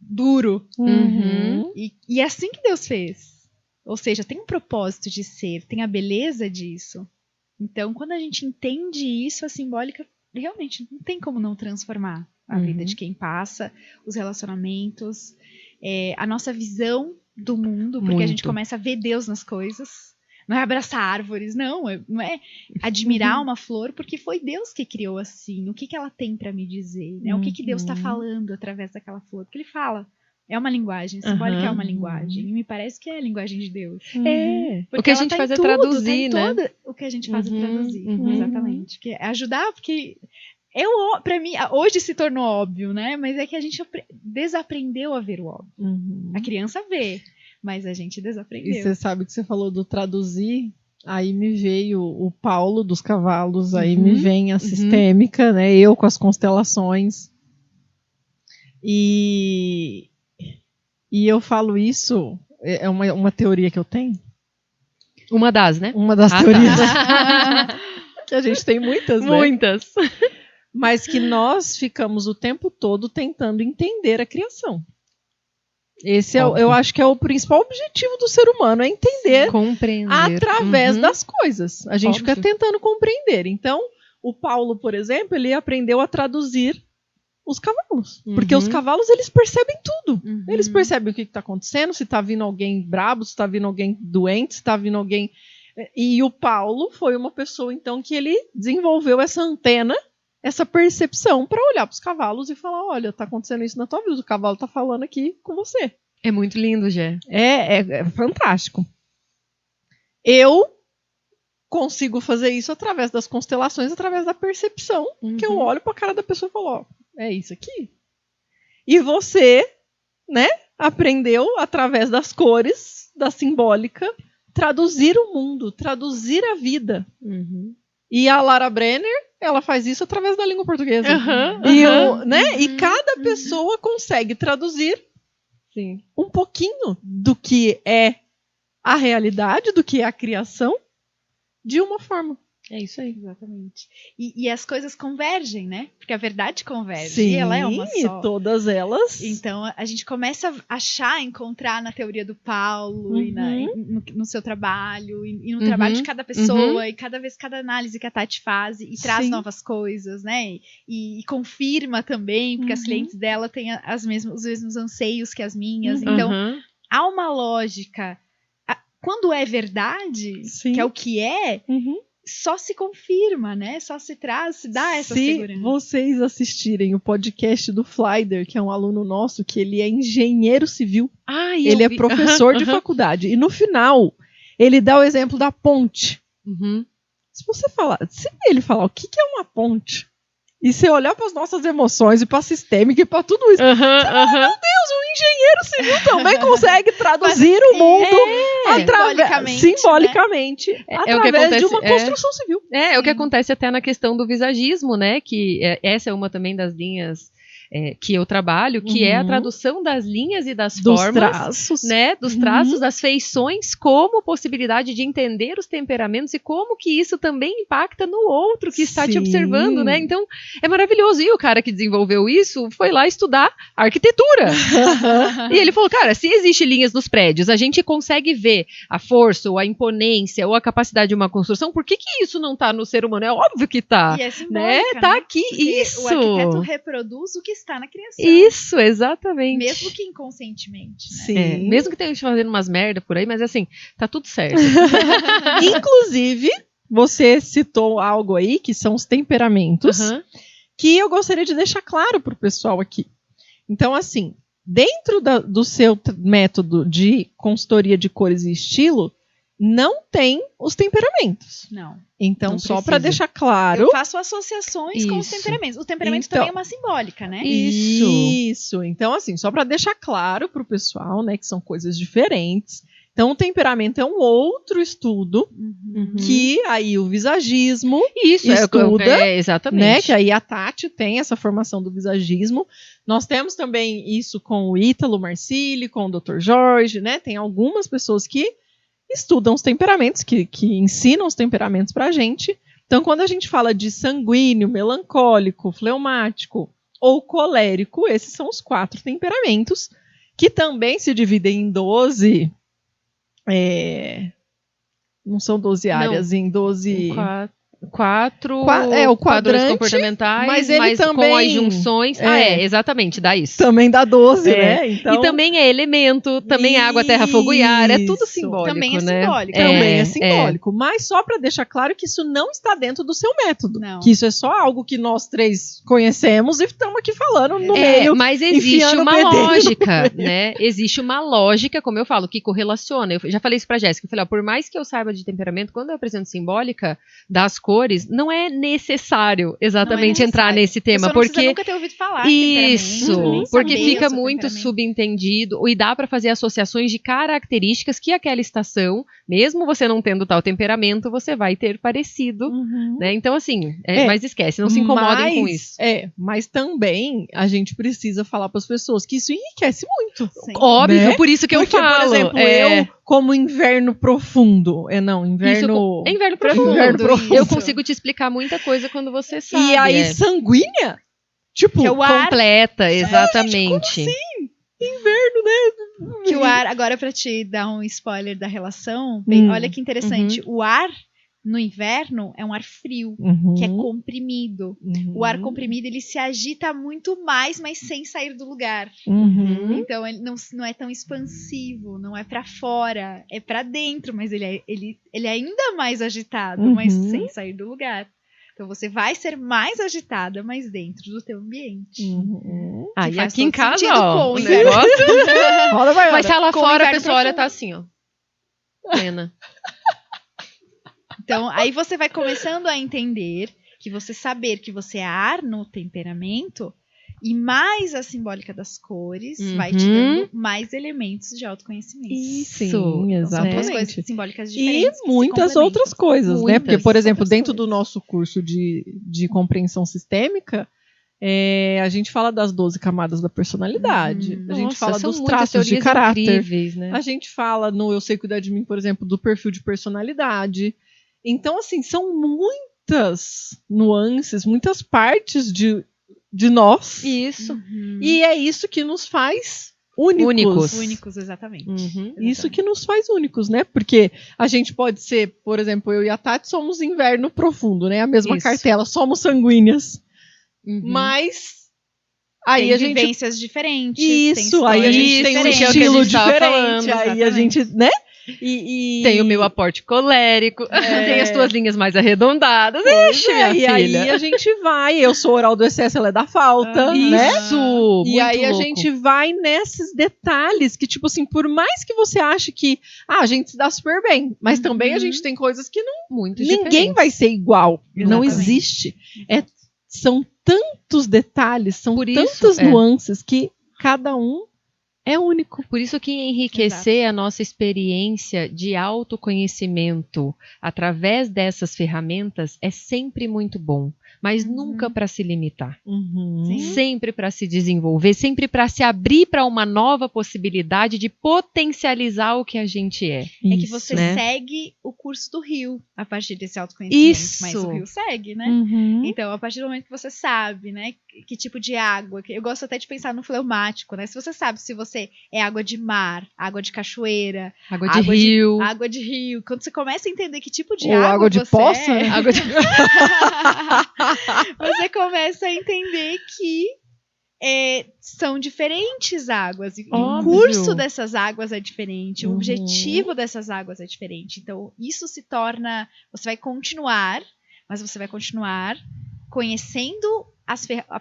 duro. Uhum. E é assim que Deus fez. Ou seja, tem um propósito de ser, tem a beleza disso. Então, quando a gente entende isso, a simbólica realmente não tem como não transformar a vida de quem passa, os relacionamentos, a nossa visão do mundo, porque a gente começa a ver Deus nas coisas. Não é abraçar árvores, não é admirar uma flor, porque foi Deus que criou assim. O que ela tem para me dizer? Né? O que Deus está falando através daquela flor? Porque ele fala. É uma linguagem, simbólica é uma linguagem. E me parece que é a linguagem de Deus. O que a gente faz é traduzir, né? O que a gente faz é traduzir, exatamente. Que é ajudar, porque para mim, hoje se tornou óbvio, né? Mas é que a gente desaprendeu a ver o óbvio. A criança vê, mas a gente desaprendeu. E você sabe que você falou do traduzir, aí me veio o Paulo dos cavalos, aí me vem a sistêmica, né? Eu com as constelações. E eu falo isso, é uma teoria que eu tenho. Uma das, né? Uma das teorias. Que a gente tem muitas, né? Muitas. Mas que nós ficamos o tempo todo tentando entender a criação. Esse eu acho que é o principal objetivo do ser humano, é entender, compreender através das coisas. A gente fica tentando compreender. Então, o Paulo, por exemplo, ele aprendeu a traduzir os cavalos. Porque os cavalos, eles percebem tudo. Eles percebem o que está acontecendo, se está vindo alguém brabo, se está vindo alguém doente, se está vindo alguém... E o Paulo foi uma pessoa, então, que ele desenvolveu essa antena, essa percepção para olhar para os cavalos e falar, olha, está acontecendo isso na tua vida, o cavalo está falando aqui com você. É muito lindo, Gé. É fantástico. Eu consigo fazer isso através das constelações, através da percepção, que eu olho para a cara da pessoa e falo, ó, é isso aqui. E você, né, aprendeu através das cores, da simbólica, traduzir o mundo, traduzir a vida. E a Lara Brenner, ela faz isso através da língua portuguesa. E cada pessoa consegue traduzir um pouquinho do que é a realidade, do que é a criação, de uma forma. É isso aí. Exatamente. E as coisas convergem, né? Porque a verdade converge. Sim, e ela é uma só. Todas elas. Então, a gente começa a achar, encontrar na teoria do Paulo, e no seu trabalho, e no trabalho de cada pessoa, e cada vez, cada análise que a Tati faz, e traz novas coisas, né? E confirma também, porque as clientes dela têm os mesmos anseios que as minhas. Então, há uma lógica. Quando é verdade, que é o que é... só se confirma, né? Só se traz, se dá essa segurança. Se vocês assistirem o podcast do Flyder, que é um aluno nosso, que ele é engenheiro civil, ele é professor de faculdade, e no final, ele dá o exemplo da ponte. Se ele falar o que é uma ponte, e você olhar para as nossas emoções, e para a sistêmica, e para tudo isso, você fala, meu Deus, o engenheiro civil também consegue traduzir o mundo simbolicamente, através de uma construção civil. É o que acontece até na questão do visagismo, né? Que essa é uma também das linhas que eu trabalho, que é a tradução das linhas e das formas, traços, né? Dos traços, das feições, como possibilidade de entender os temperamentos e como que isso também impacta no outro que está te observando, né? Então, é maravilhoso. E o cara que desenvolveu isso foi lá estudar arquitetura. E ele falou, cara, se existem linhas nos prédios, a gente consegue ver a força, ou a imponência, ou a capacidade de uma construção, por que isso não está no ser humano? É óbvio que está. E é simbólica, tá né? aqui, porque isso. O arquiteto reproduz o que está na criação. Isso, exatamente. Mesmo que inconscientemente. Né? Sim. Mesmo que tenha gente fazendo umas merda por aí, mas assim, tá tudo certo. Inclusive, você citou algo aí, que são os temperamentos, que eu gostaria de deixar claro pro pessoal aqui. Então, assim, dentro do seu método de consultoria de cores e estilo, não tem os temperamentos. Não. Então, Não só precisa. para deixar claro... Eu faço associações com os Isso. temperamentos. O temperamento Então, também é uma simbólica, né? Isso. Então, assim, só para deixar claro pro pessoal, né, que são coisas diferentes, Então, o temperamento é um outro estudo que aí o visagismo Isso, estuda, exatamente. né? Que aí a Tati tem essa formação do visagismo. Nós temos também isso com o Ítalo Marcilli, com o Dr. Jorge, né? Tem algumas pessoas que estudam os temperamentos, que ensinam os temperamentos pra gente. Então, quando a gente fala de sanguíneo, melancólico, fleumático ou colérico, esses são os 4 temperamentos, que também se dividem em 12... não são 12 áreas, em 12... Quatro o padrões quadrante, comportamentais, mas ele também, com as junções. Exatamente, dá isso. Também dá 12, né? Então, E também é elemento, também é água, terra, fogo e ar, é tudo simbólico, Também é né? simbólico. Também é simbólico, mas só para deixar claro que isso não está dentro do seu método. Não. Que isso é só algo que nós 3 conhecemos e estamos aqui falando no meio. Mas existe enfiando uma o bedelho. lógica, né? Existe uma lógica, como eu falo, que correlaciona. Eu já falei isso pra Jéssica. Eu falei, por mais que eu saiba de temperamento, quando eu apresento simbólica das cores, não é necessário exatamente entrar nesse tema. Porque Porque nunca ter ouvido falar. isso, porque fica muito subentendido. subentendido e dá para fazer associações de características que aquela estação, mesmo você não tendo tal temperamento, você vai ter parecido, né? Então assim, mas esquece, não se incomodem com isso. Mas também a gente precisa falar para as pessoas que isso enriquece muito. Sim. Óbvio, Né? por isso que Porque, eu falo. por exemplo, eu como inverno profundo, inverno Inverno profundo. Inverno profundo. Eu consigo te explicar muita coisa quando você sabe. E aí sanguínea, tipo, Que é o ar. Completa, exatamente. inverno, né? Que o ar, agora pra te dar um spoiler da relação, olha que interessante, o ar no inverno é um ar frio, que é comprimido. O ar comprimido, ele se agita muito mais, mas sem sair do lugar. Então, ele não é tão expansivo, não é pra fora, é pra dentro, mas ele é ainda mais agitado, mas sem sair do lugar. Então, você vai ser mais agitada, mas dentro do teu ambiente. E faz aqui em todo casa, sentido ó, com o o negócio... Mas se lá Com fora a inverno pessoa olha, profundo. tá assim, ó. Pena. Então, aí você vai começando a entender que você saber que você é ar no temperamento e mais a simbólica das cores vai te dando mais elementos de autoconhecimento. Isso, Então, são duas exatamente. coisas simbólicas diferentes. E que se muitas complementam. outras coisas, né? Muitas Porque, por exemplo, outras dentro do coisas. nosso curso de compreensão sistêmica, a gente fala das 12 camadas da personalidade. A gente Nossa, fala são dos muitas traços de teorias caráter. incríveis, né? A gente fala no Eu Sei Cuidar de Mim, por exemplo, do perfil de personalidade. Então, assim, são muitas nuances, muitas partes de nós. Isso. E é isso que nos faz únicos. Únicos, exatamente. Isso que nos faz únicos, né? Porque a gente pode ser, por exemplo, eu e a Tati somos inverno profundo, né? A mesma Isso. cartela, somos sanguíneas. Mas aí Tem a gente... vivências diferentes. Isso, aí a gente tem um diferentes. estilo Que é o que a gente tava diferente. falando, Aí a gente, né? E Tem o meu aporte colérico, tem as tuas linhas mais arredondadas. Ixi, minha e filha. aí a gente vai, eu sou oral do excesso, ela é da falta, né? Isso! E muito aí a louco. gente vai nesses detalhes que, tipo assim, por mais que você ache que a gente se dá super bem, mas também a gente tem coisas que Muito ninguém diferentes. vai ser igual. Não Exatamente. existe. São tantos detalhes, são Por isso, tantas nuances que cada um é único. Por isso que enriquecer a nossa experiência de autoconhecimento através dessas ferramentas é sempre muito bom, mas nunca para se limitar. Sim. Sempre para se desenvolver, sempre para se abrir para uma nova possibilidade de potencializar o que a gente é. É que você né? segue o curso do Rio a partir desse autoconhecimento. Isso. Mas o Rio segue, né? Uhum. Então, a partir do momento que você sabe, né, que tipo de água, eu gosto até de pensar no fleumático, né? Se você sabe se você é água de mar, água de cachoeira, Água de rio. água de rio. Quando você começa a entender que tipo de Ou água de você poça, é, né? Água de... você começa a entender que são diferentes águas. E o Óbvio. curso dessas águas é diferente, o Uhum. objetivo dessas águas é diferente. Então, isso se torna... Você vai continuar, mas você vai continuar conhecendo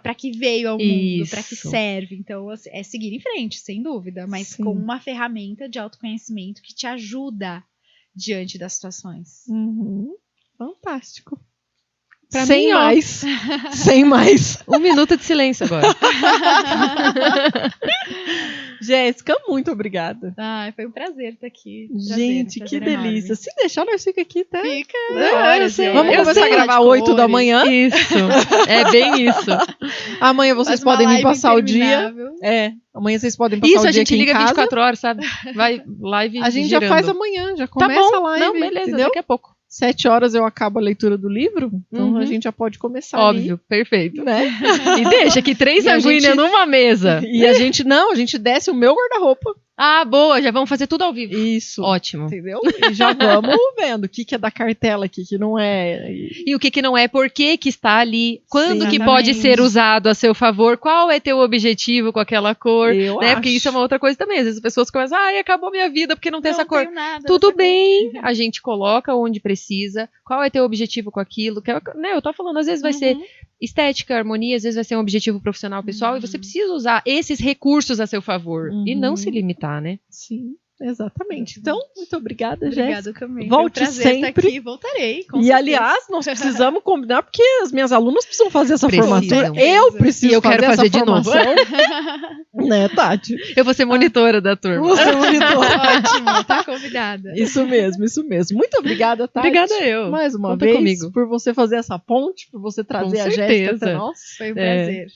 para que veio ao mundo, para que Isso. serve. Então, é seguir em frente, sem dúvida, mas Sim. com uma ferramenta de autoconhecimento que te ajuda diante das situações. Uhum. Fantástico. Pra Sem mim, ó. mais. Sem mais. 1 minuto de silêncio agora. Jéssica, muito obrigada. Ai, foi um prazer estar aqui. Gente, que delícia. Se deixar, nós fica aqui até... Fica. Vamos começar a gravar 8 da manhã? Isso. É bem isso. Amanhã vocês podem vir passar o dia. Amanhã vocês podem passar o dia aqui em casa. Isso, a gente liga 24 horas, sabe? Vai live A gente girando. Já faz amanhã, já começa a live. Não, beleza, entendeu? Daqui a pouco. 7 horas eu acabo a leitura do livro, então a gente já pode começar. Óbvio, ali, perfeito. Né? E deixa que 3 sanguíneas numa mesa. E a gente desce o meu guarda-roupa. Ah, boa, já vamos fazer tudo ao vivo. Isso. Ótimo. Entendeu? E já vamos vendo o que é da cartela, o que não é. E o que não é, por que está ali, quando Sim, que pode ser usado a seu favor, qual é teu objetivo com aquela cor, Eu né? acho. Porque isso é uma outra coisa também. Às vezes as pessoas começam, acabou minha vida porque não tem essa cor. Nada, Tudo bem, a gente coloca onde precisa, qual é teu objetivo com aquilo, né? Eu tô falando, às vezes vai ser estética, harmonia, às vezes vai ser um objetivo profissional, pessoal, e você precisa usar esses recursos a seu favor e não se limitar, né? Sim, exatamente. Então, muito obrigada, Obrigada Jéssica. também. Volte Foi um prazer sempre. estar aqui. Voltarei, com E, certeza. aliás, nós precisamos combinar, porque as minhas alunas precisam fazer essa Precisam. formatura. Eu preciso E eu quero fazer essa de novo. formação. Né, Tati? Eu vou ser monitora da turma. Você monitora. Ótimo, tá convidada. Isso mesmo. Muito obrigada, Tati. Obrigada eu. Mais uma Conta vez, comigo. por você fazer essa ponte, por você trazer Com a Jéssica certeza. até nós. Foi um prazer.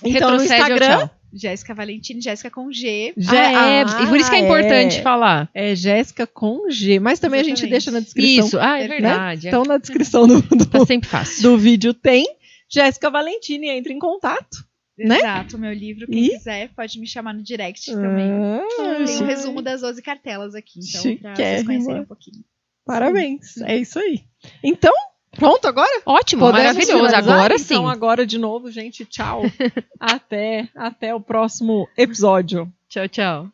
Então, no Retrocede ao Instagram, tchau. Jéssica Valentini, Jéssica com G. E por isso que é importante falar. É Jéssica com G, mas também a gente Exatamente. deixa na descrição. Isso, é né? verdade. Então, na descrição Tá sempre fácil. do vídeo tem Jéssica Valentini, entre em contato. Né? Exato, meu livro, quem quiser pode me chamar no direct também. Tem um resumo das 12 cartelas aqui, então pra vocês conhecerem um pouquinho. Parabéns, é isso aí. Então, pronto agora? Ótimo, Podemos maravilhoso. finalizar? Agora sim. Então, agora de novo, gente, tchau. Até o próximo episódio. Tchau, tchau.